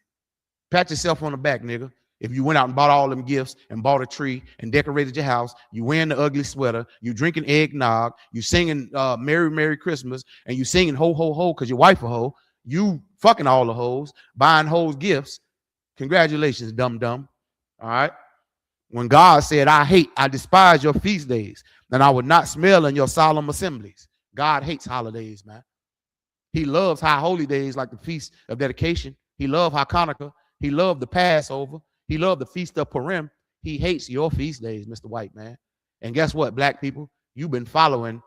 Pat yourself on the back, nigga. If you went out and bought all them gifts and bought a tree and decorated your house, you wearing the ugly sweater, you drinking eggnog, you singing Merry, Merry Christmas, and you singing ho, ho, ho because your wife a hoe, you fucking all the hoes, buying hoes gifts. Congratulations, dumb. All right. When God said, I despise your feast days, and I would not smell in your solemn assemblies. God hates holidays, man. He loves high holy days like the Feast of Dedication. He loved Hanukkah. He loved the Passover. He loved the Feast of Purim. He hates your feast days, Mr. White Man. And guess what, black people? You've been following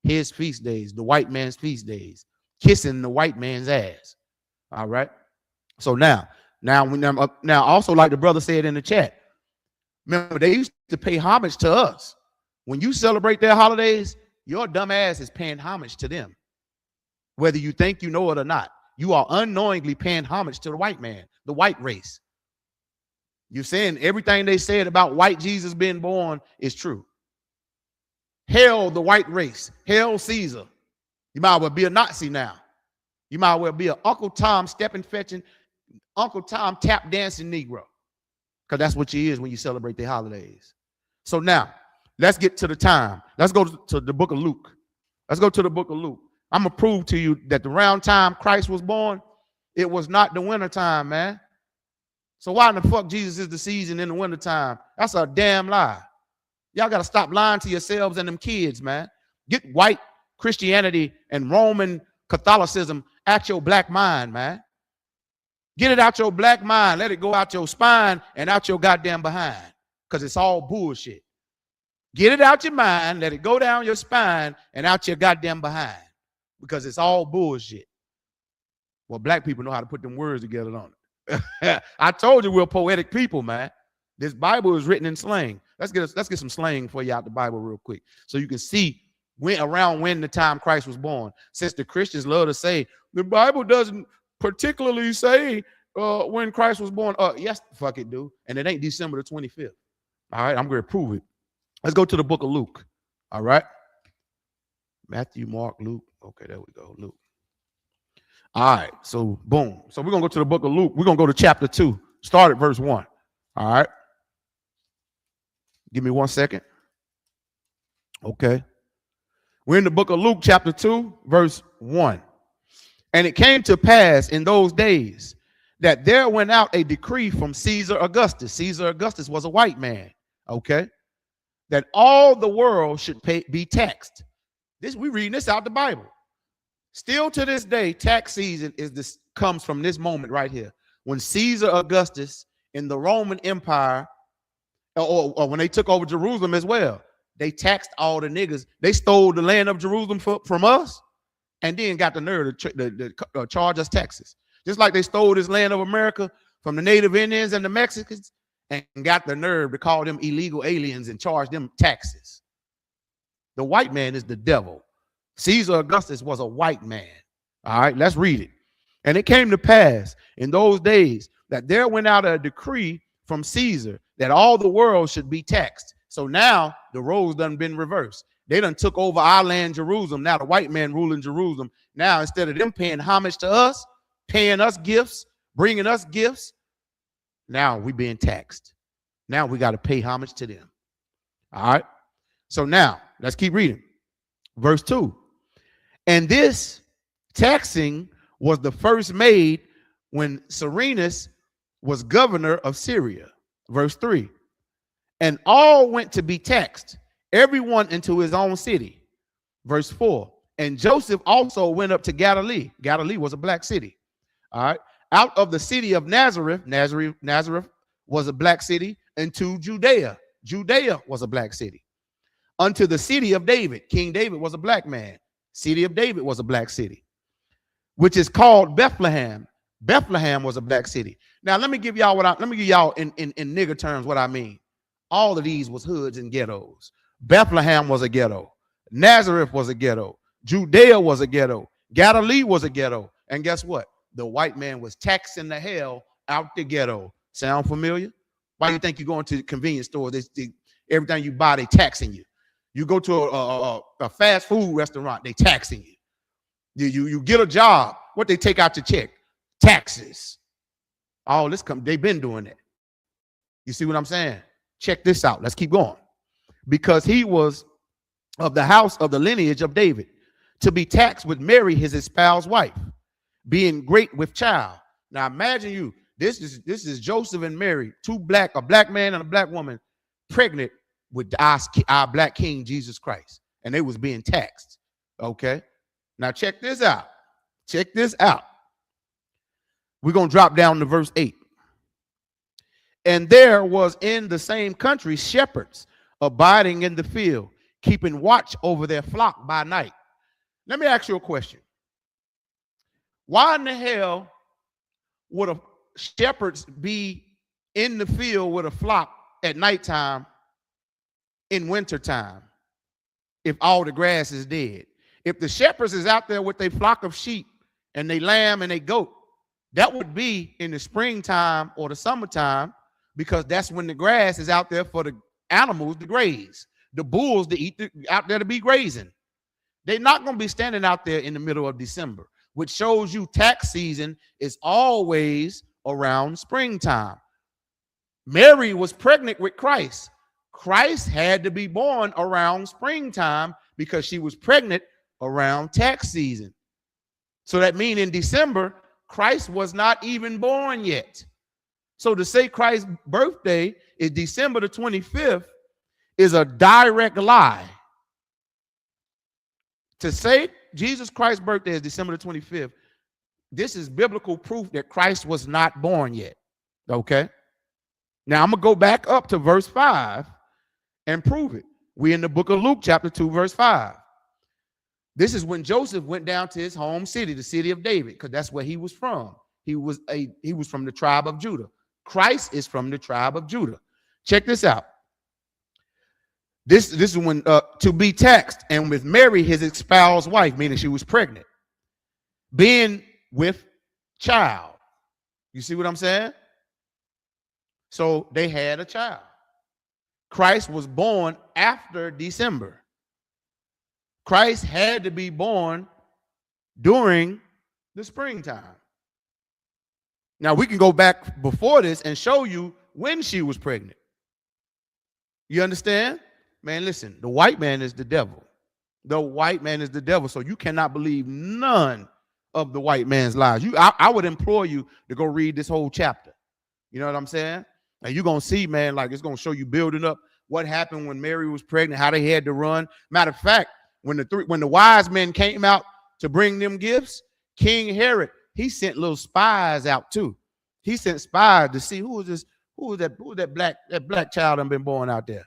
his feast days, the white man's feast days, kissing the white man's ass. All right. So now also, like the brother said in the chat, remember, they used to pay homage to us. When you celebrate their holidays, your dumb ass is paying homage to them. Whether you think you know it or not, you are unknowingly paying homage to the white man, the white race. You're saying everything they said about white Jesus being born is true. Hail the white race. Hail Caesar. You might well be a Nazi now. You might well be an Uncle Tom stepping, fetching, Uncle Tom tap dancing Negro. Because that's what you is when you celebrate the holidays. So now, let's get to the time. Let's go to the book of Luke. Let's go to the book of Luke. I'm going to prove to you that the round time Christ was born, it was not the winter time, man. So why in the fuck Jesus is the season in the winter time? That's a damn lie. Y'all got to stop lying to yourselves and them kids, man. Get white Christianity and Roman Catholicism out your black mind, man. Get it out your black mind. Let it go out your spine and out your goddamn behind, because it's all bullshit. Get it out your mind. Let it go down your spine and out your goddamn behind, because it's all bullshit. Well, black people know how to put them words together, don't it? I told you we're poetic people, man. This Bible is written in slang. Let's get some slang for you out the Bible real quick, so you can see when the time Christ was born. Since the Christians love to say the Bible doesn't particularly say when Christ was born. Yes, fuck it, dude. And it ain't December the 25th. All right, I'm going to prove it. Let's go to the book of Luke. All right. Matthew, Mark, Luke. Okay, there we go. Luke. All right. So, boom. So we're going to go to the book of Luke. We're going to go to chapter 2. Start at verse 1. All right. Give me 1 second. Okay. We're in the book of Luke, chapter 2, verse 1. And it came to pass in those days that there went out a decree from Caesar Augustus. Caesar Augustus was a white man. Okay. That all the world should be taxed. We reading this out the Bible. Still to this day, tax season comes from this moment right here. When Caesar Augustus in the Roman Empire, or when they took over Jerusalem as well, they taxed all the niggas. They stole the land of Jerusalem from us, and then got the nerve to charge us taxes. Just like they stole this land of America from the Native Indians and the Mexicans, and got the nerve to call them illegal aliens and charge them taxes. The white man is the devil. Caesar Augustus was a white man. All right, let's read it. And it came to pass in those days that there went out a decree from Caesar that all the world should be taxed. So now the roles done been reversed. They done took over our land, Jerusalem. Now the white man ruling Jerusalem. Now instead of them paying homage to us, paying us gifts, bringing us gifts, now we being taxed. Now we got to pay homage to them. All right. So now let's keep reading. Verse 2. And this taxing was the first made when Cyrenius was governor of Syria. Verse 3. And all went to be taxed, everyone into his own city. Verse 4. And Joseph also went up to Galilee. Galilee was a black city. All right. Out of the city of Nazareth. Nazareth was a black city. Into Judea. Judea was a black city. Unto the city of David. King David was a black man. City of David was a black city, which is called Bethlehem. Bethlehem was a black city. Now let me give y'all in nigger terms what I mean. All of these was hoods and ghettos. Bethlehem was a ghetto. Nazareth was a ghetto. Judea was a ghetto. Galilee was a ghetto. And guess what? The white man was taxing the hell out the ghetto. Sound familiar? Why do you think you go into the convenience store? Everything you buy, they taxing you. You go to a fast food restaurant, they taxing you. You get a job, what they take out your check? Taxes. All this they've been doing that. You see what I'm saying? Check this out. Let's keep going. Because he was of the house of the lineage of David, to be taxed with Mary, his espoused wife, being great with child. Now imagine this is Joseph and Mary, a black man and a black woman, pregnant with our black king, Jesus Christ. And they was being taxed. Okay. Now check this out. Check this out. We're going to drop down to verse 8. And there was in the same country shepherds abiding in the field, keeping watch over their flock by night. Let me ask you a question. Why in the hell would shepherds be in the field with a flock at nighttime in wintertime if all the grass is dead? If the shepherds is out there with their flock of sheep and they lamb and they goat, that would be in the springtime or the summertime, because that's when the grass is out there for the animals to graze, the bulls to eat, out there to be grazing. They're not going to be standing out there in the middle of December, which shows you tax season is always around springtime. Mary was pregnant with Christ. Christ had to be born around springtime because she was pregnant around tax season. So that means in December, Christ was not even born yet. So to say Christ's birthday is December the 25th is a direct lie. To say Jesus Christ's birthday is December the 25th, this is biblical proof that Christ was not born yet. Okay? Now I'm going to go back up to verse 5 and prove it. We're in the book of Luke, chapter 2, verse 5. This is when Joseph went down to his home city, the city of David, because that's where he was from. He was from the tribe of Judah. Christ is from the tribe of Judah. Check this out. This is when to be taxed, and with Mary, his espoused wife, meaning she was pregnant, being with child. You see what I'm saying? So they had a child. Christ was born after December. Christ had to be born during the springtime. Now we can go back before this and show you when she was pregnant. You understand? Man, listen, the white man is the devil. The white man is the devil. So you cannot believe none of the white man's lies. I would implore you to go read this whole chapter. You know what I'm saying? And you're going to see, man, like it's going to show you building up what happened when Mary was pregnant, how they had to run. Matter of fact, when the wise men came out to bring them gifts, King Herod, he sent little spies out too. He sent spies to see who is that black child that been born out there.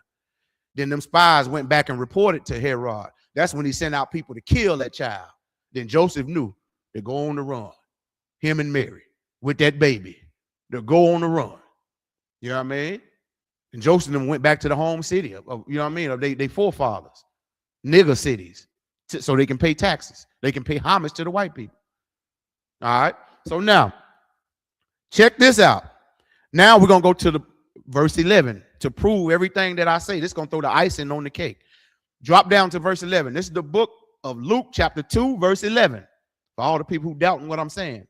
Then them spies went back and reported to Herod. That's when he sent out people to kill that child. Then Joseph knew to go on the run. Him and Mary with that baby. They'll go on the run. You know what I mean? And Joseph and them went back to the home city of you know what I mean, of they forefathers, nigger cities, so they can pay taxes. They can pay homage to the white people. All right. So now, check this out. Now we're going to go to the verse 11 to prove everything that I say. This is going to throw the icing on the cake. Drop down to verse 11. This is the book of Luke, chapter 2, verse 11. For all the people who doubting what I'm saying.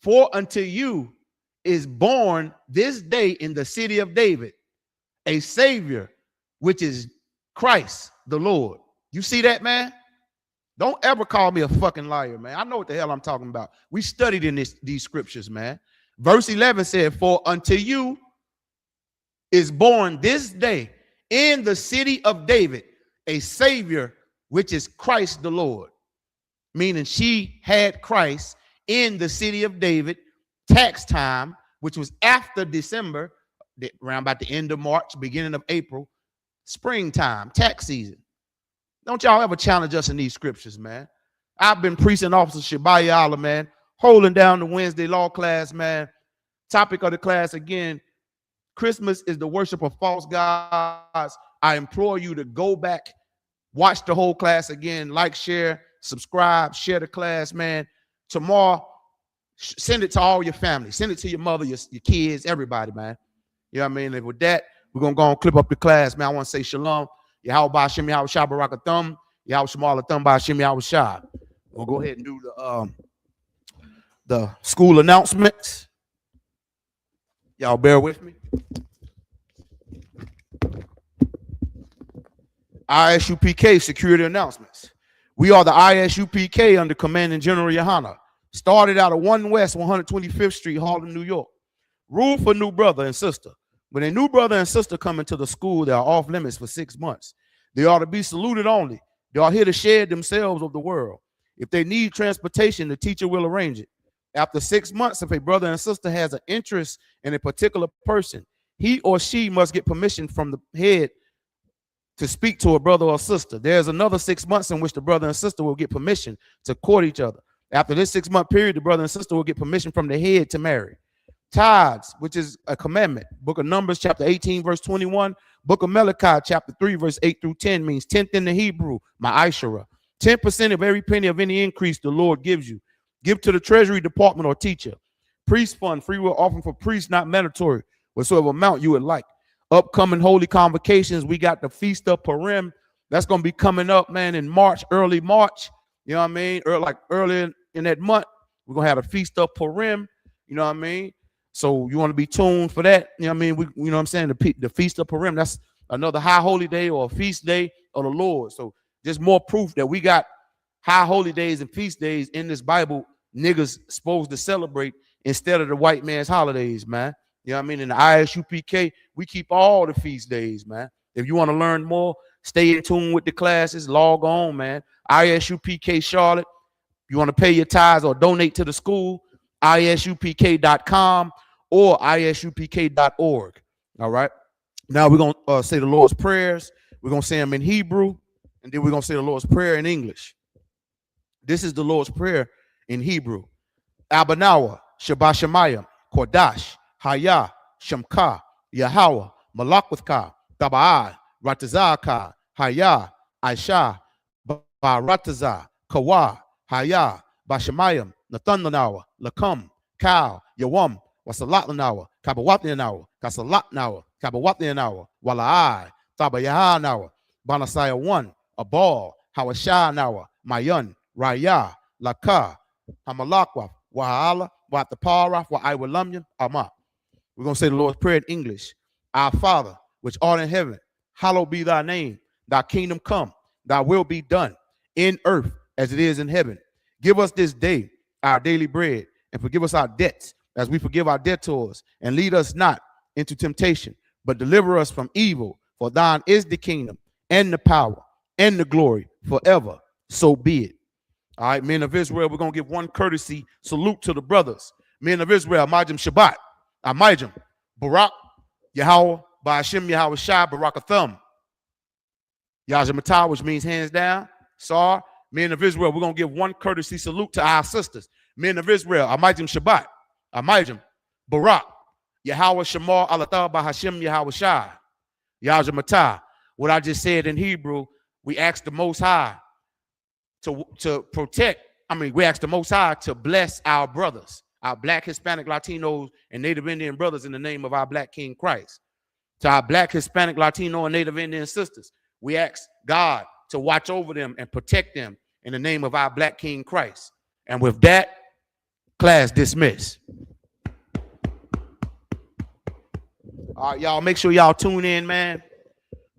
For unto you is born this day in the city of David a Savior, which is Christ the Lord. You see that, man? Don't ever call me a fucking liar, man. I know what the hell I'm talking about. We studied in these scriptures, man. Verse 11 said, for unto you is born this day in the city of David a Savior, which is Christ the Lord. Meaning she had Christ in the city of David, tax time, which was after December, around about the end of March, beginning of April, springtime, tax season. Don't y'all ever challenge us in these scriptures, man. I've been precinct officer Shibayala, man, holding down the Wednesday law class, man. Topic of the class again, Christmas is the worship of false gods. I implore you to go back, watch the whole class again, like, share, subscribe, share the class, man. Tomorrow, send it to all your family. Send it to your mother, your kids, everybody, man. You know what I mean? And with that, we're going to go and clip up the class, man. I want to say shalom. Yahweh Ba'Shem Yahweh Shah Baraka Thumb. Yahweh Shemala Thumb Ba'Shem Yahweh Shah. We'll go ahead and do the school announcements. Y'all bear with me. ISUPK security announcements. We are the ISUPK under Commanding General Yohana. Started out of 1 West 125th Street, Harlem, New York. Rule for new brother and sister. When a new brother and sister come into the school, they are off limits for 6 months. They are to be saluted only. They are here to shed themselves of the world. If they need transportation, the teacher will arrange it. After 6 months, if a brother and sister has an interest in a particular person, he or she must get permission from the head to speak to a brother or sister. There's another 6 months in which the brother and sister will get permission to court each other. After this 6 month period, the brother and sister will get permission from the head to marry. Tithes, which is a commandment. Book of Numbers, chapter 18, verse 21. Book of Malachi, chapter 3, verse 8 through 10 means tenth in the Hebrew, ma'ashara. 10% of every penny of any increase the Lord gives you. Give to the treasury department or teacher. Priest fund, free will offering for priests, not mandatory, whatsoever amount you would like. Upcoming holy convocations, we got the Feast of Purim. That's going to be coming up, man, in March, early March. You know what I mean? Or like early in that month, we're going to have a Feast of Purim. You know what I mean? So you want to be tuned for that. You know what I mean? You know what I'm saying? The Feast of Purim, that's another high holy day or a feast day of the Lord. So just more proof that we got high holy days and feast days in this Bible niggas supposed to celebrate instead of the white man's holidays, man. You know what I mean? In the ISUPK, we keep all the feast days, man. If you want to learn more, stay in tune with the classes, log on, man. ISUPK Charlotte. You want to pay your tithes or donate to the school, isupk.com or isupk.org. All right. Now we're going to say the Lord's prayers. We're going to say them in Hebrew, and then we're going to say the Lord's prayer in English. This is the Lord's prayer in Hebrew. Abanawa, Shabbat Shemayim, Kodash, Haya, Shemka, Yahweh, Malakwithka, Taba'ai, Ratazaka, Haya, Aisha, Barataza, Kawa, Haya, Bashemayim, Nathanawa, Lakam, Kal, Yawam, Wasalatanawa, Kabawatnianawa, Kasalatnawa, Kabawatnianawa, Wala'ai, Tabayahanawa, Banasaya 1, Abal, Hawashanawa, Mayan, Raya, Laka, Hamalakwa, Wahala, Watapara, Wa'iwalamyan, Ama. We're going to say the Lord's Prayer in English. Our Father, which art in heaven, hallowed be thy name. Thy kingdom come, thy will be done in earth as it is in heaven. Give us this day our daily bread, and forgive us our debts as we forgive our debtors. And lead us not into temptation, but deliver us from evil. For thine is the kingdom and the power and the glory forever. So be it. All right, men of Israel, we're going to give one courtesy salute to the brothers. Men of Israel, Majim Shabbat, Amajim, Barak, Yahweh, Ba'ashem Yahweh Shai, Barakathum. Yajamatah, which means hands down. Sar, men of Israel, we're going to give one courtesy salute to our sisters. Men of Israel, Amajim Shabbat, Amajim, Barak, Yahweh Shamar, Alatah, Ba'ashem Yahweh Shai. Yajamatah. What I just said in Hebrew, we ask the Most High to protect. We ask the Most High to bless our brothers, our Black, Hispanic, Latinos, and Native Indian brothers in the name of our Black King Christ. To our Black, Hispanic, Latino, and Native Indian sisters, we ask God to watch over them and protect them in the name of our Black King Christ. And with that, class dismissed. All right, y'all, make sure y'all tune in, man.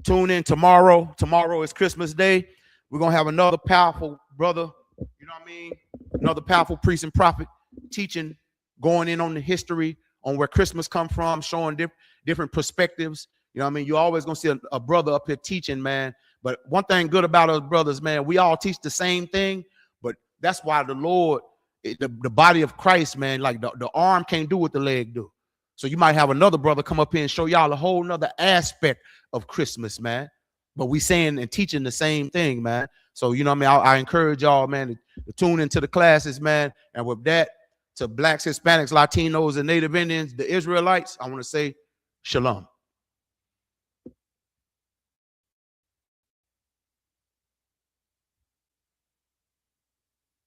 Tune in tomorrow. Tomorrow is Christmas Day. We're going to have another powerful brother, you know what I mean? Another powerful priest and prophet teaching, going in on the history, on where Christmas come from, showing different perspectives. You know what I mean? You're always going to see a brother up here teaching, man. But one thing good about us brothers, man, we all teach the same thing. But that's why the Lord, the body of Christ, man, like the arm can't do what the leg do. So you might have another brother come up here and show y'all a whole nother aspect of Christmas, man. But we saying and teaching the same thing, man. So, you know what I mean? I encourage y'all, man, to tune into the classes, man. And with that, to Blacks, Hispanics, Latinos, and Native Indians, the Israelites, I want to say shalom.